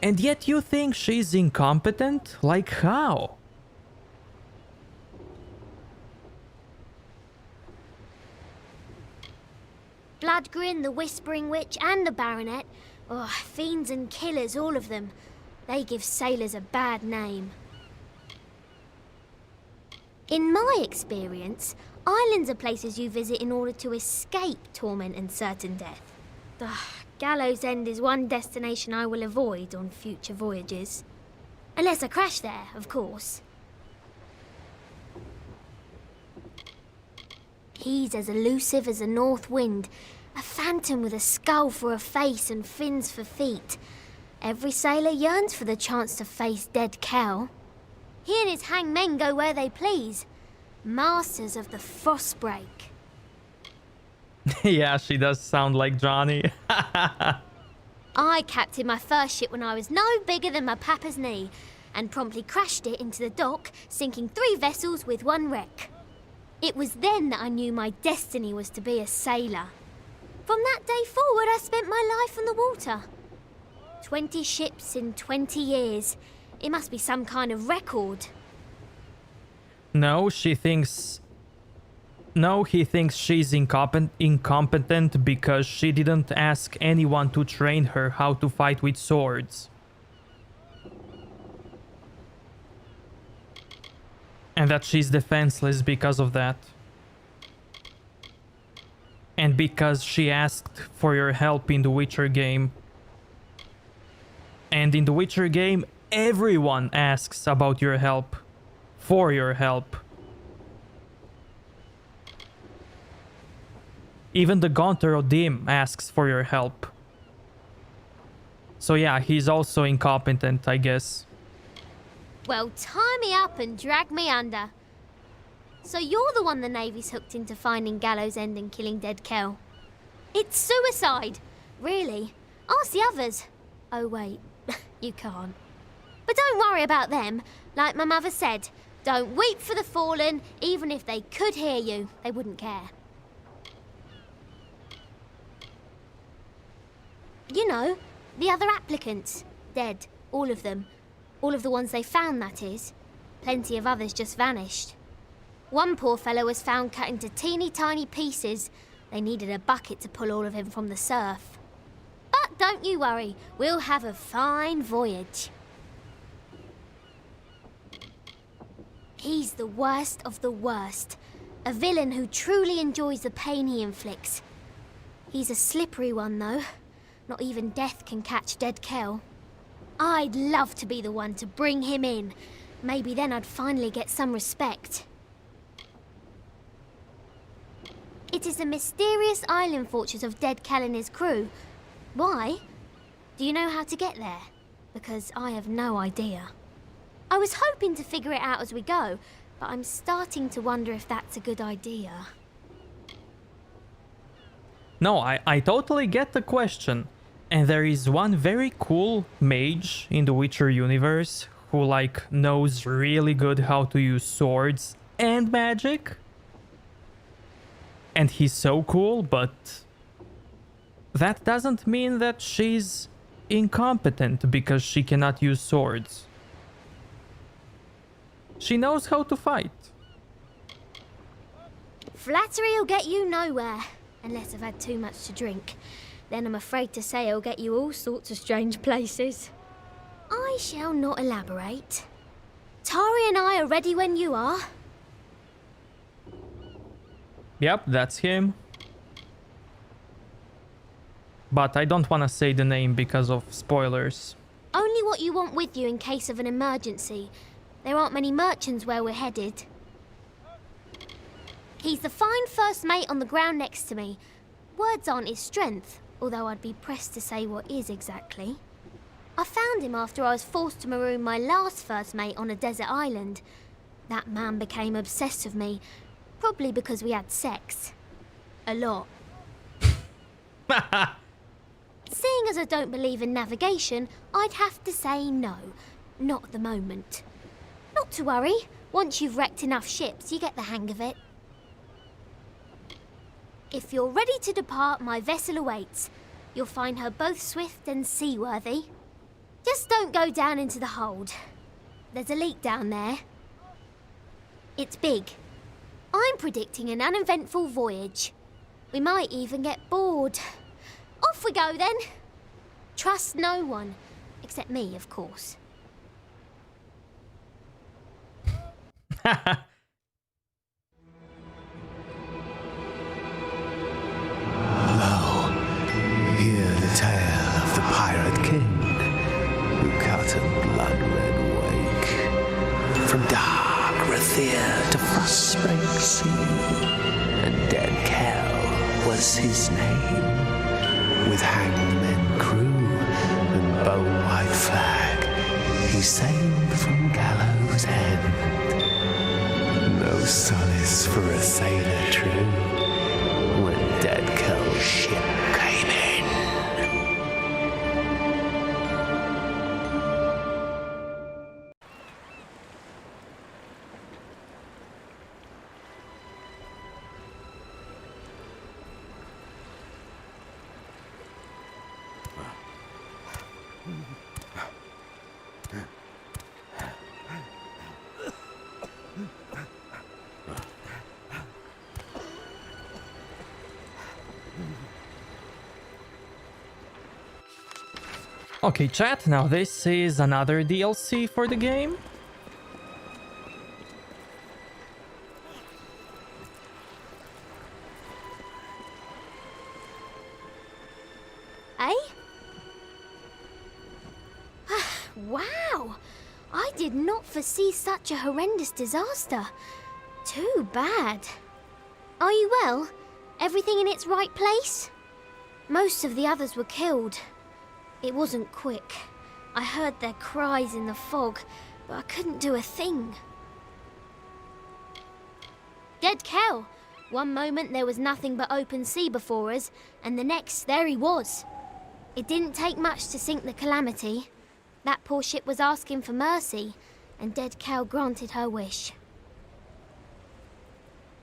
A: And yet you think she's incompetent? Like how?
R: Bloodgrin, the Whispering Witch, and the Baronet. Oh, fiends and killers, all of them. They give sailors a bad name. In my experience, islands are places you visit in order to escape torment and certain death. Ugh, Gallows End is one destination I will avoid on future voyages. Unless I crash there, of course. He's as elusive as a north wind, a phantom with a skull for a face and fins for feet. Every sailor yearns for the chance to face dead Kel. He and his hangmen go where they please. Masters of the Frostbreak.
A: Yeah, she does sound like Johnny.
R: I captained my first ship when I was no bigger than my papa's knee, and promptly crashed it into the dock, sinking 3 vessels with 1 wreck. It was then that I knew my destiny was to be a sailor. From that day forward, I spent my life on the water. 20 ships in 20 years. It must be some kind of record.
A: No, he thinks she's incompetent because she didn't ask anyone to train her how to fight with swords. And that she's defenseless because of that. And because she asked for your help in the Witcher game. And in the Witcher game, everyone asks about your help. For your help. Even the Gaunter Odim asks for your help. So yeah, he's also incompetent, I guess.
R: Well, tie me up and drag me under. So you're the one the Navy's hooked into finding Gallows End and killing Dead Kel. It's suicide! Really? Ask the others. Oh wait, you can't. But don't worry about them. Like my mother said, don't weep for the fallen, even if they could hear you. They wouldn't care. You know, the other applicants. Dead. All of them. All of the ones they found, that is. Plenty of others just vanished. One poor fellow was found cut into teeny tiny pieces. They needed a bucket to pull all of him from the surf. But don't you worry, we'll have a fine voyage. He's the worst of the worst. A villain who truly enjoys the pain he inflicts. He's a slippery one, though. Not even death can catch Dead Kel. I'd love to be the one to bring him in. Maybe then I'd finally get some respect. It is the mysterious island fortress of Dead Kel and his crew. Why? Do you know how to get there? Because I have no idea. I was hoping to figure it out as we go, but I'm starting to wonder if that's a good idea.
A: No, I totally get the question. And there is one very cool mage in the Witcher universe who like knows really good how to use swords and magic. And he's so cool, but that doesn't mean that she's incompetent because she cannot use swords. She knows how to fight.
R: Flattery'll get you nowhere, unless I've had too much to drink. Then I'm afraid to say it'll get you all sorts of strange places. I shall not elaborate. Tari and I are ready when you are.
A: Yep, that's him. But I don't want to say the name because of spoilers.
R: Only what you want with you in case of an emergency. There aren't many merchants where we're headed. He's the fine first mate on the ground next to me. Words aren't his strength, although I'd be pressed to say what is exactly. I found him after I was forced to maroon my last first mate on a desert island. That man became obsessed with me, probably because we had sex. A lot. Seeing as I don't believe in navigation, I'd have to say no. Not at the moment. Not to worry. Once you've wrecked enough ships, you get the hang of it. If you're ready to depart, my vessel awaits. You'll find her both swift and seaworthy. Just don't go down into the hold. There's a leak down there. It's big. I'm predicting an uneventful voyage. We might even get bored. Off we go then. Trust no one, except me, of course.
P: Lo, hear the tale of the pirate king who cut a blood-red wake from dark Rathir to Frostspring Sea, and Dead Kel was his name. With hangman crew and bone-white flag, he sailed from Gallows End. No solace for a sailor true when Dead Kel's ship came in.
A: Okay, chat, now this is another DLC for the game.
R: Eh? did not foresee such a horrendous disaster. Too bad. Are you well? Everything in its right place? Most of the others were killed. It wasn't quick. I heard their cries in the fog, but I couldn't do a thing. Dead Kel. One moment there was nothing but open sea before us, and the next there he was. It didn't take much to sink the Calamity. That poor ship was asking for mercy, and Dead Kel granted her wish.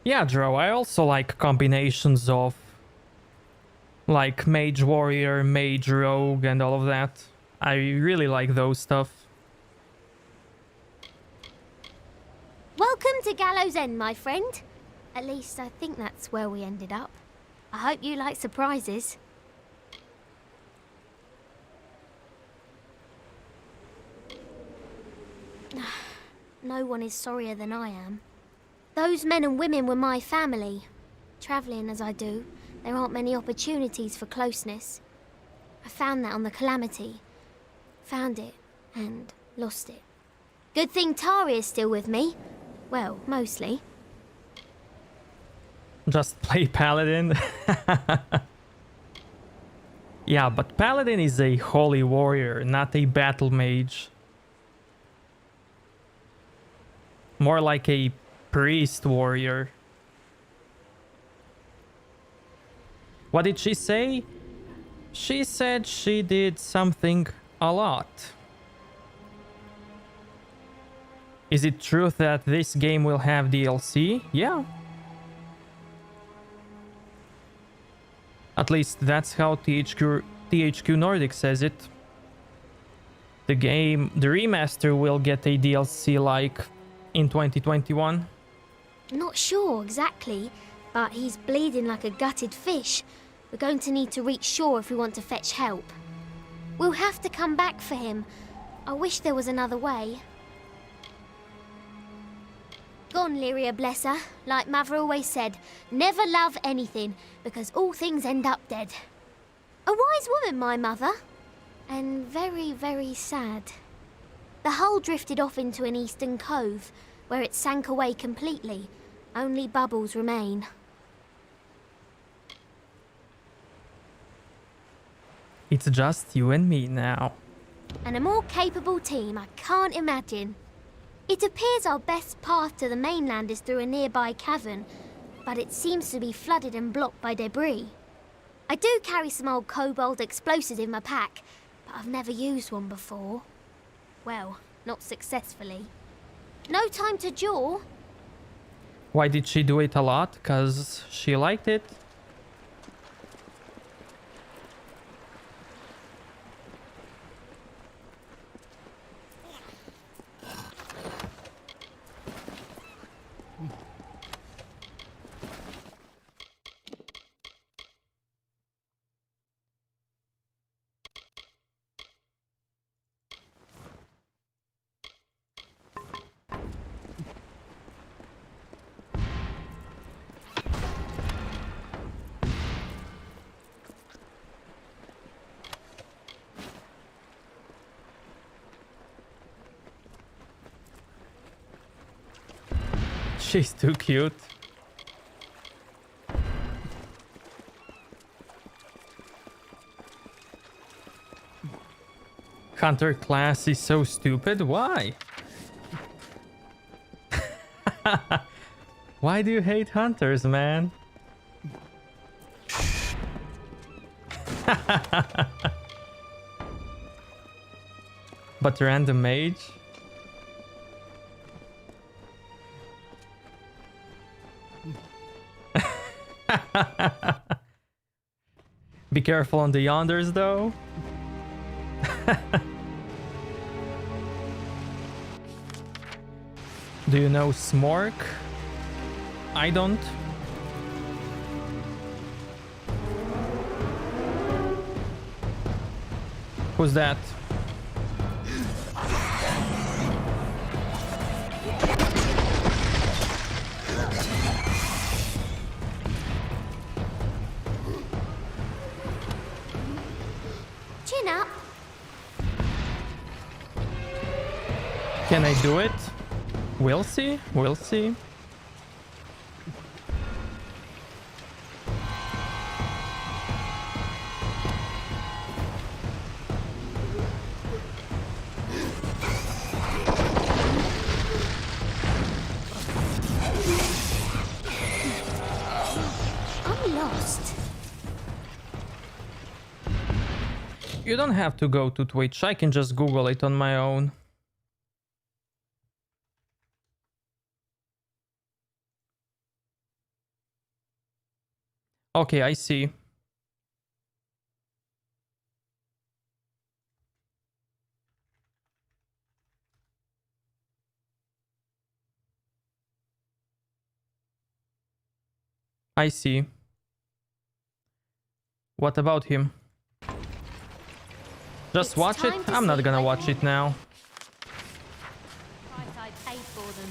A: Yeah, Dro, I also like combinations of like Mage Warrior, Mage Rogue, and all of that. I really like those stuff.
R: Welcome to Gallows End, my friend. At least I think that's where we ended up. I hope you like surprises. No one is sorrier than I am. Those men and women were my family. Travelling as I do, there aren't many opportunities for closeness. I found that on the Calamity. Found it and lost it. Good thing Tari is still with me. Well, mostly.
A: Just play Paladin. Yeah, but Paladin is a holy warrior, not a battle mage. More like a priest warrior. What did she say? She said she did something a lot. Is it true that this game will have DLC? Yeah. At least that's how THQ Nordic says it. The remaster will get a DLC like in 2021.
R: Not sure exactly, but he's bleeding like a gutted fish. We're going to need to reach shore if we want to fetch help. We'll have to come back for him. I wish there was another way. Gone, Lyria, bless her. Like Mother always said, never love anything, because all things end up dead. A wise woman, my mother. And very, very sad. The hull drifted off into an eastern cove, where it sank away completely. Only bubbles remain.
A: It's just you and me now.
R: And a more capable team I can't imagine. It appears our best path to the mainland is through a nearby cavern, but it seems to be flooded and blocked by debris. I do carry some old kobold explosives in my pack, but I've never used one before. Well, not successfully. No time to jaw.
A: Why did she do it a lot? 'Cause she liked it? She's too cute. Hunter class is so stupid. Why? Why do you hate hunters, man? But random mage? Be careful on the yonders, though. Do you know Smork? I don't. Who's that? Can Can I do it? We'll see. We'll see.
R: I'm lost.
A: You don't have to go to Twitch. I can just Google it on my own. Okay, I see. I see. What about him? Just watch it? I'm not gonna watch it now.
R: I paid for them.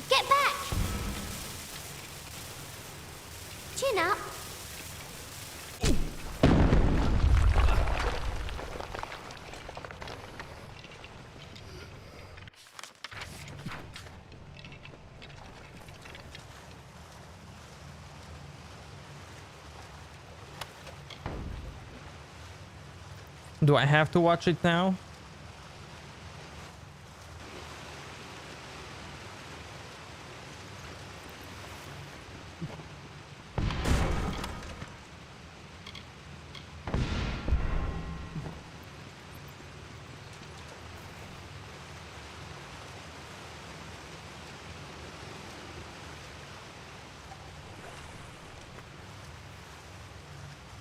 R: Get back! Chin up.
A: Do I have to watch it now?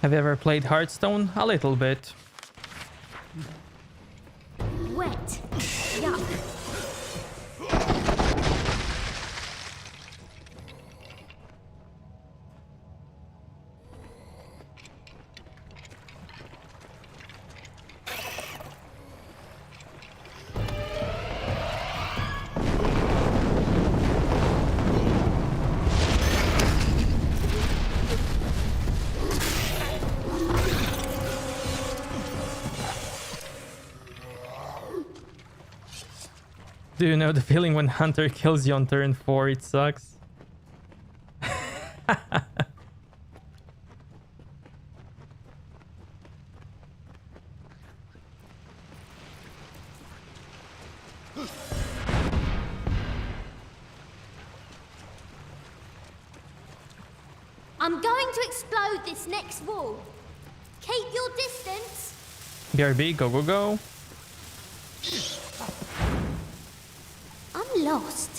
A: Have you ever played Hearthstone? A little bit.
R: Wet. Yuck.
A: Do you know the feeling when Hunter kills you on turn 4? It sucks.
R: I'm going to explode this next wall. Keep your distance.
A: BRB, go, go, go.
R: I'm lost.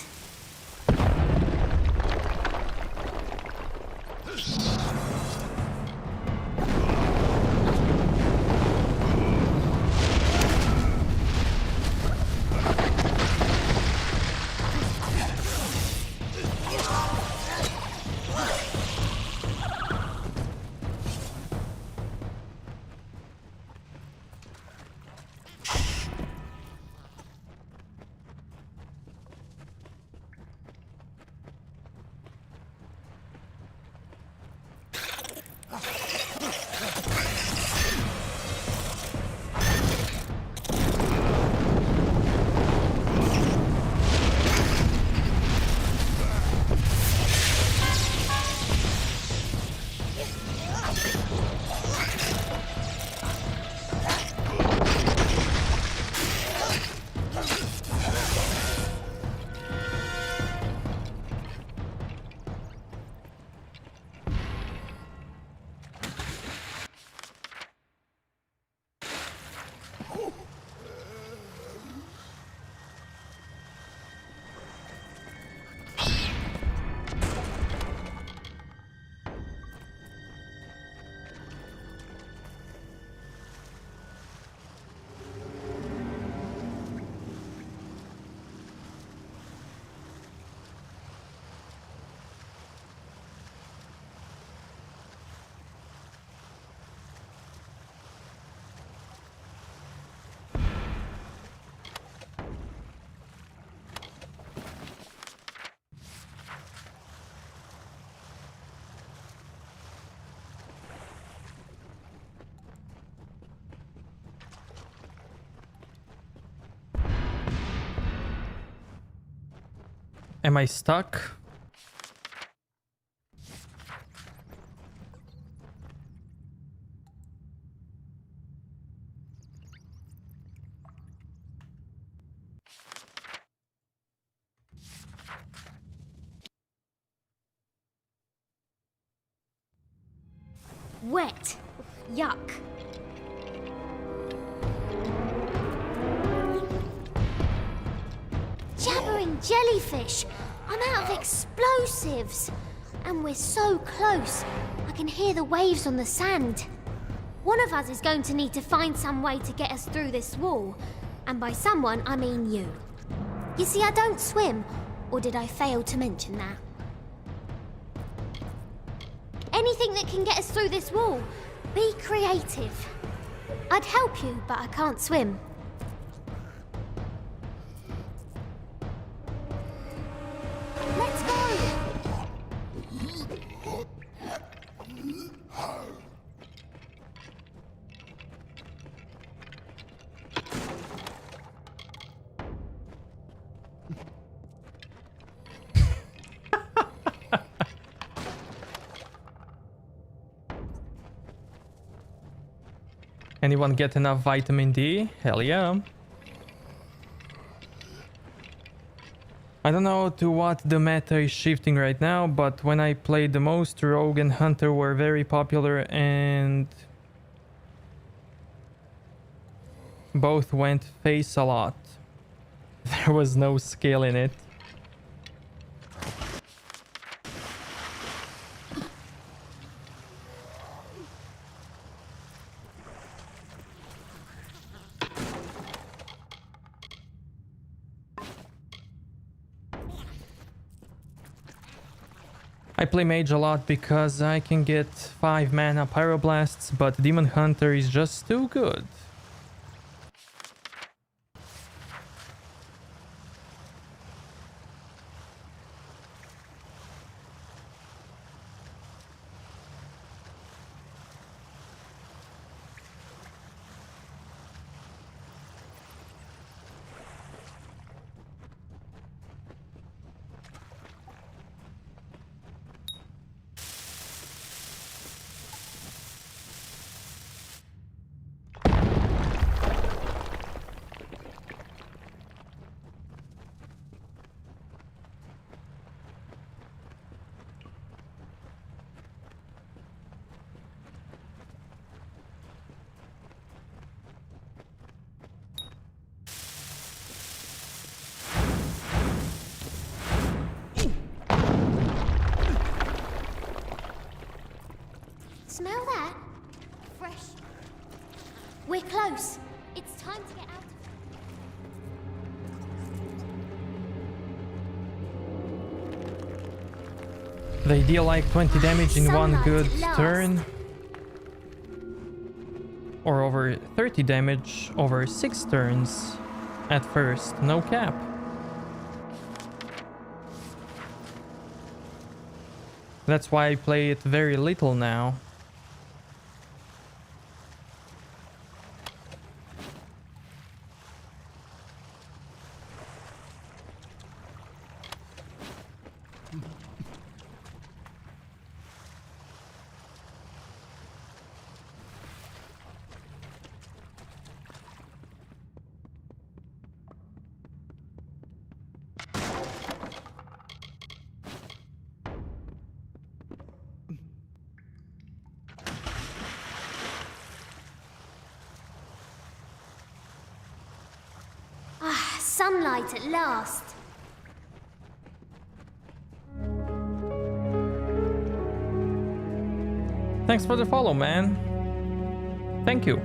A: Am I stuck?
R: Wet. Yuck. Jabbering jellyfish! I'm out of explosives! And we're so close. I can hear the waves on the sand. One of us is going to need to find some way to get us through this wall. And by someone, I mean you. You see, I don't swim. Or did I fail to mention that? Anything that can get us through this wall. Be creative. I'd help you, but I can't swim. Let's go!
A: Anyone get enough vitamin D? Hell yeah. I don't know to what the meta is shifting right now, but when I played the most, Rogue and Hunter were very popular and both went face a lot. There was no skill in it. I play mage a lot because I can get 5 mana pyroblasts, but Demon Hunter is just too good.
R: Smell that? Fresh. We're close. It's time to get out of...
A: They deal like 20 damage in one good turn. Or over 30 damage over 6 turns at first. No cap. That's why I play it very little now.
R: Sunlight at last.
A: Thanks for the follow, man. Thank you.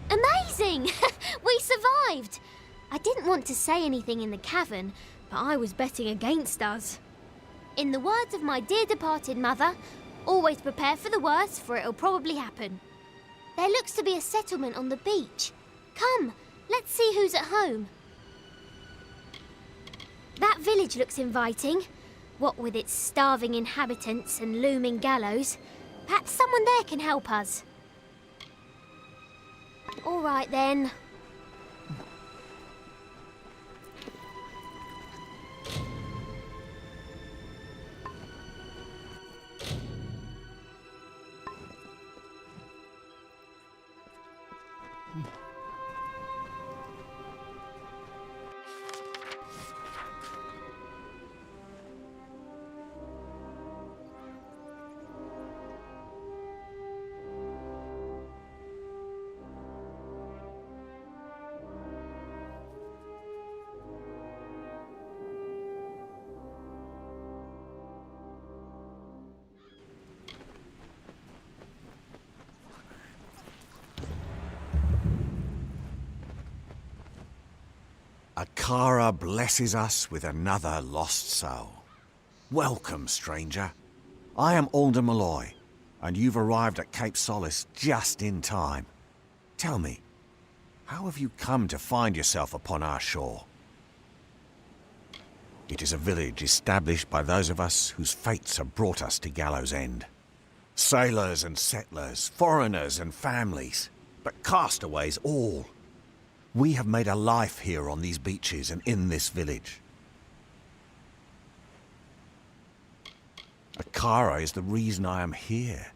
R: Amazing! We survived! I didn't want to say anything in the cavern, but I was betting against us. In the words of my dear departed mother, always prepare for the worst, for it'll probably happen. There looks to be a settlement on the beach. Come, let's see who's at home. That village looks inviting. What with its starving inhabitants and looming gallows. Perhaps someone there can help us. All right then.
Q: Akara blesses us with another lost soul. Welcome, stranger. I am Alder Malloy, and you've arrived at Cape Solace just in time. Tell me, how have you come to find yourself upon our shore? It is a village established by those of us whose fates have brought us to Gallows End. Sailors and settlers, foreigners and families, but castaways all. We have made a life here on these beaches and in this village. Akara is the reason I am here.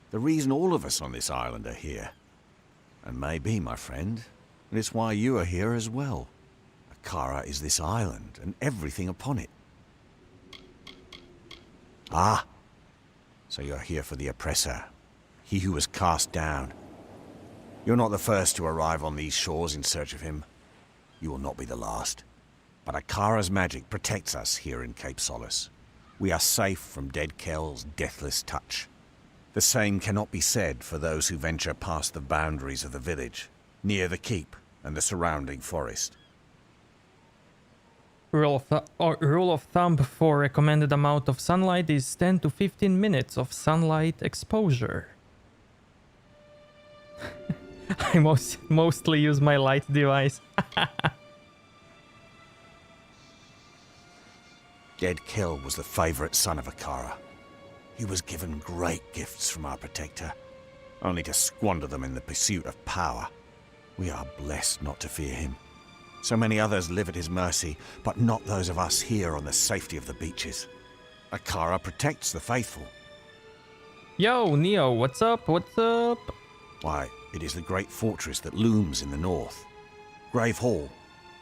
Q: The reason all of us on this island are here. And maybe, my friend, and it's why you are here as well. Akara is this island and everything upon it. Ah, so you're here for the oppressor, he who was cast down. You're not the first to arrive on these shores in search of him. You will not be the last. But Akara's magic protects us here in Cape Solace. We are safe from Dead Kell's deathless touch. The same cannot be said for those who venture past the boundaries of the village, near the keep and the surrounding forest.
A: Rule of thumb for recommended amount of sunlight is 10 to 15 minutes of sunlight exposure. I mostly use my light device.
Q: Dead Kell was the favorite son of Akara. He was given great gifts from our protector, only to squander them in the pursuit of power. We are blessed not to fear him. So many others live at his mercy, but not those of us here on the safety of the beaches. Akara protects the faithful.
A: Yo, Neo, what's up? What's up?
Q: Why, it is the great fortress that looms in the north. Grave Hall,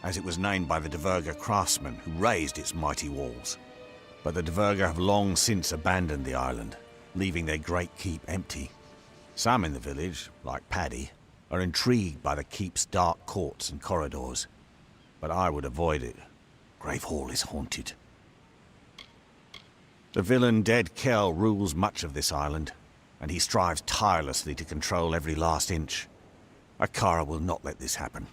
Q: as it was named by the Dverga craftsmen who raised its mighty walls. But the Dverga have long since abandoned the island, leaving their great keep empty. Some in the village, like Paddy, are intrigued by the keep's dark courts and corridors. But I would avoid it. Grave Hall is haunted. The villain Dead Kell rules much of this island, and he strives tirelessly to control every last inch. Akara will not let this happen.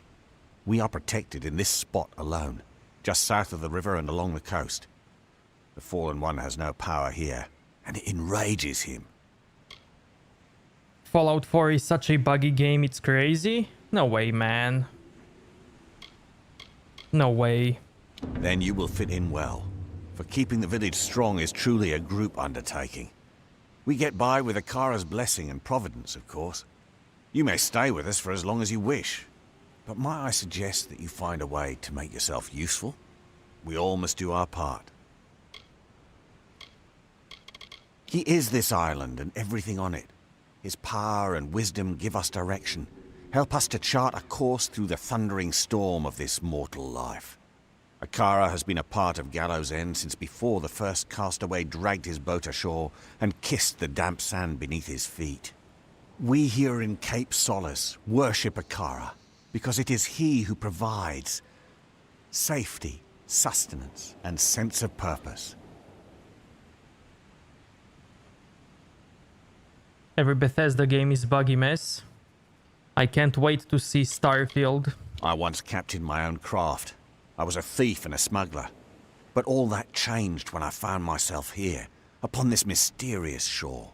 Q: We are protected in this spot alone, just south of the river and along the coast. The Fallen One has no power here, and it enrages him.
A: Fallout 4 is such a buggy game, it's crazy? No way, man. No way.
Q: Then you will fit in well, for keeping the village strong is truly a group undertaking. We get by with Akara's blessing and providence, of course. You may stay with us for as long as you wish, but might I suggest that you find a way to make yourself useful? We all must do our part. He is this island and everything on it. His power and wisdom give us direction, help us to chart a course through the thundering storm of this mortal life. Akara has been a part of Gallows End since before the first castaway dragged his boat ashore and kissed the damp sand beneath his feet. We here in Cape Solace worship Akara because it is he who provides safety, sustenance, and sense of purpose.
A: Every Bethesda game is buggy mess. I can't wait to see Starfield.
Q: I once captained my own craft. I was a thief and a smuggler. But all that changed when I found myself here, upon this mysterious shore.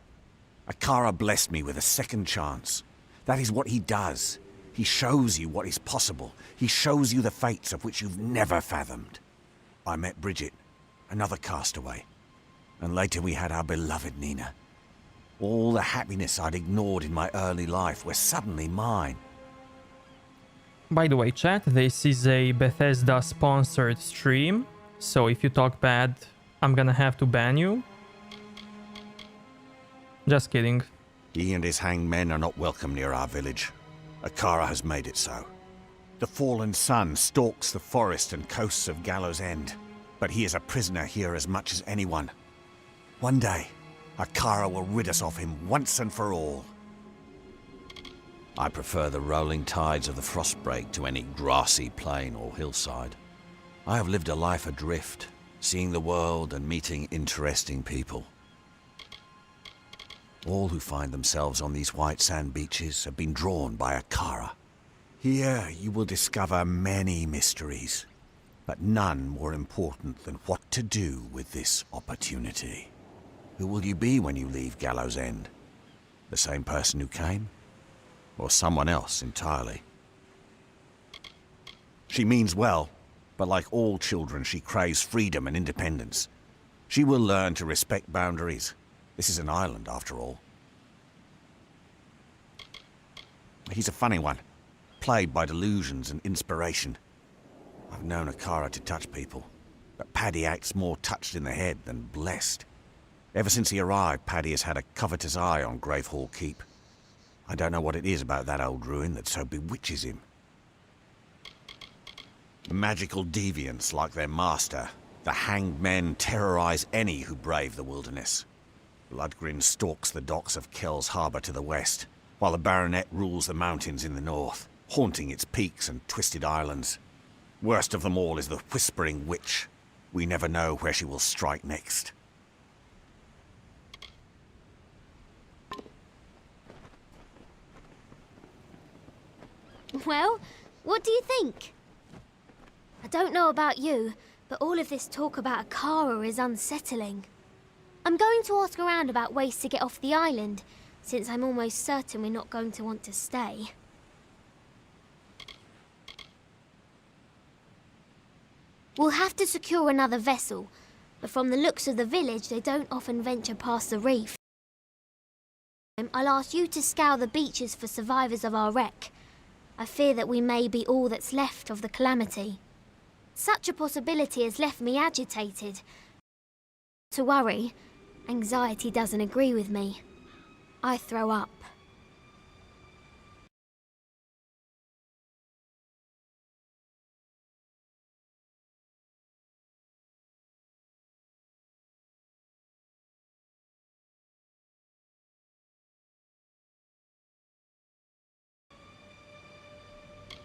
Q: Akara blessed me with a second chance. That is what he does. He shows you what is possible. He shows you the fates of which you've never fathomed. I met Bridget, another castaway. And later we had our beloved Nina. All the happiness I'd ignored in my early life were suddenly mine.
A: By the way, chat, this is a Bethesda sponsored stream, so if you talk bad, I'm gonna have to ban you. Just kidding.
Q: He and his hanged men are not welcome near our village. Akara has made it so. The fallen sun stalks the forest and coasts of Gallows End, but he is a prisoner here as much as anyone. One day, Akara will rid us of him once and for all. I prefer the rolling tides of the Frostbreak to any grassy plain or hillside. I have lived a life adrift, seeing the world and meeting interesting people. All who find themselves on these white sand beaches have been drawn by Akara. Here you will discover many mysteries, but none more important than what to do with this opportunity. Who will you be when you leave Gallows End? The same person who came? Or someone else entirely? She means well, but like all children, she craves freedom and independence. She will learn to respect boundaries. This is an island, after all. He's a funny one, plagued by delusions and inspiration. I've known Akara to touch people, but Paddy acts more touched in the head than blessed. Ever since he arrived, Paddy has had a covetous eye on Gravehall Keep. I don't know what it is about that old ruin that so bewitches him. Magical deviants like their master, the hanged men terrorize any who brave the wilderness. Bloodgrin stalks the docks of Kells Harbour to the west, while the Baronet rules the mountains in the north, haunting its peaks and twisted islands. Worst of them all is the Whispering Witch. We never know where she will strike next.
R: Well, what do you think? I don't know about you, but all of this talk about Akara is unsettling. I'm going to ask around about ways to get off the island, since I'm almost certain we're not going to want to stay. We'll have to secure another vessel, but from the looks of the village, they don't often venture past the reef. I'll ask you to scour the beaches for survivors of our wreck. I fear that we may be all that's left of the calamity. Such a possibility has left me agitated. To worry, anxiety doesn't agree with me. I throw up.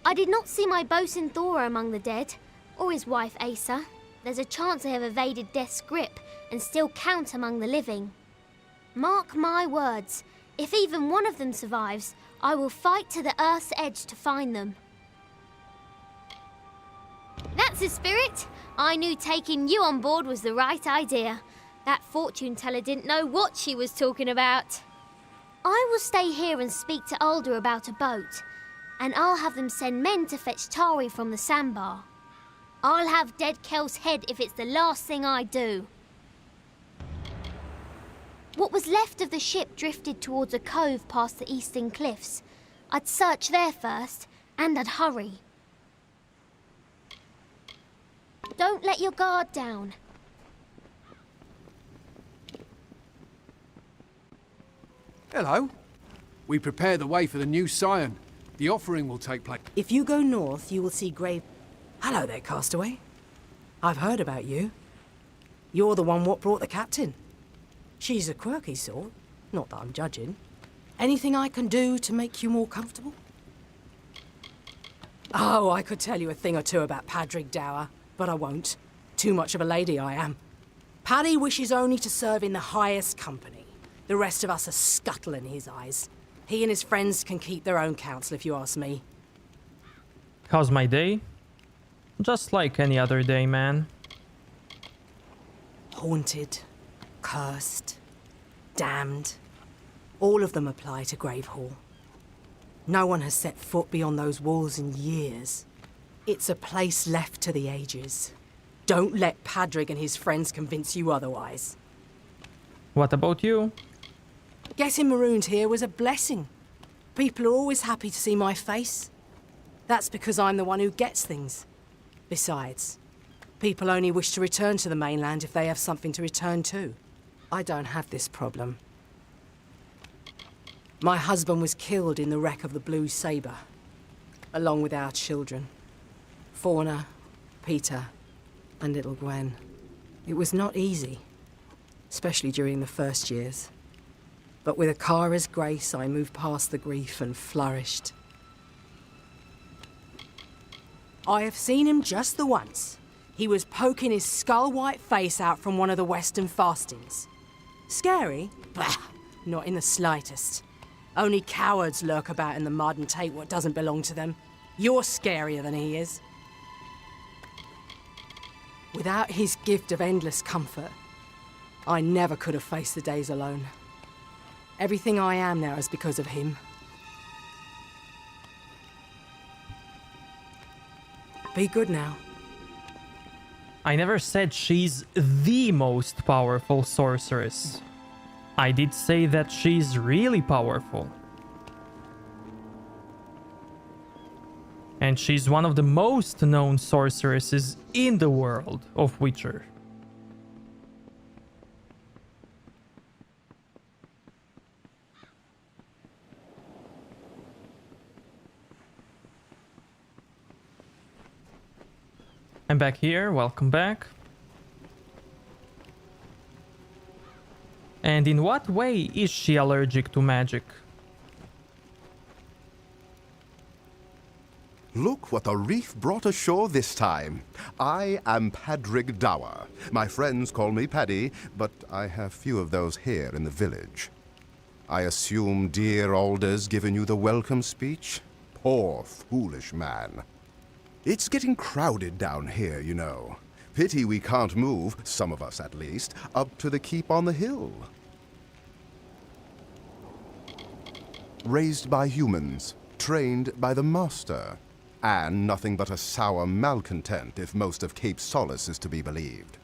R: I did not see my bosun Thora among the dead, or his wife Asa. There's a chance they have evaded death's grip and still count among the living. Mark my words, if even one of them survives, I will fight to the earth's edge to find them. That's the spirit! I knew taking you on board was the right idea. That fortune teller didn't know what she was talking about. I will stay here and speak to Alder about a boat, and I'll have them send men to fetch Tari from the sandbar. I'll have dead Kel's head if it's the last thing I do. What was left of the ship drifted towards a cove past the eastern cliffs. I'd search there first, and I'd hurry. Don't let your guard down.
S: Hello. We prepare the way for the new scion. The offering will take place.
T: If you go north, you will see grave... Hello there, castaway. I've heard about you. You're the one what brought the captain. She's a quirky sort. Not that I'm judging. Anything I can do to make you more comfortable? Oh, I could tell you a thing or two about Padrig Dower, but I won't. Too much of a lady I am. Paddy wishes only to serve in the highest company. The rest of us are scuttle in his eyes. He and his friends can keep their own counsel, if you ask me.
A: How's my day? Just like any other day, man.
T: Haunted, cursed, damned. All of them apply to Gravehall. No one has set foot beyond those walls in years. It's a place left to the ages. Don't let Padrig and his friends convince you otherwise.
A: What about you?
T: Getting marooned here was a blessing. People are always happy to see my face. That's because I'm the one who gets things. Besides, people only wish to return to the mainland if they have something to return to. I don't have this problem. My husband was killed in the wreck of the Blue Sabre, along with our children. Fauna, Peter, and little Gwen. It was not easy, especially during the first years. But with Akara's grace, I moved past the grief and flourished. I have seen him just the once. He was poking his skull-white face out from one of the western fastings. Scary? Bah, not in the slightest. Only cowards lurk about in the mud and take what doesn't belong to them. You're scarier than he is. Without his gift of endless comfort, I never could have faced the days alone. Everything I am now is because of him. Be good now.
A: I never said she's the most powerful sorceress. I did say that she's really powerful. And she's one of the most known sorceresses in the world of Witcher. I'm back here, welcome back. And in what way is she allergic to magic?
U: Look what the reef brought ashore this time. I am Padrig Dower. My friends call me Paddy, but I have few of those here in the village. I assume dear Alder's given you the welcome speech? Poor, foolish man. It's getting crowded down here, you know. Pity we can't move, some of us at least, up to the keep on the hill. Raised by humans, trained by the master, and nothing but a sour malcontent if most of Cape Solace is to be believed.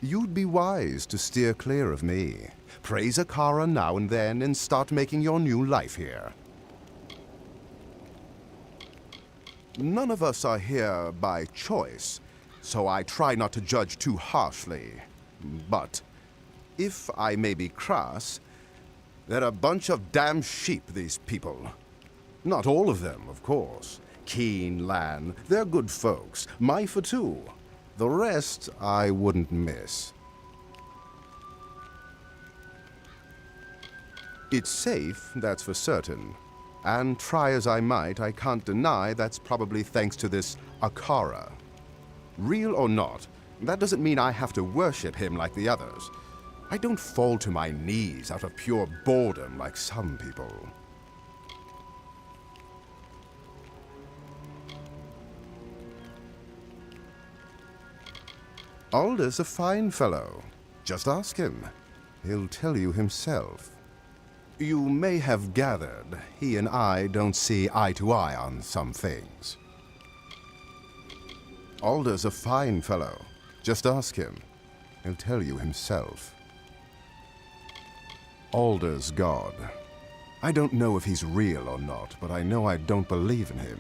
U: You'd be wise to steer clear of me. Praise Akara now and then and start making your new life here. None of us are here by choice, so I try not to judge too harshly. But, if I may be crass, they're a bunch of damn sheep, these people. Not all of them, of course. Keen, Lan, they're good folks. Myfa too. The rest I wouldn't miss. It's safe, that's for certain. And try as I might, I can't deny that's probably thanks to this Akara. Real or not, that doesn't mean I have to worship him like the others. I don't fall to my knees out of pure boredom like some people. Alder's a fine fellow. Just ask him. He'll tell you himself. You may have gathered, he and I don't see eye to eye on some things. Alder's a fine fellow. Just ask him. He'll tell you himself. Alder's God. I don't know if he's real or not, but I know I don't believe in him.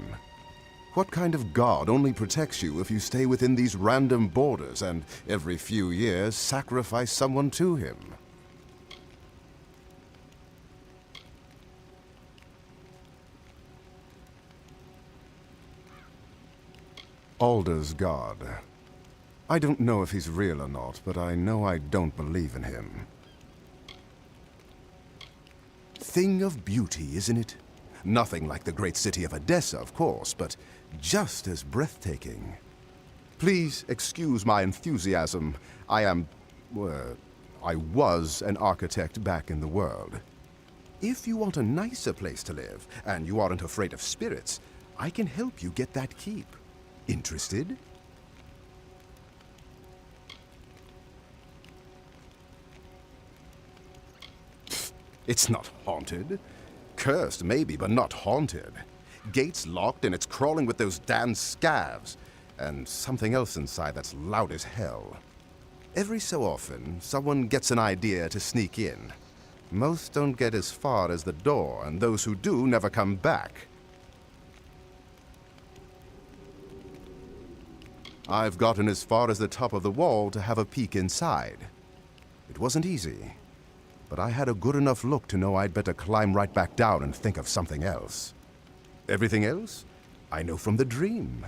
U: What kind of God only protects you if you stay within these random borders and, every few years, sacrifice someone to him? Alder's God. I don't know if he's real or not, but I know I don't believe in him. Thing of beauty, isn't it? Nothing like the great city of Edessa, of course, but just as breathtaking. Please excuse my enthusiasm. I was an architect back in the world. If you want a nicer place to live, and you aren't afraid of spirits, I can help you get that keep. Interested? It's not haunted. Cursed, maybe, but not haunted. Gates locked and it's crawling with those damn scavs. And something else inside that's loud as hell. Every so often, someone gets an idea to sneak in. Most don't get as far as the door, and those who do never come back. I've gotten as far as the top of the wall to have a peek inside. It wasn't easy, but I had a good enough look to know I'd better climb right back down and think of something else. Everything else, I know from the dream.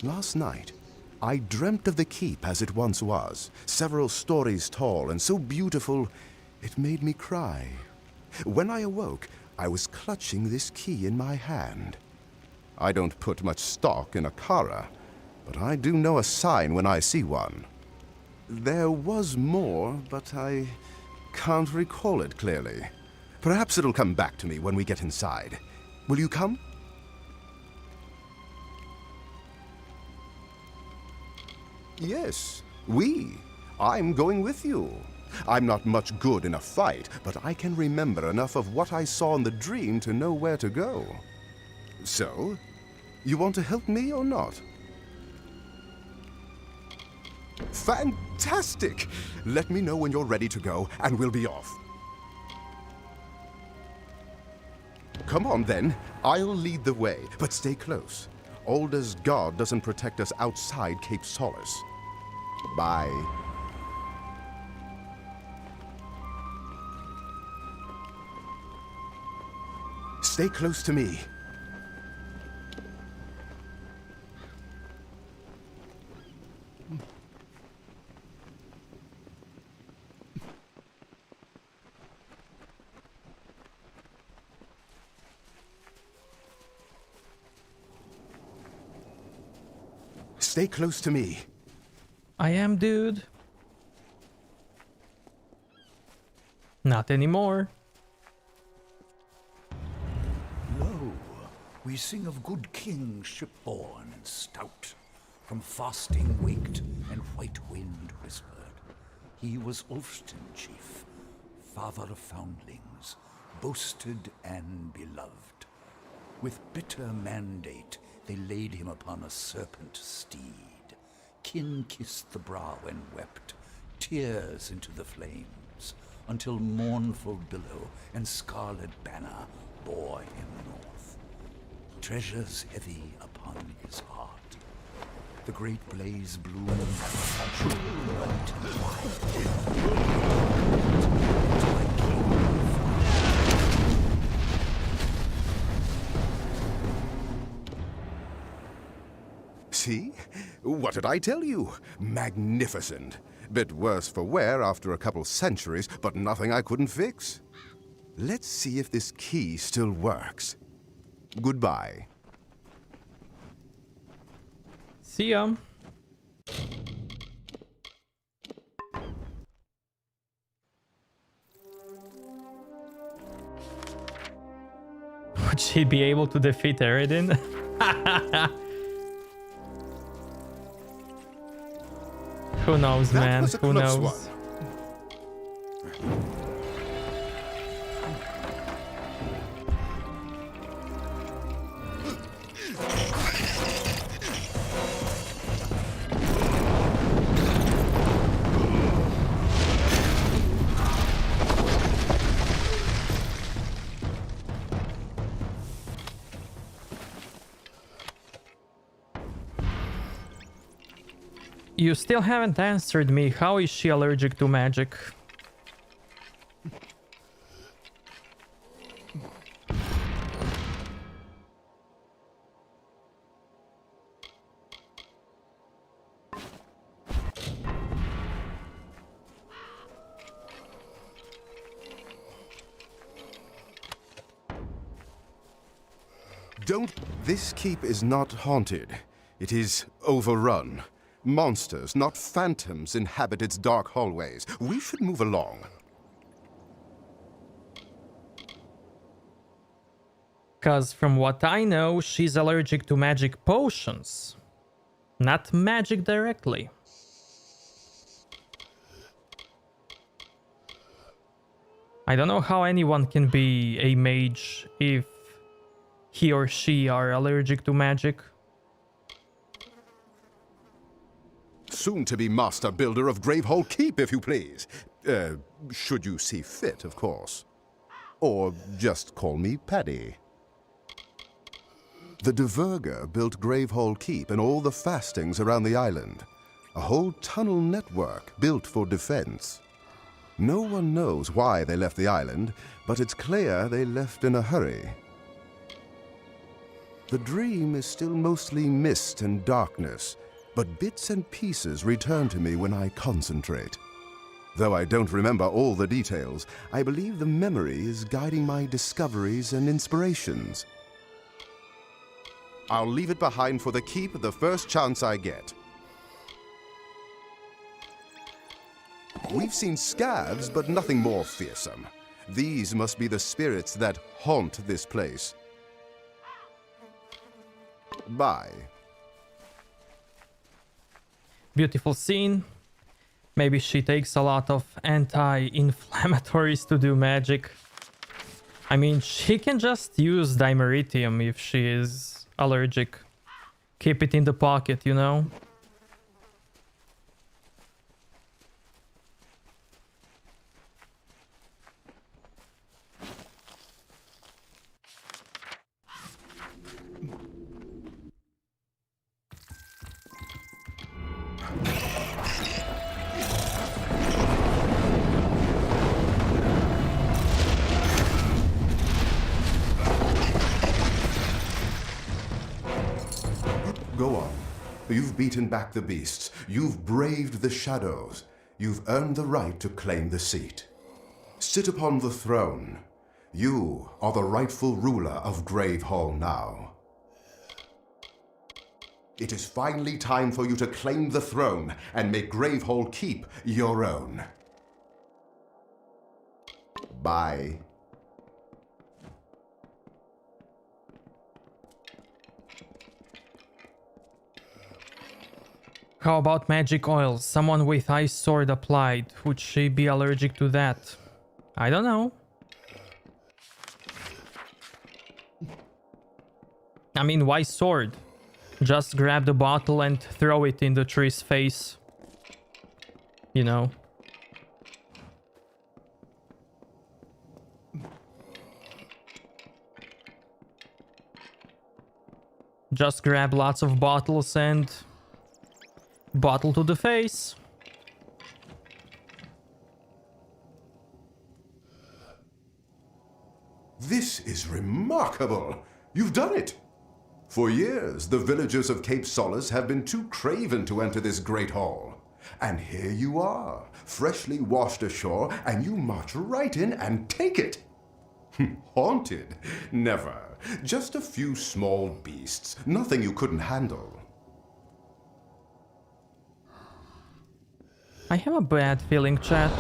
U: Last night, I dreamt of the keep as it once was, several stories tall and so beautiful, it made me cry. When I awoke, I was clutching this key in my hand. I don't put much stock in Akara, but I do know a sign when I see one. There was more, but I can't recall it clearly. Perhaps it'll come back to me when we get inside. Will you come? Yes, we. I'm going with you. I'm not much good in a fight, but I can remember enough of what I saw in the dream to know where to go. So, you want to help me or not? Fantastic! Let me know when you're ready to go, and we'll be off. Come on, then. I'll lead the way, but stay close. Alder's guard doesn't protect us outside Cape Solace. Bye. Stay close to me. Stay close to me.
A: I am, dude. Not anymore.
C: Lo, we sing of good King shipborne and stout, from fasting waked and white wind whispered. He was Ulfston chief, father of foundlings, boasted and beloved. With bitter mandate they laid him upon a serpent steed. Kin kissed the brow and wept, tears into the flames, until mournful billow and scarlet banner bore him north. Treasures heavy upon his heart. The great blaze bloomed, true until wild.
U: See? What did I tell you? Magnificent. Bit worse for wear after a couple centuries, but nothing I couldn't fix. Let's see if this key still works. Goodbye.
A: See ya. Would she be able to defeat Eredin? Who knows, man? Who knows? You still haven't answered me. How is she allergic to magic?
U: This keep is not haunted. It is overrun. Monsters, not phantoms, inhabit its dark hallways. We should move along.
A: Because from what I know, she's allergic to magic potions. Not magic directly. I don't know how anyone can be a mage if he or she are allergic to magic.
U: Soon to be master builder of Gravehall Keep, if you please. Should you see fit, of course. Or just call me Paddy. The Diverger built Gravehall Keep and all the fastings around the island. A whole tunnel network built for defense. No one knows why they left the island, but it's clear they left in a hurry. The dream is still mostly mist and darkness, but bits and pieces return to me when I concentrate. Though I don't remember all the details, I believe the memory is guiding my discoveries and inspirations. I'll leave it behind for the keep the first chance I get. We've seen scavs, but nothing more fearsome. These must be the spirits that haunt this place. Bye.
A: Beautiful scene. Maybe she takes a lot of anti-inflammatories to do magic. I mean, she can just use dimeritium if she is allergic. Keep it in the pocket, you know?
U: Go on. You've beaten back the beasts. You've braved the shadows. You've earned the right to claim the seat. Sit upon the throne. You are the rightful ruler of Gravehall now. It is finally time for you to claim the throne and make Gravehall Keep your own. Bye.
A: How about magic oils? Someone with ice sword applied. Would she be allergic to that? I don't know. I mean, why sword? Just grab the bottle and throw it in the tree's face. You know. Just grab lots of bottles and... bottle to the face.
U: This is remarkable! You've done it! For years, the villagers of Cape Solace have been too craven to enter this great hall. And here you are, freshly washed ashore, and you march right in and take it! Haunted? Never. Just a few small beasts, nothing you couldn't handle.
A: I have a bad feeling, chat.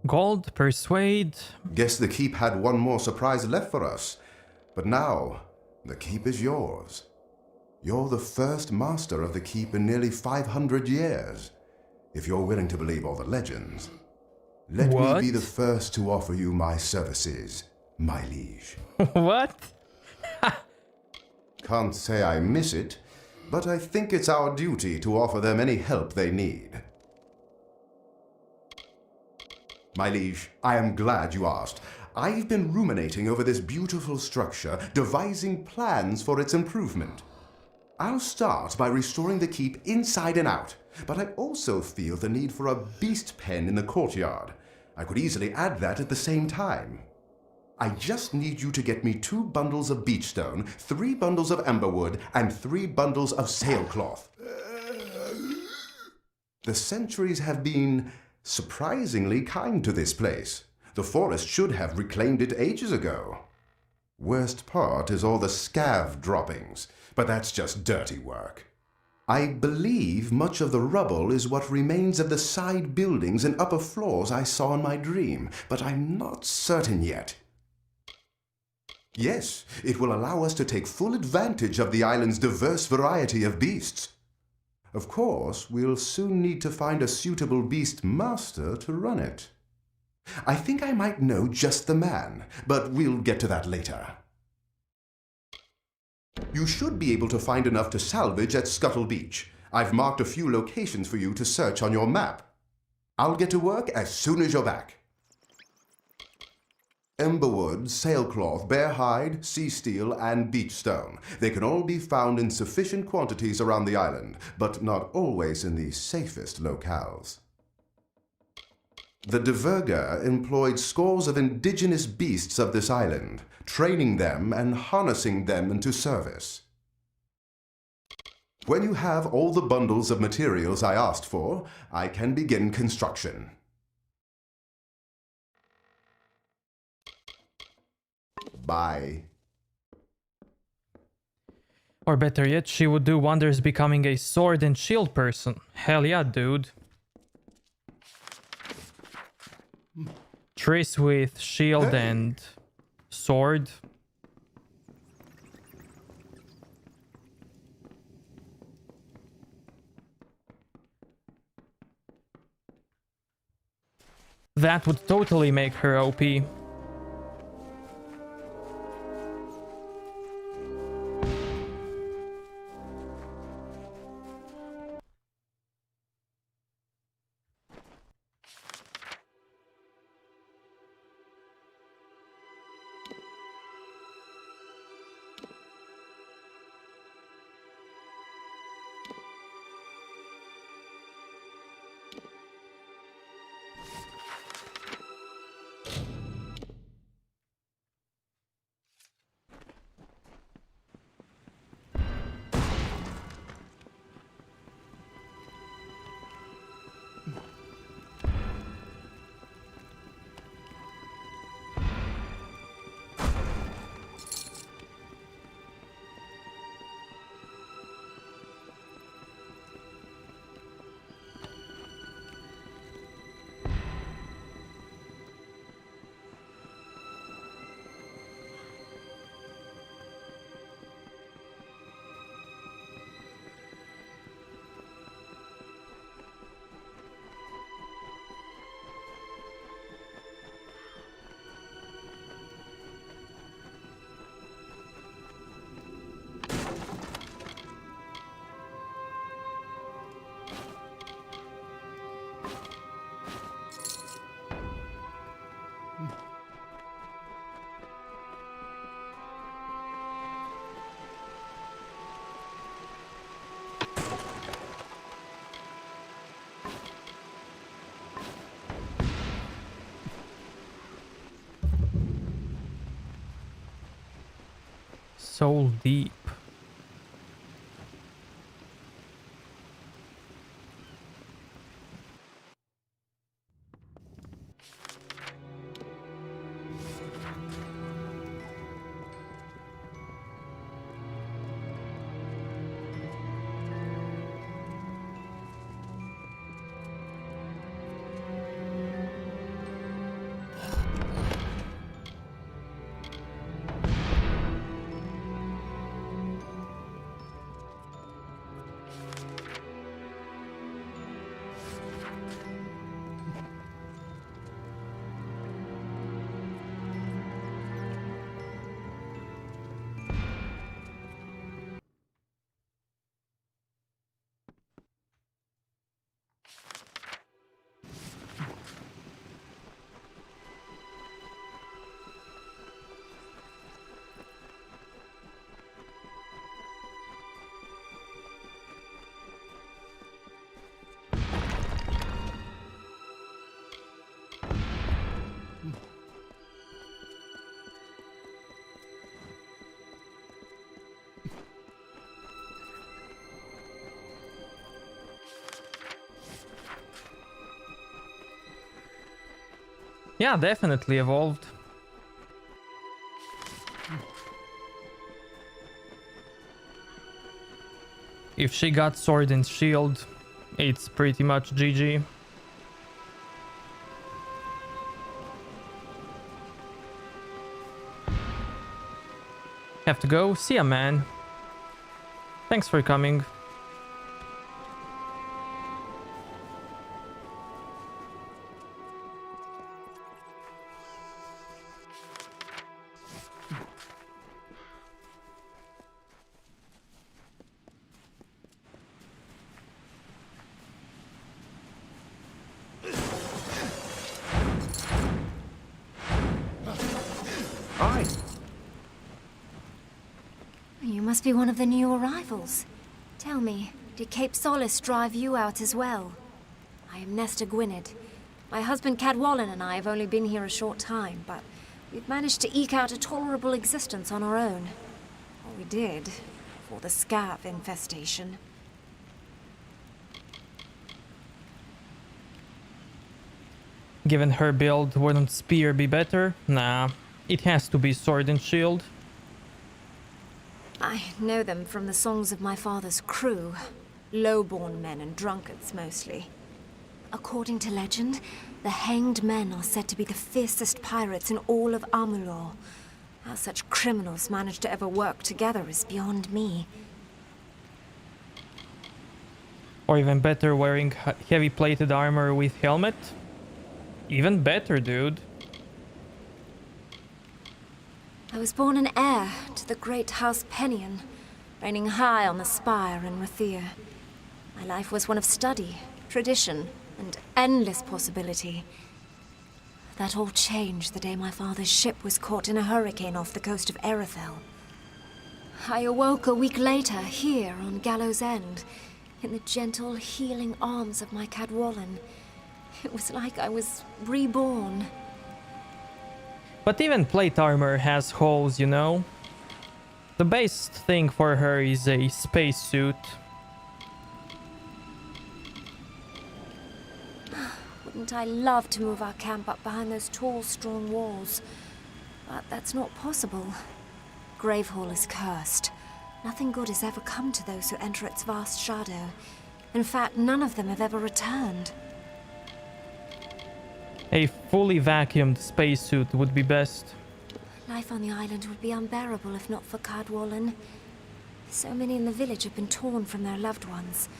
A: Gold, persuade.
U: Guess the keep had one more surprise left for us. But now, the keep is yours. You're the first master of the keep in nearly 500 years. If you're willing to believe all the legends. Let me be the first to offer you my services, my liege.
A: What?
U: Can't say I miss it, but I think it's our duty to offer them any help they need. My liege, I am glad you asked. I've been ruminating over this beautiful structure, devising plans for its improvement. I'll start by restoring the keep inside and out, but I also feel the need for a beast pen in the courtyard. I could easily add that at the same time. I just need you to get me 2 bundles of beechstone, 3 bundles of amberwood, and 3 bundles of sailcloth. The centuries have been surprisingly kind to this place. The forest should have reclaimed it ages ago. Worst part is all the scav droppings, but that's just dirty work. I believe much of the rubble is what remains of the side buildings and upper floors I saw in my dream, but I'm not certain yet. Yes, it will allow us to take full advantage of the island's diverse variety of beasts. Of course, we'll soon need to find a suitable beast master to run it. I think I might know just the man, but we'll get to that later. You should be able to find enough to salvage at Scuttle Beach. I've marked a few locations for you to search on your map. I'll get to work as soon as you're back. Emberwood, sailcloth, bear hide, sea steel, and beach stone. They can all be found in sufficient quantities around the island, but not always in the safest locales. The Diverger employed scores of indigenous beasts of this island, training them and harnessing them into service. When you have all the bundles of materials I asked for, I can begin construction. Bye.
A: Or better yet, she would do wonders becoming a sword and shield person. Hell yeah, dude. Triss with shield and sword. That would totally make her OP. Soul Deep. Yeah, definitely evolved. If she got sword and shield, it's pretty much GG. Have to go. See ya, man. Thanks for coming.
Q: Hi.
R: You must be one of the new arrivals. Tell me, did Cape Solace drive you out as well? I am Nesta Gwynedd. My husband Cadwallon and I have only been here a short time, but we've managed to eke out a tolerable existence on our own. Or we did, before the scav infestation.
A: Given her build, wouldn't spear be better? Nah, it has to be sword and shield.
R: I know them from the songs of my father's crew. Low-born men and drunkards, mostly. According to legend, the Hanged Men are said to be the fiercest pirates in all of Amalur. How such criminals manage to ever work together is beyond me.
A: Or even better, wearing heavy-plated armor with helmet? Even better, dude.
R: I was born an heir to the great House Penion, reigning high on the spire in Rathir. My life was one of study, tradition, and endless possibility. That all changed the day my father's ship was caught in a hurricane off the coast of Erethel. I awoke a week later here on Gallows End, in the gentle, healing arms of my Cadwallon. It was like I was reborn.
A: But even plate armor has holes, you know? The best thing for her is a spacesuit.
R: Wouldn't I love to move our camp up behind those tall, strong walls? But that's not possible. Gravehall is cursed. Nothing good has ever come to those who enter its vast shadow. In fact, none of them have ever returned.
A: A fully vacuumed spacesuit would be best.
R: Life on the island would be unbearable if not for Cadwallon. So many in the village have been torn from their loved ones.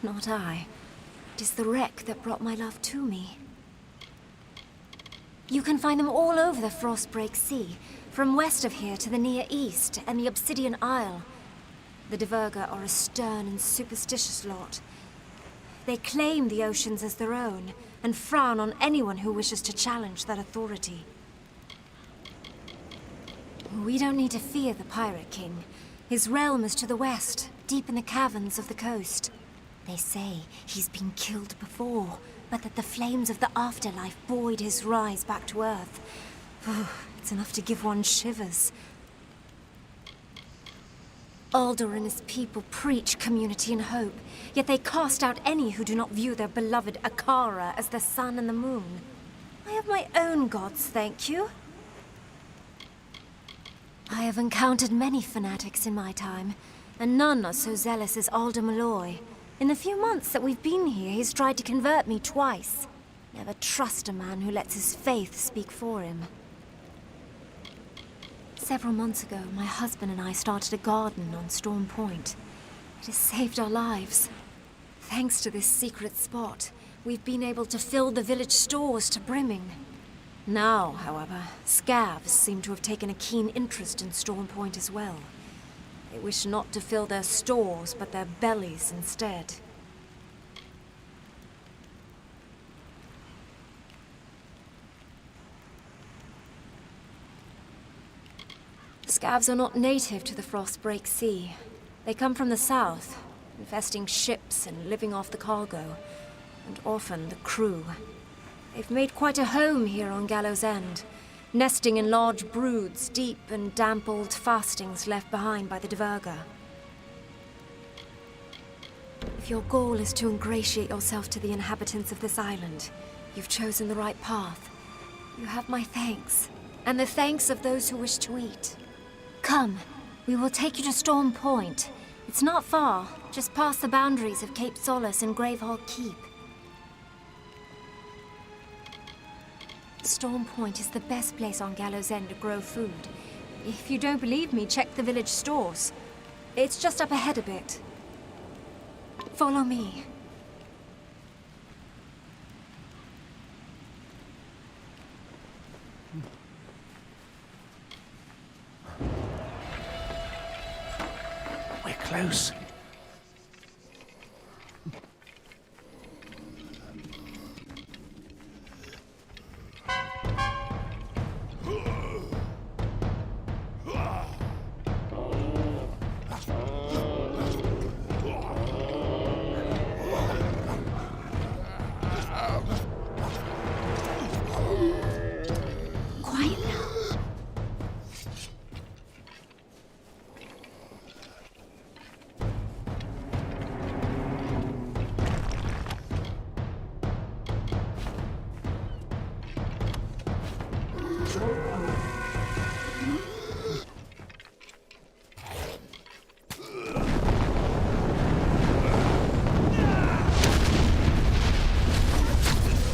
R: Not I. It is the wreck that brought my love to me. You can find them all over the Frostbreak Sea, from west of here to the Near East and the Obsidian Isle. The Diverga are a stern and superstitious lot. They claim the oceans as their own, and frown on anyone who wishes to challenge that authority. We don't need to fear the Pirate King. His realm is to the west, deep in the caverns of the coast. They say he's been killed before, but that the flames of the afterlife buoyed his rise back to Earth. It's enough to give one shivers. Alder and his people preach community and hope, yet they cast out any who do not view their beloved Akara as the sun and the moon. I have my own gods, thank you. I have encountered many fanatics in my time, and none are so zealous as Alder Malloy. In the few months that we've been here, he's tried to convert me twice. Never trust a man who lets his faith speak for him. Several months ago, my husband and I started a garden on Storm Point. It has saved our lives. Thanks to this secret spot, we've been able to fill the village stores to brimming. Now, however, scavs seem to have taken a keen interest in Storm Point as well. They wish not to fill their stores, but their bellies instead. Scavs are not native to the Frostbreak Sea. They come from the south, infesting ships and living off the cargo, and often the crew. They've made quite a home here on Gallows End, nesting in large broods, deep in damp old fastings left behind by the Diverga. If your goal is to ingratiate yourself to the inhabitants of this island, you've chosen the right path.
F: You have my thanks, and the thanks of those who wish to eat. Come, we will take you to Storm Point. It's not far, just past the boundaries of Cape Solace and Gravehall Keep. Storm Point is the best place on Gallows End to grow food. If you don't believe me, check the village stores. It's just up ahead a bit. Follow me.
P: We're close.
F: Quiet now.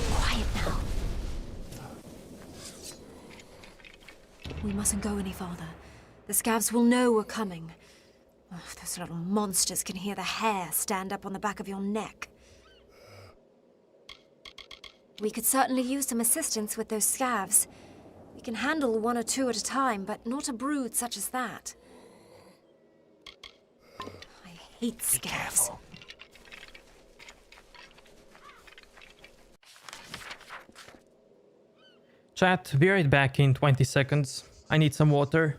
F: Quiet now. We mustn't go any farther. The scavs will know we're coming. Oh, those little monsters can hear the hair stand up on the back of your neck. We could certainly use some assistance with those scavs. We can handle one or two at a time, but not a brood such as that. I hate scavs.
A: Chat, be right back in 20 seconds. I need some water.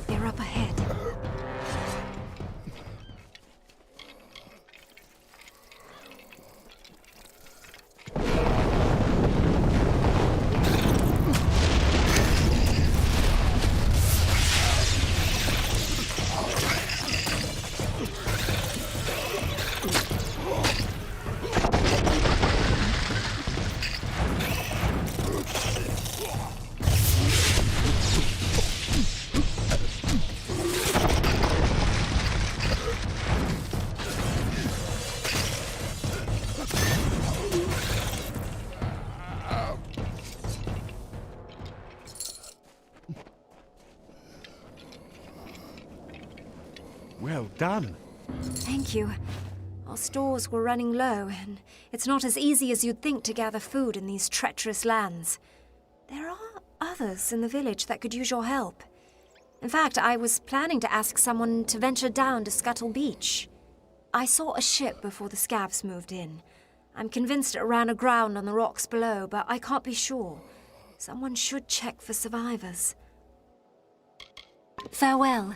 F: They're up ahead.
Q: Well done.
F: Thank you. Our stores were running low, and it's not as easy as you'd think to gather food in these treacherous lands. There are others in the village that could use your help. In fact, I was planning to ask someone to venture down to Scuttle Beach. I saw a ship before the scabs moved in. I'm convinced it ran aground on the rocks below, but I can't be sure. Someone should check for survivors. Farewell.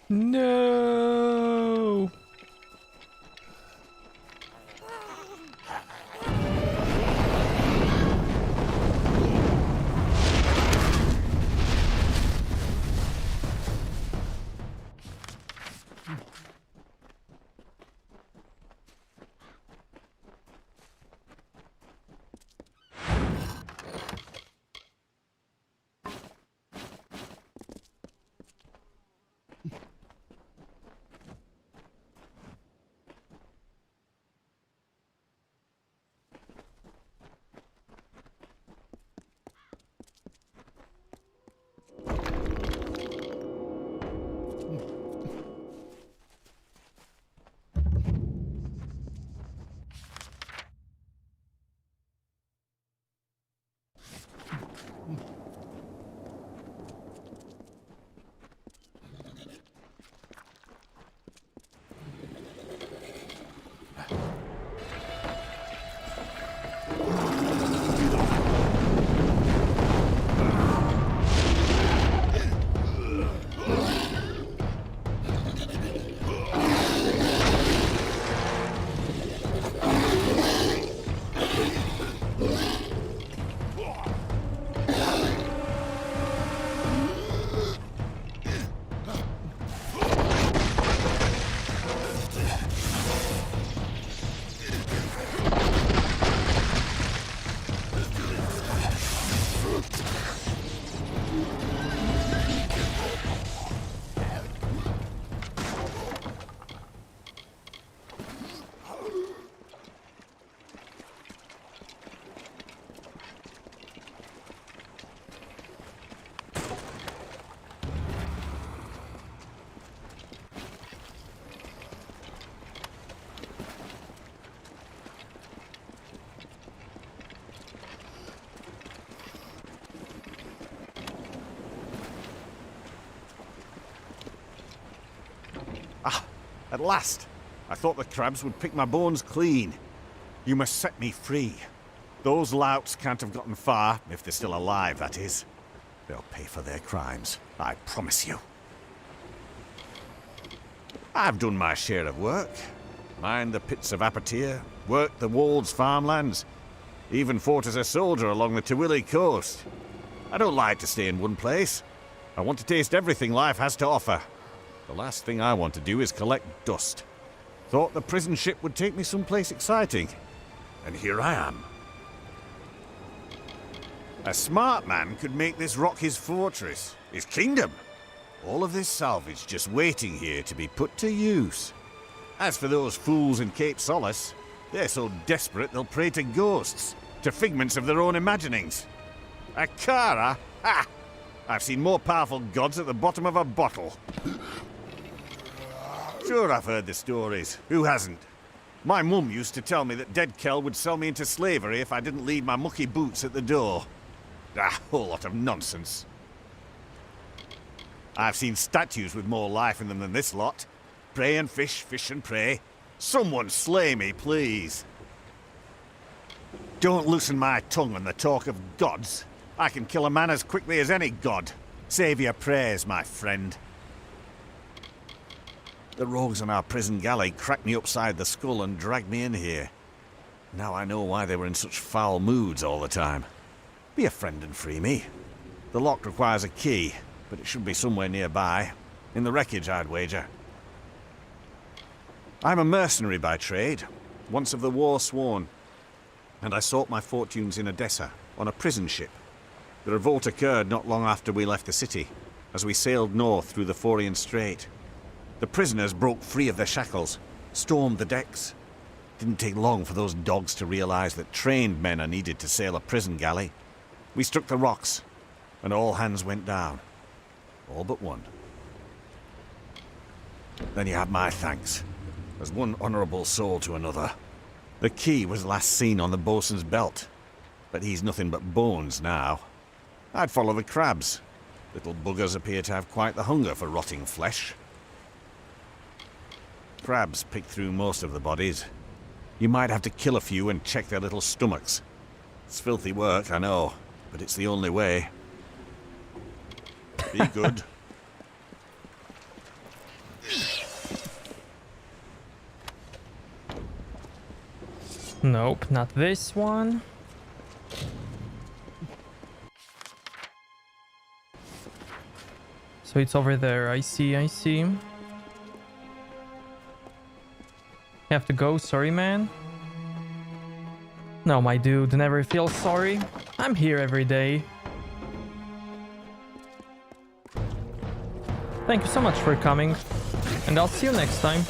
A: No.
Q: At last! I thought the crabs would pick my bones clean. You must set me free. Those louts can't have gotten far, if they're still alive, that is. They'll pay for their crimes, I promise you. I've done my share of work. Mined the pits of Apatir, worked the Wolds farmlands, even fought as a soldier along the Tawili coast. I don't like to stay in one place. I want to taste everything life has to offer. The last thing I want to do is collect dust. Thought the prison ship would take me someplace exciting. And here I am. A smart man could make this rock his fortress, his kingdom. All of this salvage just waiting here to be put to use. As for those fools in Cape Solace, they're so desperate they'll pray to ghosts, to figments of their own imaginings. Akara? Ha! I've seen more powerful gods at the bottom of a bottle. Sure, I've heard the stories. Who hasn't? My mum used to tell me that Dead Kell would sell me into slavery if I didn't leave my mucky boots at the door. A whole lot of nonsense. I've seen statues with more life in them than this lot. Pray and fish, fish and pray. Someone slay me, please. Don't loosen my tongue on the talk of gods. I can kill a man as quickly as any god. Save your prayers, my friend. The rogues on our prison galley cracked me upside the skull and dragged me in here. Now I know why they were in such foul moods all the time. Be a friend and free me. The lock requires a key, but it should be somewhere nearby. In the wreckage, I'd wager. I'm a mercenary by trade, once of the war sworn, and I sought my fortunes in Odessa, on a prison ship. The revolt occurred not long after we left the city, as we sailed north through the Forian Strait. The prisoners broke free of their shackles, stormed the decks. Didn't take long for those dogs to realize that trained men are needed to sail a prison galley. We struck the rocks, and all hands went down. All but one. Then you have my thanks, as one honourable soul to another. The key was last seen on the bosun's belt, but he's nothing but bones now. I'd follow the crabs. Little buggers appear to have quite the hunger for rotting flesh. Crabs pick through most of the bodies. You might have to kill a few and check their little stomachs. It's filthy work, I know, but it's the only way. Be good.
A: Nope, not this one. So it's over there. I see, I see. Have to go, sorry man. No, my dude, never feel sorry. I'm here every day. Thank you so much for coming, and I'll see you next time.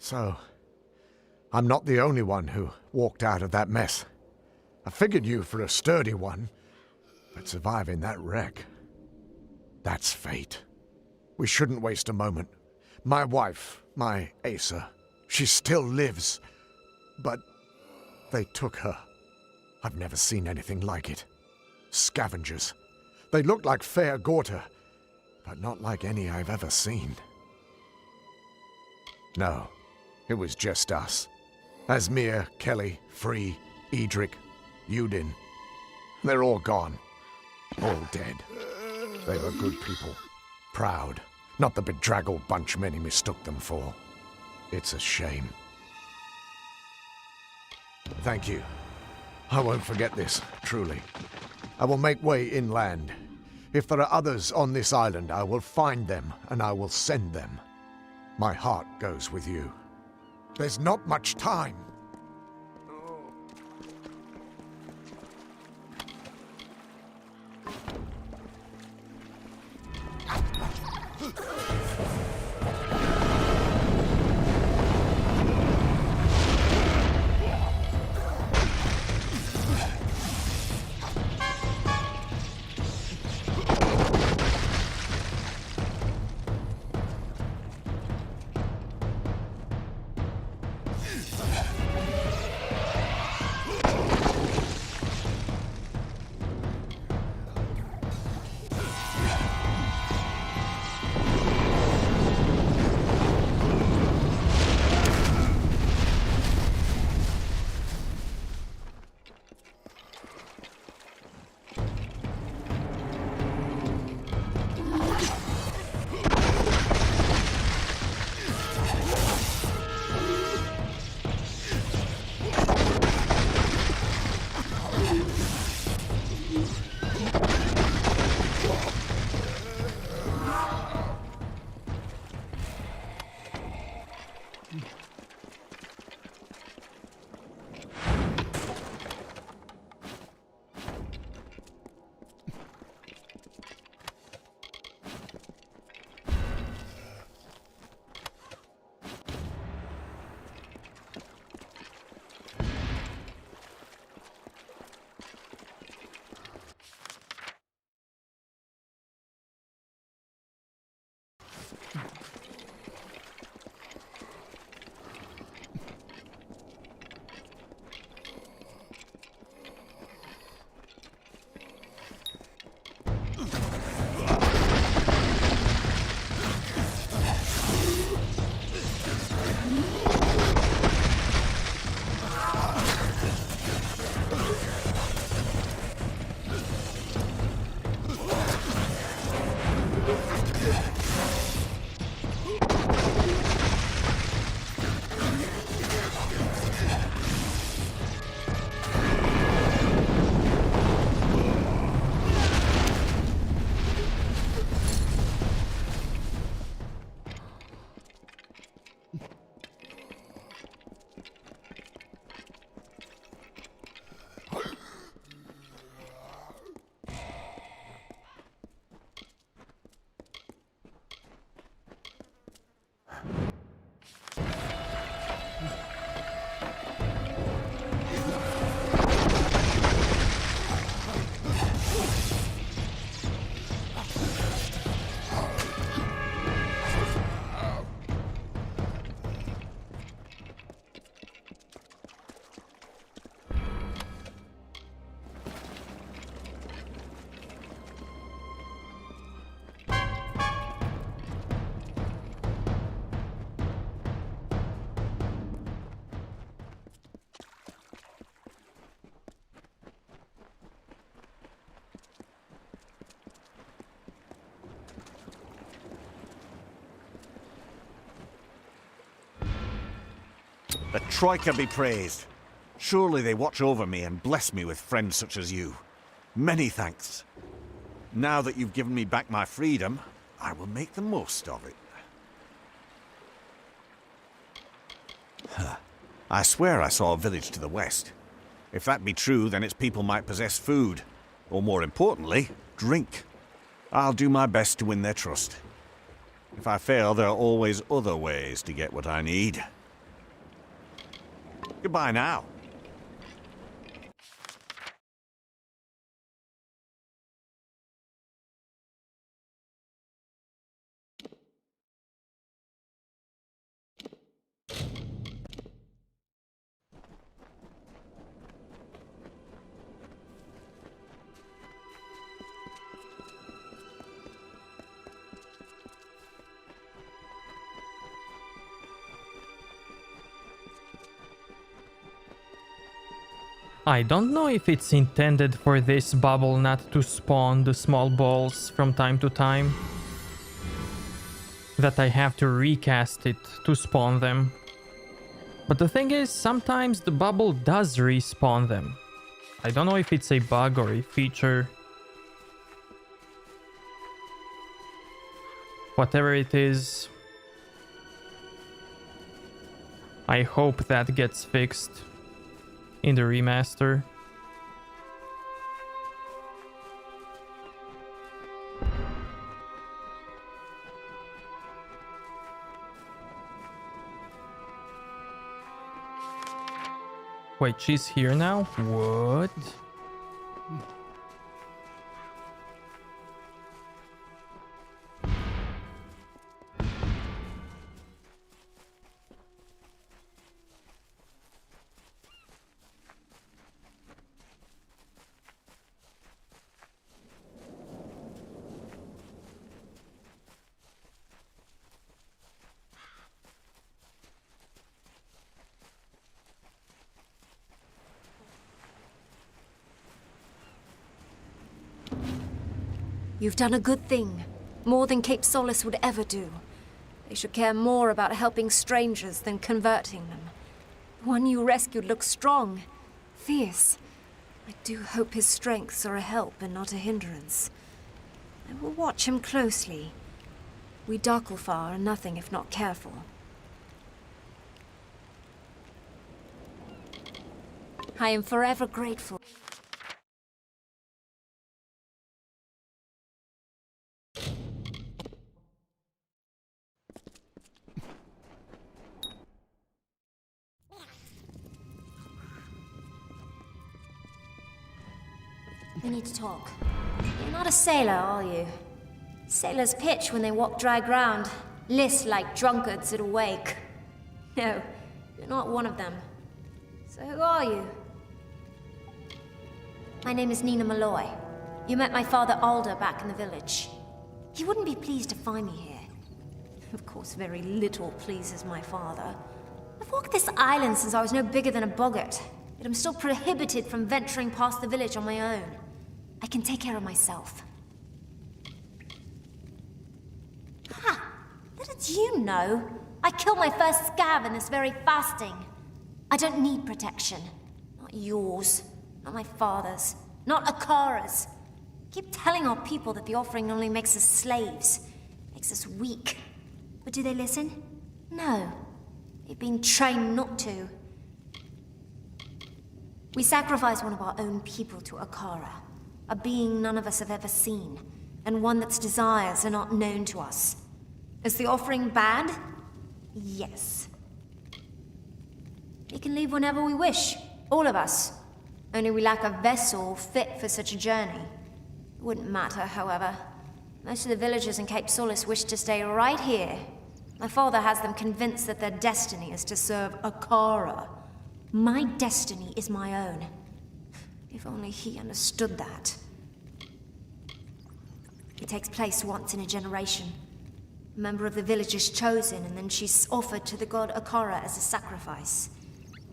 H: So, I'm not the only one who walked out of that mess. I figured you for a sturdy one, but surviving that wreck, that's fate. We shouldn't waste a moment. My wife, my Asa, she still lives, but they took her. I've never seen anything like it. Scavengers. They looked like fair Gorta, but not like any I've ever seen. No, it was just us. Asmir, Kelly, Free, Edric, Udin. They're all gone. All dead. They were good people. Proud. Not the bedraggled bunch many mistook them for. It's a shame. Thank you. I won't forget this, truly. I will make way inland. If there are others on this island, I will find them and I will send them. My heart goes with you. There's not much time.
Q: The Troika be praised. Surely they watch over me and bless me with friends such as you. Many thanks. Now that you've given me back my freedom, I will make the most of it. I swear I saw a village to the west. If that be true, then its people might possess food. Or more importantly, drink. I'll do my best to win their trust. If I fail, there are always other ways to get what I need. Goodbye now.
A: I don't know if it's intended for this bubble not to spawn the small balls from time to time. That I have to recast it to spawn them. But the thing is, sometimes the bubble does respawn them. I don't know if it's a bug or a feature. Whatever it is, I hope that gets fixed in the remaster. Wait, she's here now? What?
F: You've done a good thing. More than Cape Solace would ever do. They should care more about helping strangers than converting them. The one you rescued looks strong, fierce. I do hope his strengths are a help and not a hindrance. I will watch him closely. We Darklfar are nothing if not careful. I am forever grateful. We need to talk. You're not a sailor, are you? Sailors pitch when they walk dry ground, list like drunkards at a wake. No, you're not one of them. So who are you? My name is Nina Malloy. You met my father Alder back in the village. He wouldn't be pleased to find me here. Of course, very little pleases my father. I've walked this island since I was no bigger than a boggart, yet I'm still prohibited from venturing past the village on my own. I can take care of myself. Ha! That it's you know. I killed my first scav in this very fasting. I don't need protection. Not yours. Not my father's. Not Akara's. Keep telling our people that the offering only makes us slaves. Makes us weak. But do they listen? No. They've been trained not to. We sacrifice one of our own people to Akara. A being none of us have ever seen, and one that's desires are not known to us. Is the offering bad? Yes. We can leave whenever we wish, all of us. Only we lack a vessel fit for such a journey. It wouldn't matter, however. Most of the villagers in Cape Solace wish to stay right here. My father has them convinced that their destiny is to serve Akara. My destiny is my own. If only he understood that. It takes place once in a generation. A member of the village is chosen, and then she's offered to the god Akara as a sacrifice.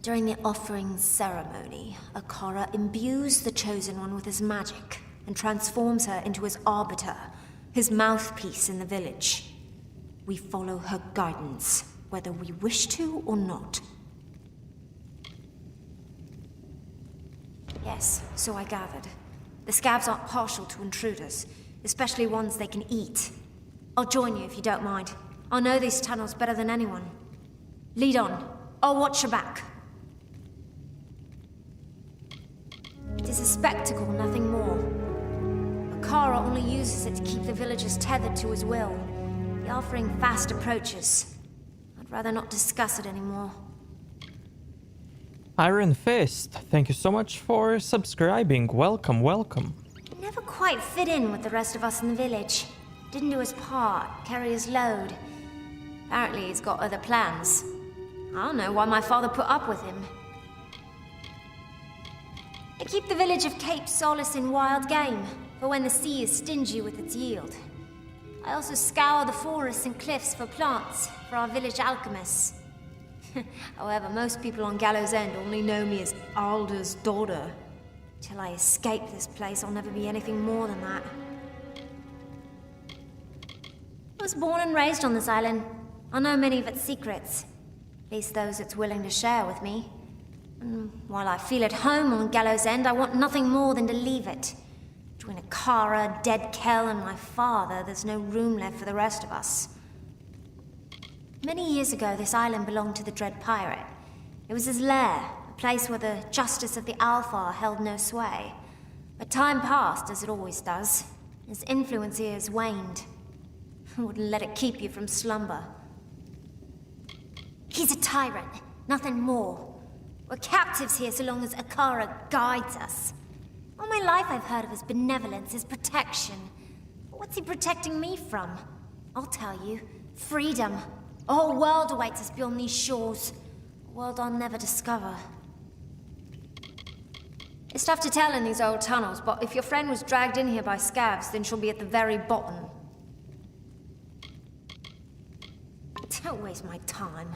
F: During the offering ceremony, Akara imbues the chosen one with his magic, and transforms her into his arbiter, his mouthpiece in the village. We follow her guidance, whether we wish to or not. Yes, so I gathered. The scavs aren't partial to intruders, especially ones they can eat. I'll join you if you don't mind. I know these tunnels better than anyone. Lead on. I'll watch your back. It is a spectacle, nothing more. Akara only uses it to keep the villagers tethered to his will. The offering fast approaches. I'd rather not discuss it anymore.
A: Iron Fist, thank you so much for subscribing. Welcome, welcome.
R: He never quite fit in with the rest of us in the village. Didn't do his part, carry his load. Apparently he's got other plans. I don't know why my father put up with him. I keep the village of Cape Solace in wild game, for when the sea is stingy with its yield. I also scour the forests and cliffs for plants for our village alchemists. However, most people on Gallows End only know me as Alder's daughter. Till I escape this place, I'll never be anything more than that. I was born and raised on this island. I know many of its secrets. At least those it's willing to share with me. And while I feel at home on Gallows End, I want nothing more than to leave it. Between Akara, Dead Kell, and my father, there's no room left for the rest of us. Many years ago, this island belonged to the Dread Pirate. It was his lair, a place where the justice of the Alpha held no sway. But time passed, as it always does. His influence here has waned. I wouldn't let it keep you from slumber. He's a tyrant, nothing more. We're captives here so long as Akara guides us. All my life I've heard of his benevolence, his protection. But what's he protecting me from? I'll tell you. Freedom. A whole world awaits us beyond these shores. A world I'll never discover. It's tough to tell in these old tunnels, but if your friend was dragged in here by scabs, then she'll be at the very bottom. Don't waste my time.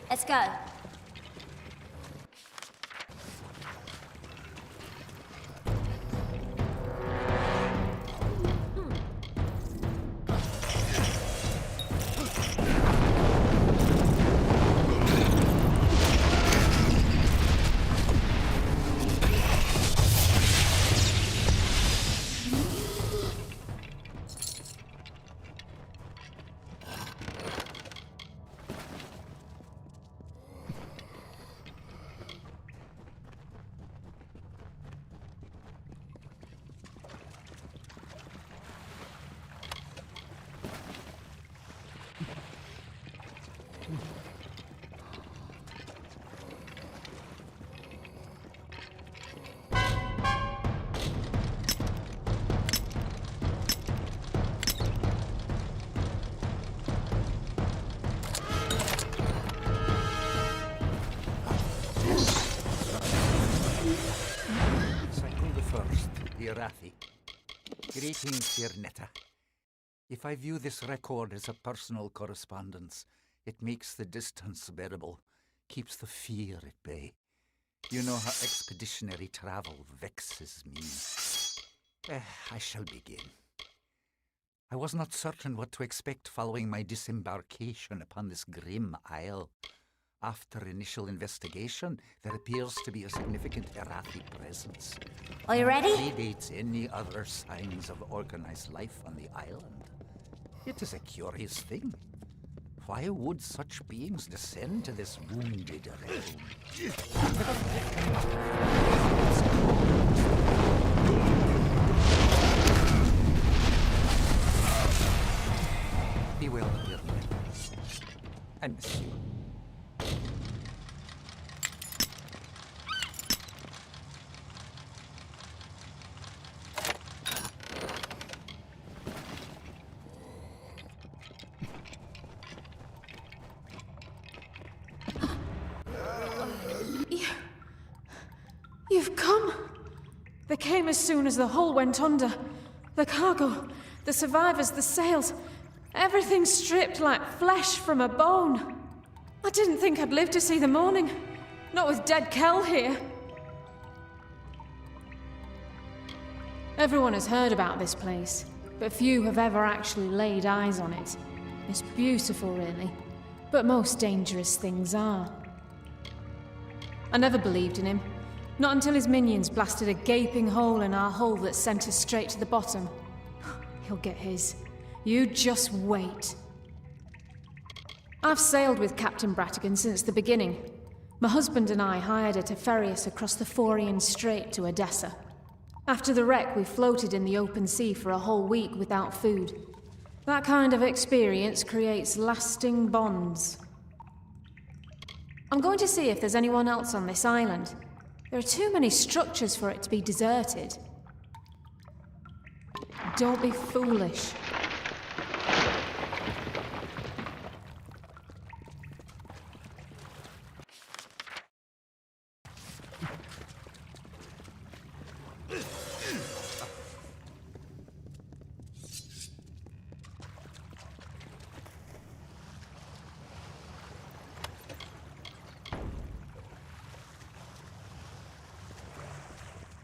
R: Let's go.
B: Irathi. Greetings, dear Netta. If I view this record as a personal correspondence, it makes the distance bearable, keeps the fear at bay. You know how expeditionary travel vexes me. I shall begin. I was not certain what to expect following my disembarkation upon this grim isle. After initial investigation, there appears to be a significant Erathi presence.
D: Are you ready?
B: Predates any other signs of organized life on the island. It is a curious thing. Why would such beings descend to this wounded realm? Be well, dear friend. I miss you.
G: You've come! They came as soon as the hull went under. The cargo, the survivors, the sails, everything stripped like flesh from a bone. I didn't think I'd live to see the morning. Not with dead Kel here. Everyone has heard about this place, but few have ever actually laid eyes on it. It's beautiful, really, but most dangerous things are. I never believed in him. Not until his minions blasted a gaping hole in our hull that sent us straight to the bottom. He'll get his. You just wait. I've sailed with Captain Bratigan since the beginning. My husband and I hired her to ferry us across the Forian Strait to Odessa. After the wreck, we floated in the open sea for a whole week without food. That kind of experience creates lasting bonds. I'm going to see if there's anyone else on this island. There are too many structures for it to be deserted. Don't be foolish.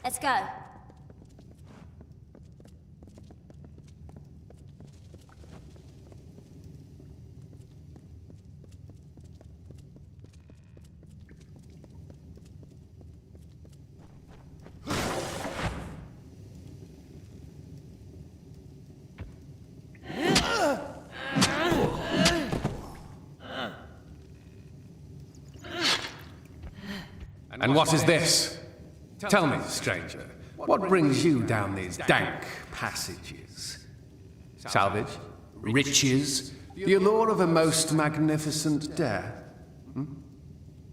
D: Let's go.
S: And what is this? Tell me, stranger, what brings you down these dank passages? Salvage? Riches? The allure of a most magnificent death?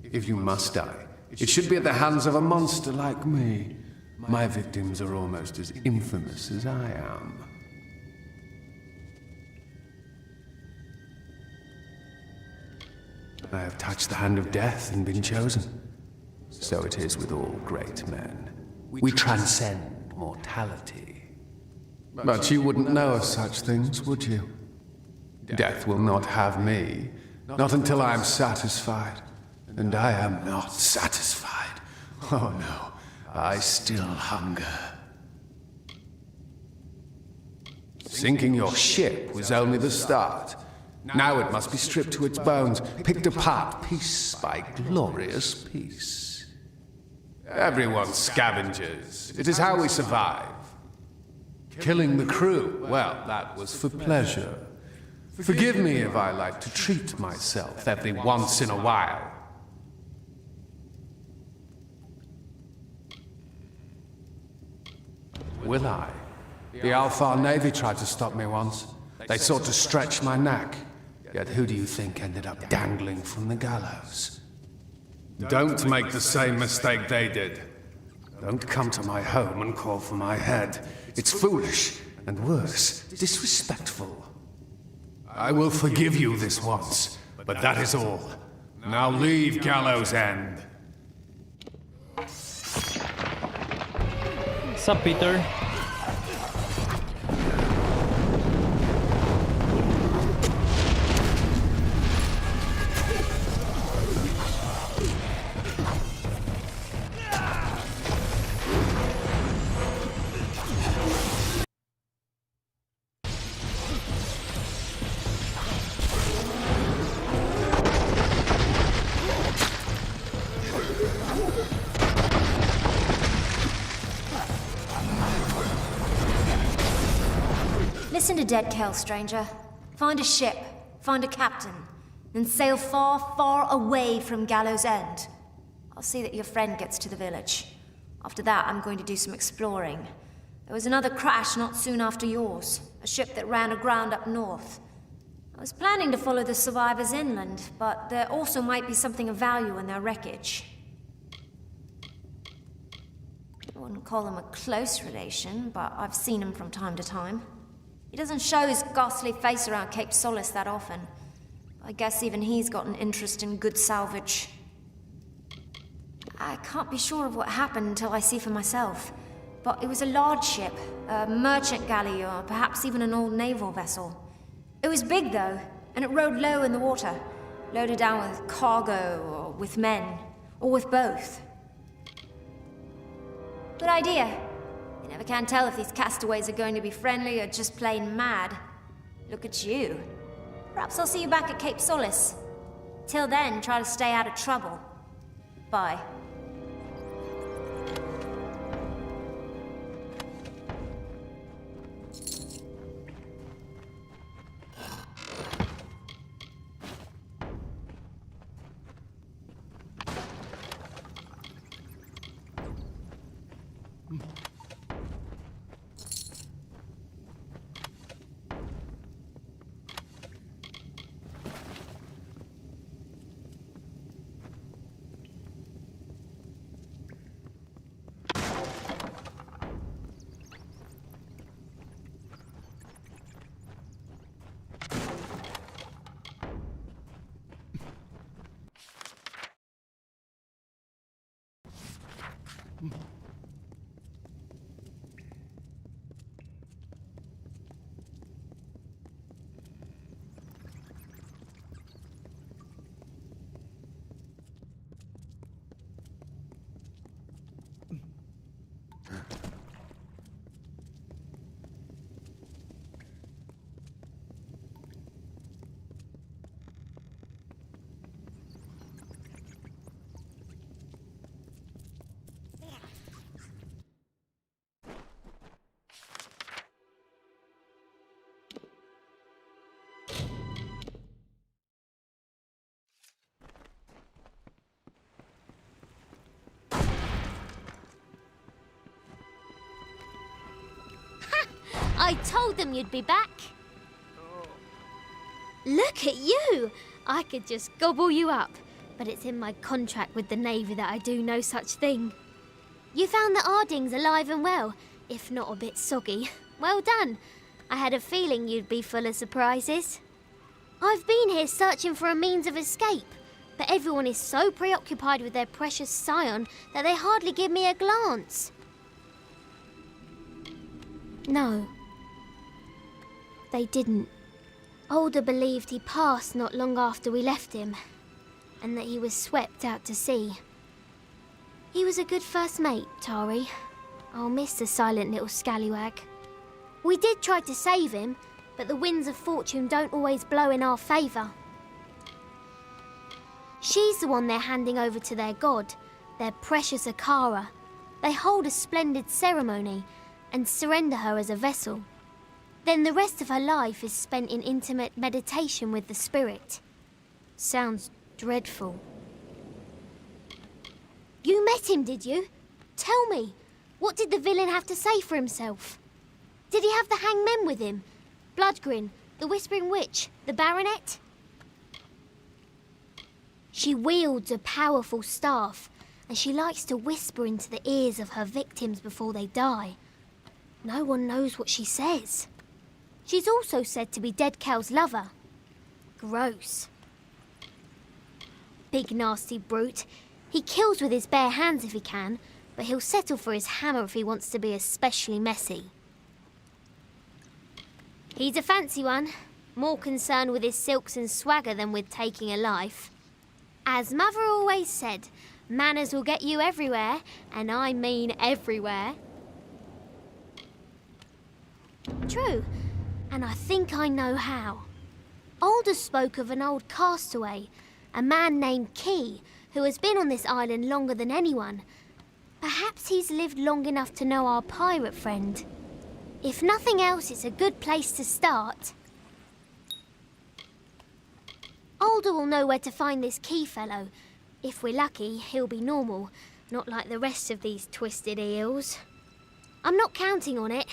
S: If you must die, it should be at the hands of a monster like me. My victims are almost as infamous as I am. I have touched the hand of death and been chosen. So it is with all great men. We transcend mortality. But you wouldn't know of such things, would you? Death will not have me, not until I am satisfied. And I am not satisfied. Oh no, I still hunger. Sinking your ship was only the start. Now it must be stripped to its bones, picked apart piece by glorious piece. Everyone's scavengers. It is how we survive. Killing the crew, well, that was for pleasure. Forgive me if I like to treat myself every once in a while. Will I? The Alpha Navy tried to stop me once. They sought to stretch my neck. Yet who do you think ended up dangling from the gallows? Don't make the same mistake they did. Don't come to my home and call for my head. It's foolish, and worse, disrespectful. I will forgive you this once, but that is all. Now leave Gallows End.
A: Sup, Peter?
F: Listen to Dead Kel, stranger. Find a ship, find a captain, then sail far, far away from Gallows End. I'll see that your friend gets to the village. After that, I'm going to do some exploring. There was another crash not soon after yours, a ship that ran aground up north. I was planning to follow the survivors inland, but there also might be something of value in their wreckage. I wouldn't call him a close relation, but I've seen him from time to time. He doesn't show his ghastly face around Cape Solace that often. I guess even he's got an interest in good salvage. I can't be sure of what happened until I see for myself, but it was a large ship, a merchant galley, or perhaps even an old naval vessel. It was big, though, and it rode low in the water, loaded down with cargo, or with men, or with both. Good idea. You never can tell if these castaways are going to be friendly or just plain mad. Look at you. Perhaps I'll see you back at Cape Solace. Till then, try to stay out of trouble. Bye.
R: I told them you'd be back. Look at you! I could just gobble you up, but it's in my contract with the Navy that I do no such thing. You found the Ardings alive and well, if not a bit soggy. Well done. I had a feeling you'd be full of surprises. I've been here searching for a means of escape, but everyone is so preoccupied with their precious scion that they hardly give me a glance. No. They didn't. Alder believed he passed not long after we left him, and that he was swept out to sea. He was a good first mate, Tari. I'll miss the silent little scallywag. We did try to save him, but the winds of fortune don't always blow in our favour. She's the one they're handing over to their god, their precious Akara. They hold a splendid ceremony and surrender her as a vessel. Then the rest of her life is spent in intimate meditation with the spirit. Sounds dreadful. You met him, did you? Tell me, what did the villain have to say for himself? Did he have the hangmen with him? Bloodgrin, the Whispering Witch, the Baronet? She wields a powerful staff, and she likes to whisper into the ears of her victims before they die. No one knows what she says. She's also said to be Dead Kel's lover. Gross. Big nasty brute. He kills with his bare hands if he can, but he'll settle for his hammer if he wants to be especially messy. He's a fancy one, more concerned with his silks and swagger than with taking a life. As Mother always said, manners will get you everywhere, and I mean everywhere. True, and I think I know how. Alder spoke of an old castaway, a man named Key, who has been on this island longer than anyone. Perhaps he's lived long enough to know our pirate friend. If nothing else, it's a good place to start. Alder will know where to find this key fellow. If we're lucky, he'll be normal, not like the rest of these twisted eels. I'm not counting on it.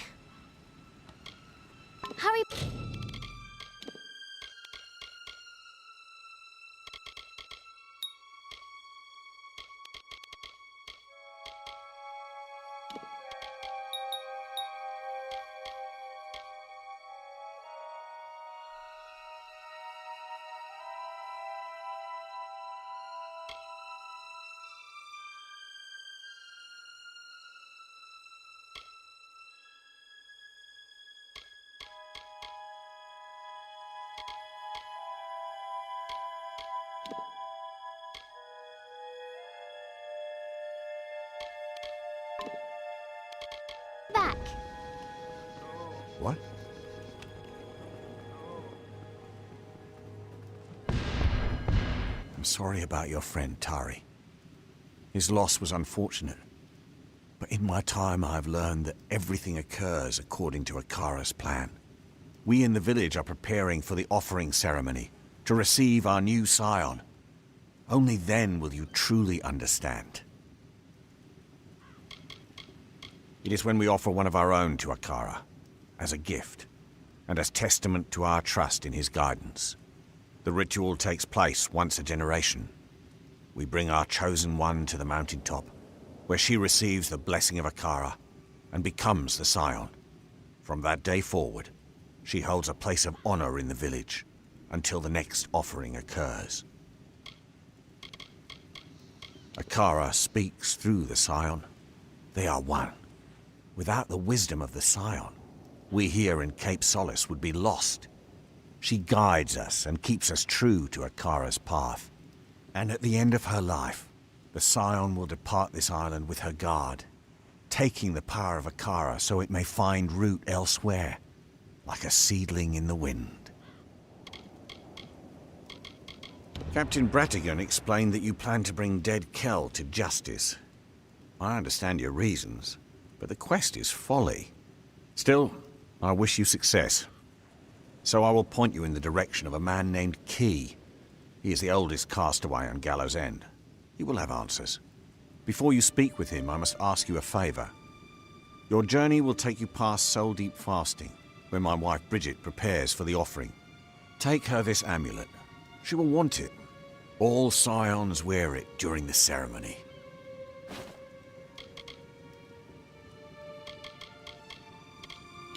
R: Hurry. Back.
U: What?
Q: I'm sorry about your friend, Tari. His loss was unfortunate. But in my time, I've learned that everything occurs according to Akara's plan. We in the village are preparing for the offering ceremony to receive our new scion. Only then will you truly understand. It is when we offer one of our own to Akara, as a gift, and as testament to our trust in his guidance. The ritual takes place once a generation. We bring our chosen one to the mountaintop, where she receives the blessing of Akara and becomes the scion. From that day forward, she holds a place of honor in the village until the next offering occurs. Akara speaks through the scion. They are one. Without the wisdom of the scion, we here in Cape Solace would be lost. She guides us and keeps us true to Akara's path. And at the end of her life, the scion will depart this island with her guard, taking the power of Akara so it may find root elsewhere, like a seedling in the wind. Captain Bratigan explained that you plan to bring dead Kell to justice. I understand your reasons, but the quest is folly. Still, I wish you success. So I will point you in the direction of a man named Key. He is the oldest castaway on Gallows End. He will have answers. Before you speak with him, I must ask you a favor. Your journey will take you past Soul Deep Fasting, where my wife Bridget prepares for the offering. Take her this amulet. She will want it. All scions wear it during the ceremony.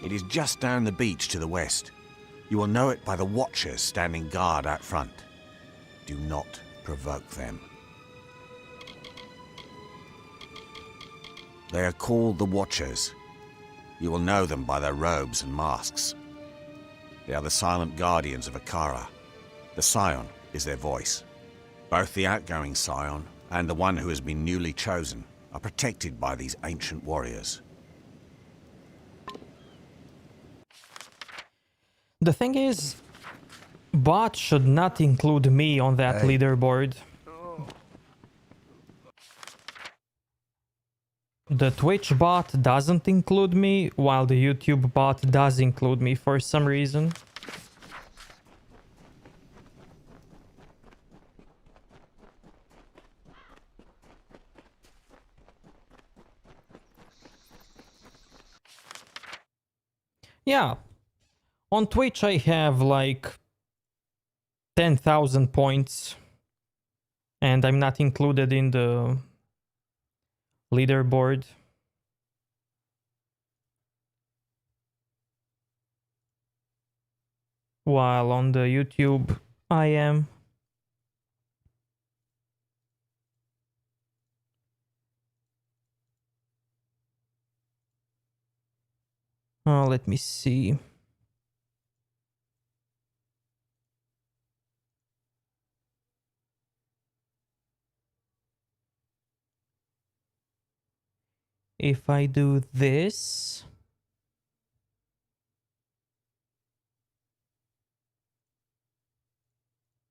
Q: It is just down the beach to the west. You will know it by the watchers standing guard out front. Do not provoke them. They are called the Watchers. You will know them by their robes and masks. They are the silent guardians of Akara. The scion is their voice. Both the outgoing scion and the one who has been newly chosen are protected by these ancient warriors.
A: The thing is, bot should not include me on that leaderboard. The Twitch bot doesn't include me, while the YouTube bot does include me for some reason. Yeah. On Twitch I have like 10,000 points. And I'm not included in the leaderboard. While on the YouTube I am. Let me see. If I do this,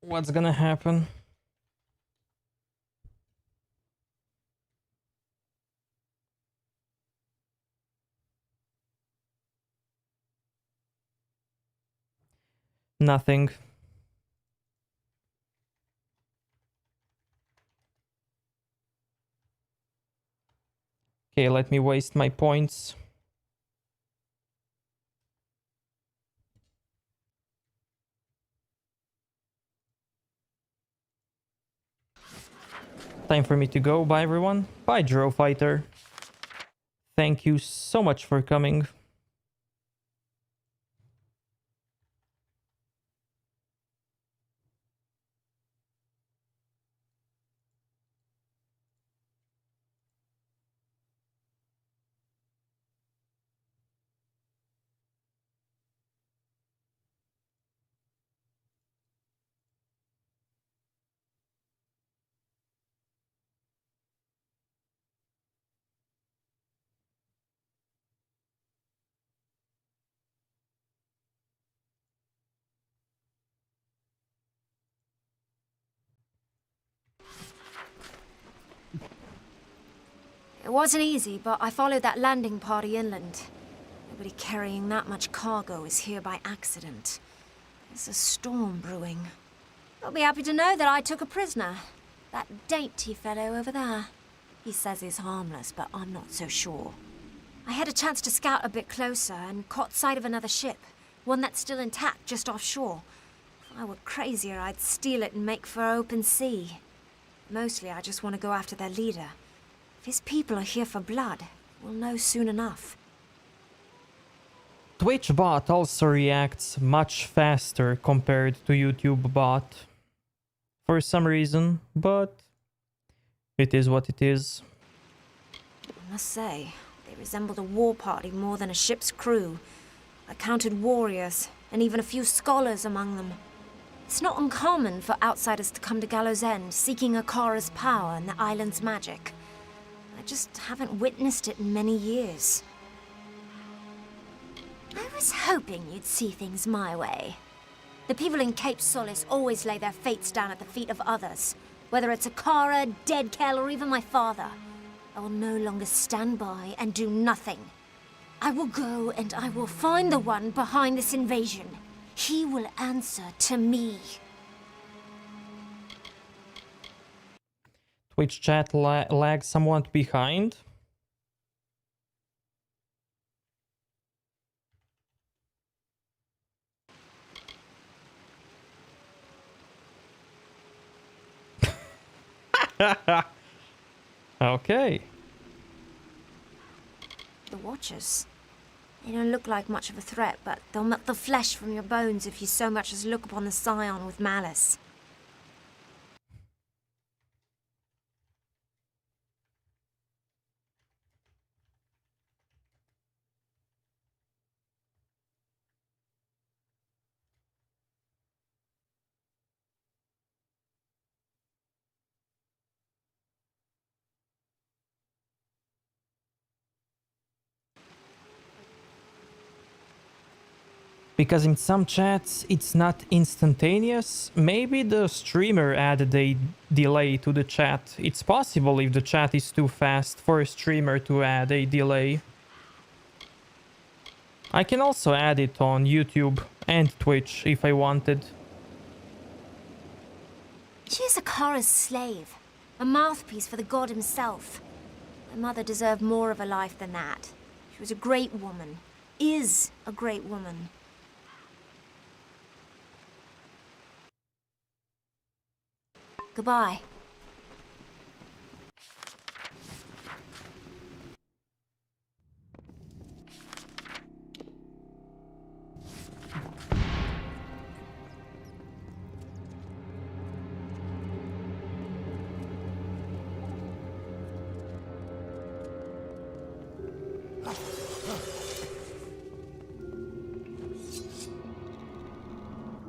A: what's gonna happen? Nothing. Okay, let me waste my points. Time for me to go. Bye, everyone. Bye, Dro Fighter. Thank you so much for coming.
F: It wasn't easy, but I followed that landing party inland. Nobody carrying that much cargo is here by accident. There's a storm brewing. You'll be happy to know that I took a prisoner. That dainty fellow over there. He says he's harmless, but I'm not so sure. I had a chance to scout a bit closer and caught sight of another ship. One that's still intact just offshore. If I were crazier, I'd steal it and make for open sea. Mostly, I just want to go after their leader. If his people are here for blood, we'll know soon enough.
A: Twitch bot also reacts much faster compared to YouTube bot. For some reason, but it is what it is.
F: I must say, they resembled a war party more than a ship's crew. I counted warriors, and even a few scholars among them. It's not uncommon for outsiders to come to Gallows End, seeking Akara's power and the island's magic. I just haven't witnessed it in many years. I was hoping you'd see things my way. The people in Cape Solace always lay their fates down at the feet of others. Whether it's Akara, Deadkel, or even my father. I will no longer stand by and do nothing. I will go and I will find the one behind this invasion. He will answer to me.
A: Twitch chat lags somewhat behind. Okay.
F: The Watchers. They don't look like much of a threat, but they'll melt the flesh from your bones if you so much as look upon the Scion with malice.
A: Because in some chats it's not instantaneous. Maybe the streamer added a delay to the chat. It's possible if the chat is too fast for a streamer to add a delay. I can also add it on YouTube and Twitch if I wanted.
F: She is Akara's slave, a mouthpiece for the god himself. My mother deserved more of a life than that. She was a great woman, is a great woman. Goodbye.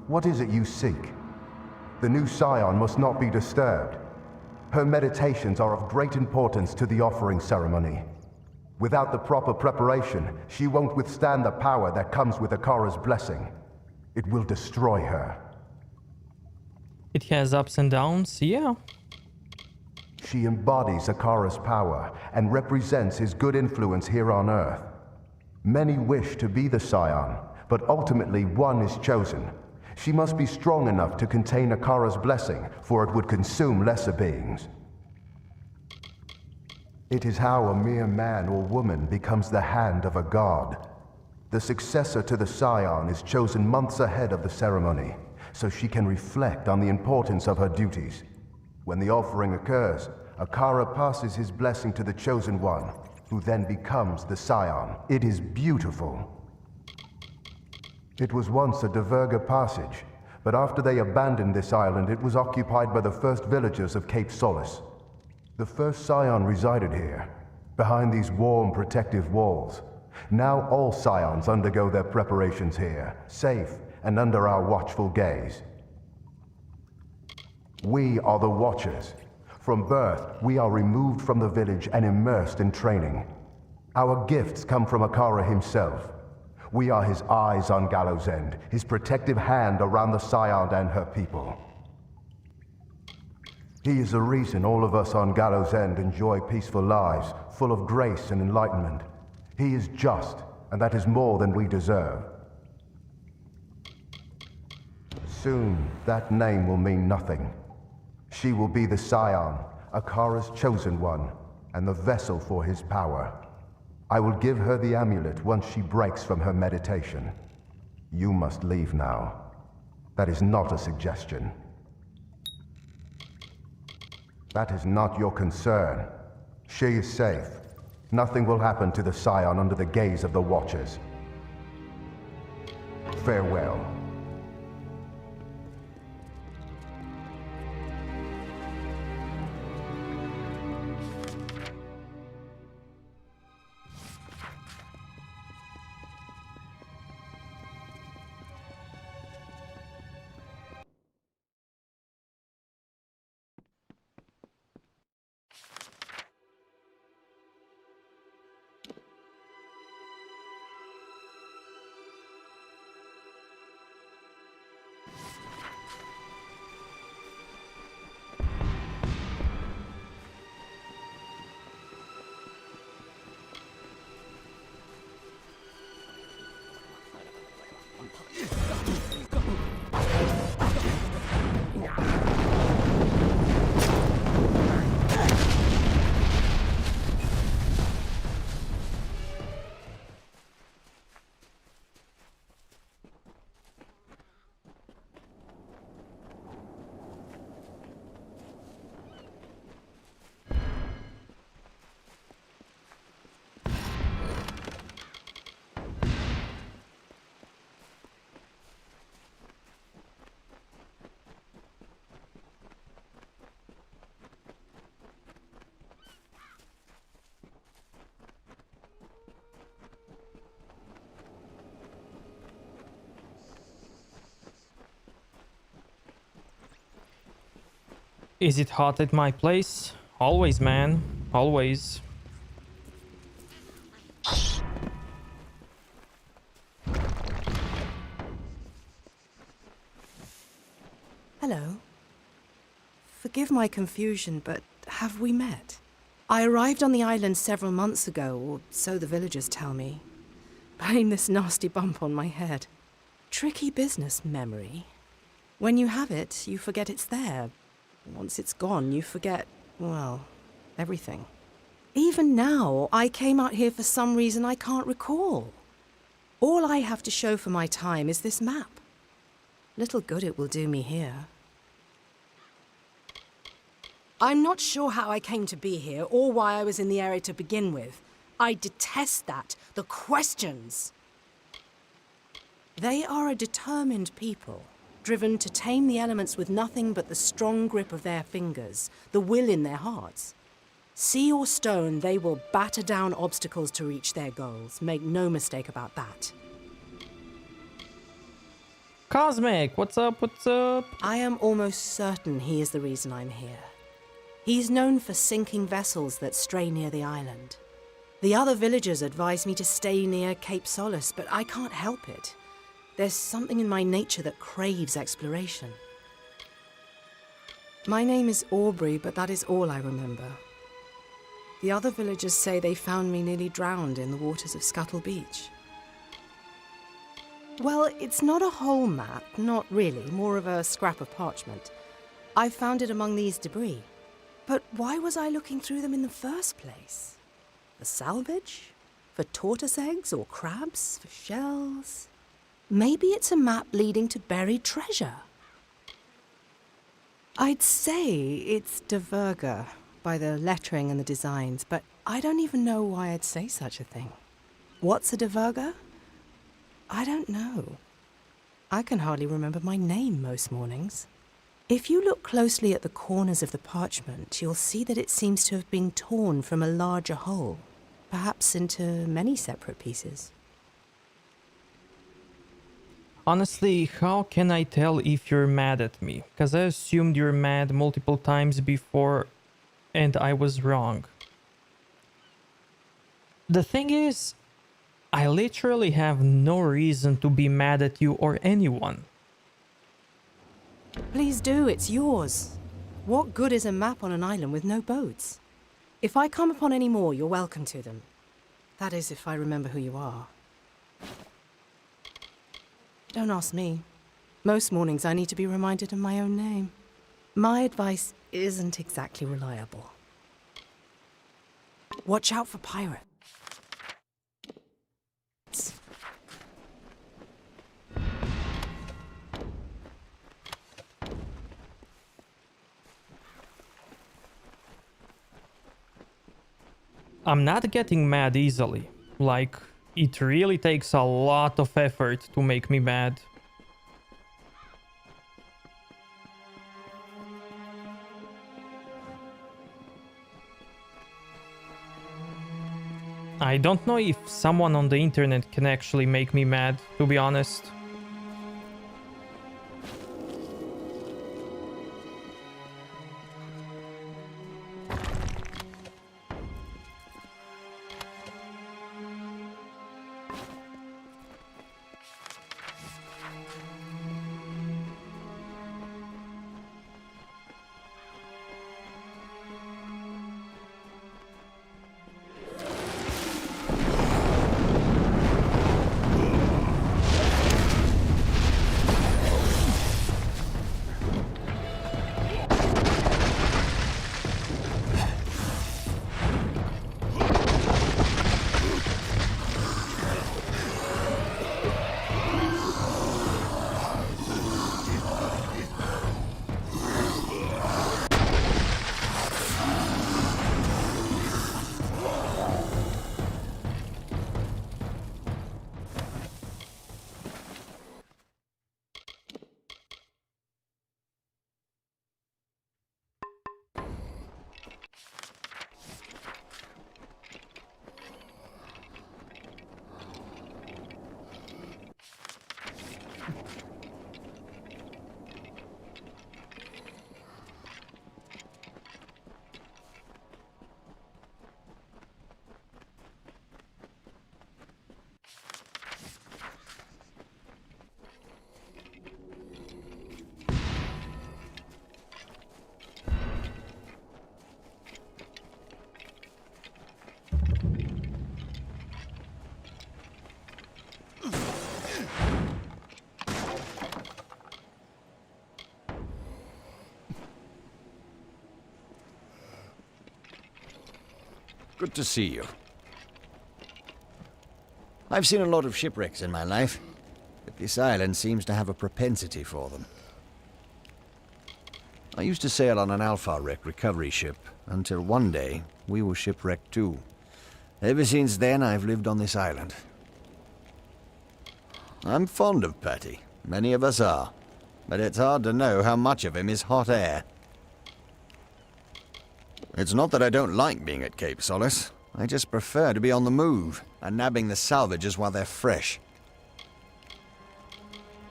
U: What is it you seek? The new Scion must not be disturbed. Her meditations are of great importance to the offering ceremony. Without the proper preparation, she won't withstand the power that comes with Akara's blessing. It will destroy her.
A: It has ups and downs, yeah.
U: She embodies Akara's power and represents his good influence here on Earth. Many wish to be the Scion, but ultimately one is chosen.
K: She must be strong enough to contain Akara's blessing, for it would consume lesser beings. It is how a mere man or woman becomes the hand of a god. The successor to the Scion is chosen months ahead of the ceremony, so she can reflect on the importance of her duties. When the offering occurs, Akara passes his blessing to the Chosen One, who then becomes the Scion. It is beautiful. It was once a Diverga passage, but after they abandoned this island, it was occupied by the first villagers of Cape Solace. The first Scion resided here, behind these warm, protective walls. Now all Scions undergo their preparations here, safe and under our watchful gaze. We are the Watchers. From birth, we are removed from the village and immersed in training. Our gifts come from Akara himself. We are his eyes on Gallows End, his protective hand around the Scion and her people. He is the reason all of us on Gallows End enjoy peaceful lives, full of grace and enlightenment. He is just, and that is more than we deserve. Soon, that name will mean nothing. She will be the Scion, Akara's chosen one, and the vessel for his power. I will give her the amulet once she breaks from her meditation. You must leave now. That is not a suggestion. That is not your concern. She is safe. Nothing will happen to the Scion under the gaze of the Watchers. Farewell.
A: Is it hot at my place? Always, man. Always.
T: Hello. Forgive my confusion, but have we met? I arrived on the island several months ago, or so the villagers tell me. Blame this nasty bump on my head. Tricky business, memory. When you have it, you forget it's there. Once it's gone, you forget, well, everything. Even now, I came out here for some reason I can't recall. All I have to show for my time is this map. Little good it will do me here. I'm not sure how I came to be here or why I was in the area to begin with. I detest that. The questions. They are a determined people, driven to tame the elements with nothing but the strong grip of their fingers, the will in their hearts. Sea or stone, they will batter down obstacles to reach their goals. Make no mistake about that.
A: Cosmic, what's up, what's up?
T: I am almost certain he is the reason I'm here. He's known for sinking vessels that stray near the island. The other villagers advise me to stay near Cape Solace, but I can't help it. There's something in my nature that craves exploration. My name is Aubrey, but that is all I remember. The other villagers say they found me nearly drowned in the waters of Scuttle Beach. Well, it's not a whole map, not really, more of a scrap of parchment. I found it among these debris. But why was I looking through them in the first place? For salvage? For tortoise eggs or crabs? For shells? Maybe it's a map leading to buried treasure. I'd say it's Diverga by the lettering and the designs, but I don't even know why I'd say such a thing. What's a Diverga? I don't know. I can hardly remember my name most mornings. If you look closely at the corners of the parchment, you'll see that it seems to have been torn from a larger whole, perhaps into many separate pieces.
A: Honestly, how can I tell if you're mad at me? Because I assumed you're mad multiple times before, and I was wrong. The thing is, I literally have no reason to be mad at you or anyone.
T: Please do, it's yours. What good is a map on an island with no boats? If I come upon any more, you're welcome to them. That is, if I remember who you are. Don't ask me. Most mornings I need to be reminded of my own name. My advice isn't exactly reliable. Watch out for pirates.
A: I'm not getting mad easily. Like, it really takes a lot of effort to make me mad. I don't know if someone on the internet can actually make me mad, to be honest.
E: Good to see you. I've seen a lot of shipwrecks in my life, but this island seems to have a propensity for them. I used to sail on an Alpha wreck recovery ship, until one day we were shipwrecked too. Ever since then, I've lived on this island. I'm fond of Patty. Many of us are. But it's hard to know how much of him is hot air. It's not that I don't like being at Cape Solace. I just prefer to be on the move and nabbing the salvages while they're fresh.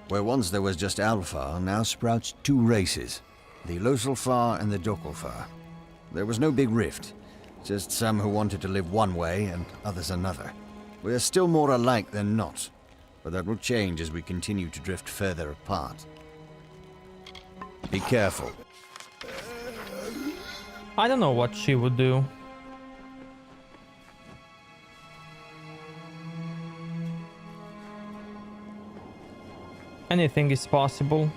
E: Where once there was just Alpha, now sprouts two races, the Loselfar and the Dokelfar. There was no big rift, just some who wanted to live one way and others another. We're still more alike than not, but that will change as we continue to drift further apart. Be careful.
A: I don't know what she would do. Anything is possible.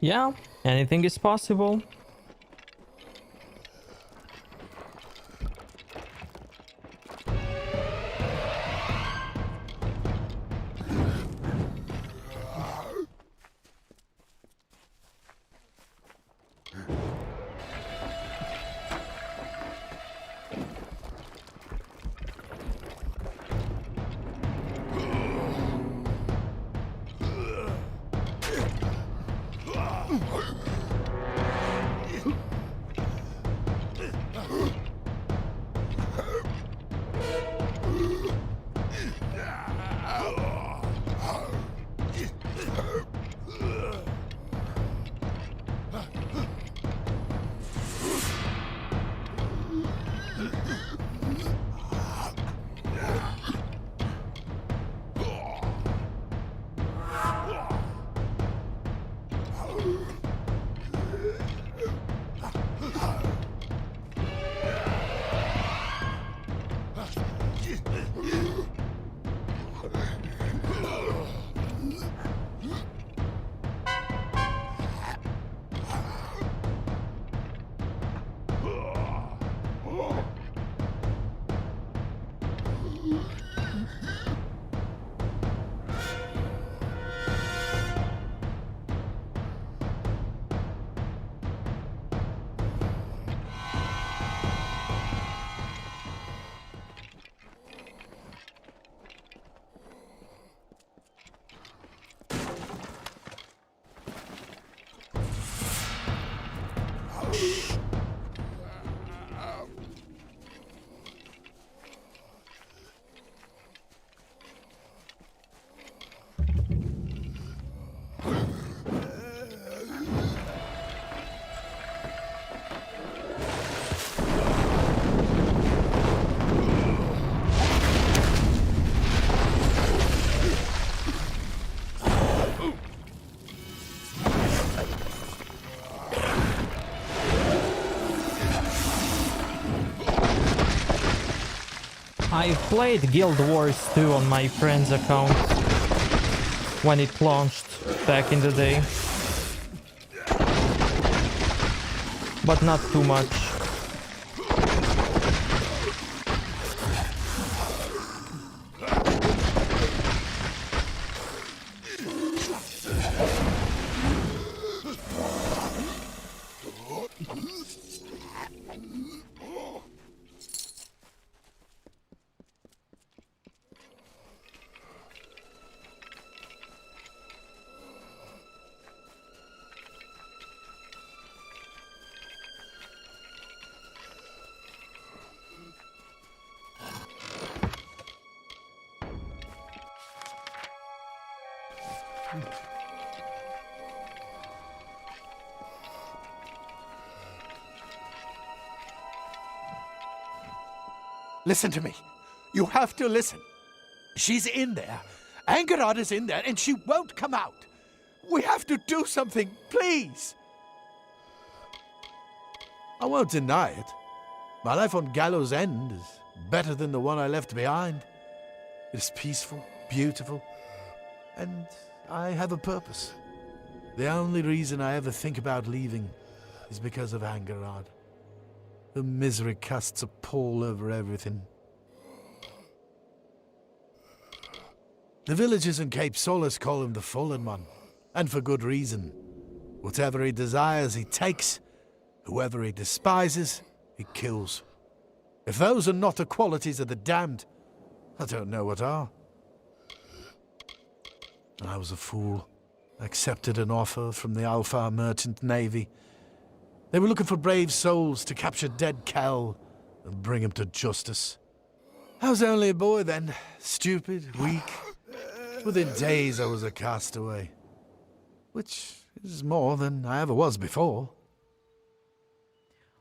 A: Yeah, anything is possible. I've played Guild Wars 2 on my friend's account when it launched back in the day, but not too much.
C: Listen to me. You have to listen. She's in there. Angarad is in there, and she won't come out. We have to do something, please. I won't deny it.
M: My life on Gallows End is better than the one I left behind. It is peaceful, beautiful, and I have a purpose. The only reason I ever think about leaving is because of Angerard. The misery casts a pall over everything. The villagers in Cape Solace call him the Fallen One, and for good reason. Whatever he desires, he takes. Whoever he despises, he kills. If those are not the qualities of the damned, I don't know what are. I was a fool. I accepted an offer from the Alpha Merchant Navy. They were looking for brave souls to capture dead Cal and bring him to justice. I was only a boy then, stupid, weak. Within days I was a castaway, which is more than I ever was before.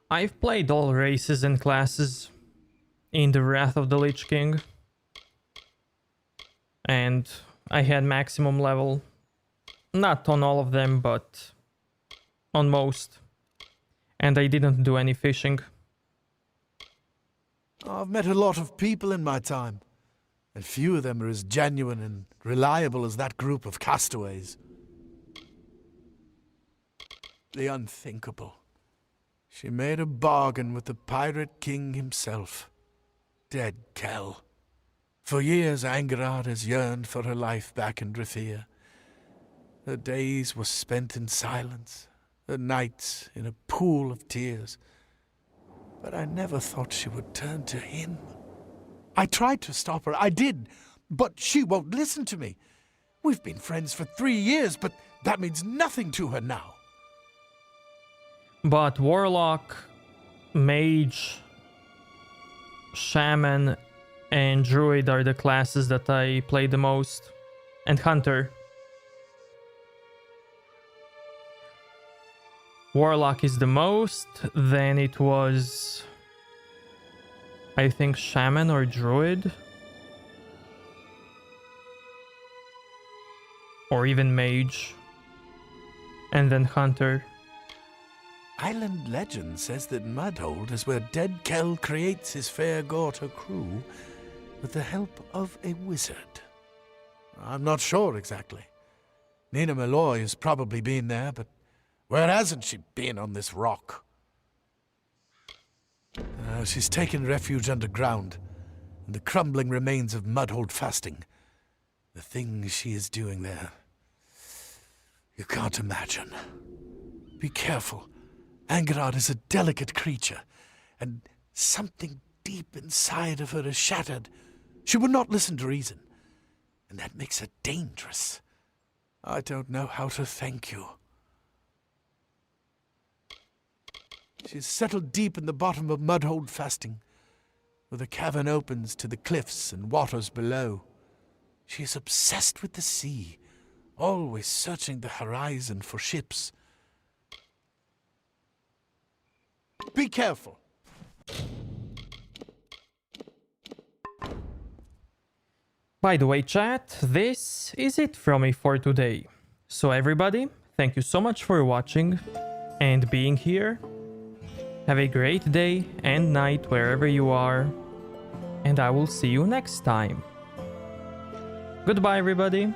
A: I've played all races and classes in the Wrath of the Lich King, and I had maximum level. Not on all of them, but on most. And I didn't do any fishing.
M: I've met a lot of people in my time, and few of them are as genuine and reliable as that group of castaways. The unthinkable. She made a bargain with the Pirate King himself. Dead Kel. For years, Angerard has yearned for her life back in Drithia. Her days were spent in silence, her nights in a pool of tears. But I never thought she would turn to him. I tried to stop her, I did, but she won't listen to me. We've been friends for 3 years, but that means nothing to her now.
A: But Warlock, Mage, Shaman, and Druid are the classes that I play the most. And Hunter. Warlock is the most, then it was, I think, Shaman or Druid. Or even Mage. And then Hunter.
M: Island legend says that Mudhold is where dead Kel creates his fair Gorta crew with the help of a wizard. I'm not sure exactly. Nina Malloy has probably been there, but where hasn't she been on this rock? She's taken refuge underground, in the crumbling remains of Mudhold fasting. The things she is doing there, you can't imagine. Be careful. Angerard is a delicate creature, and something deep inside of her is shattered. She will not listen to reason, and that makes her dangerous. I don't know how to thank you. She's settled deep in the bottom of Mudhold fasting, where the cavern opens to the cliffs and waters below. She is obsessed with the sea, always searching the horizon for ships. Be careful.
A: By the way, chat, this is it from me for today. So everybody, thank you so much for watching and being here. Have a great day and night wherever you are, and I will see you next time. Goodbye, everybody.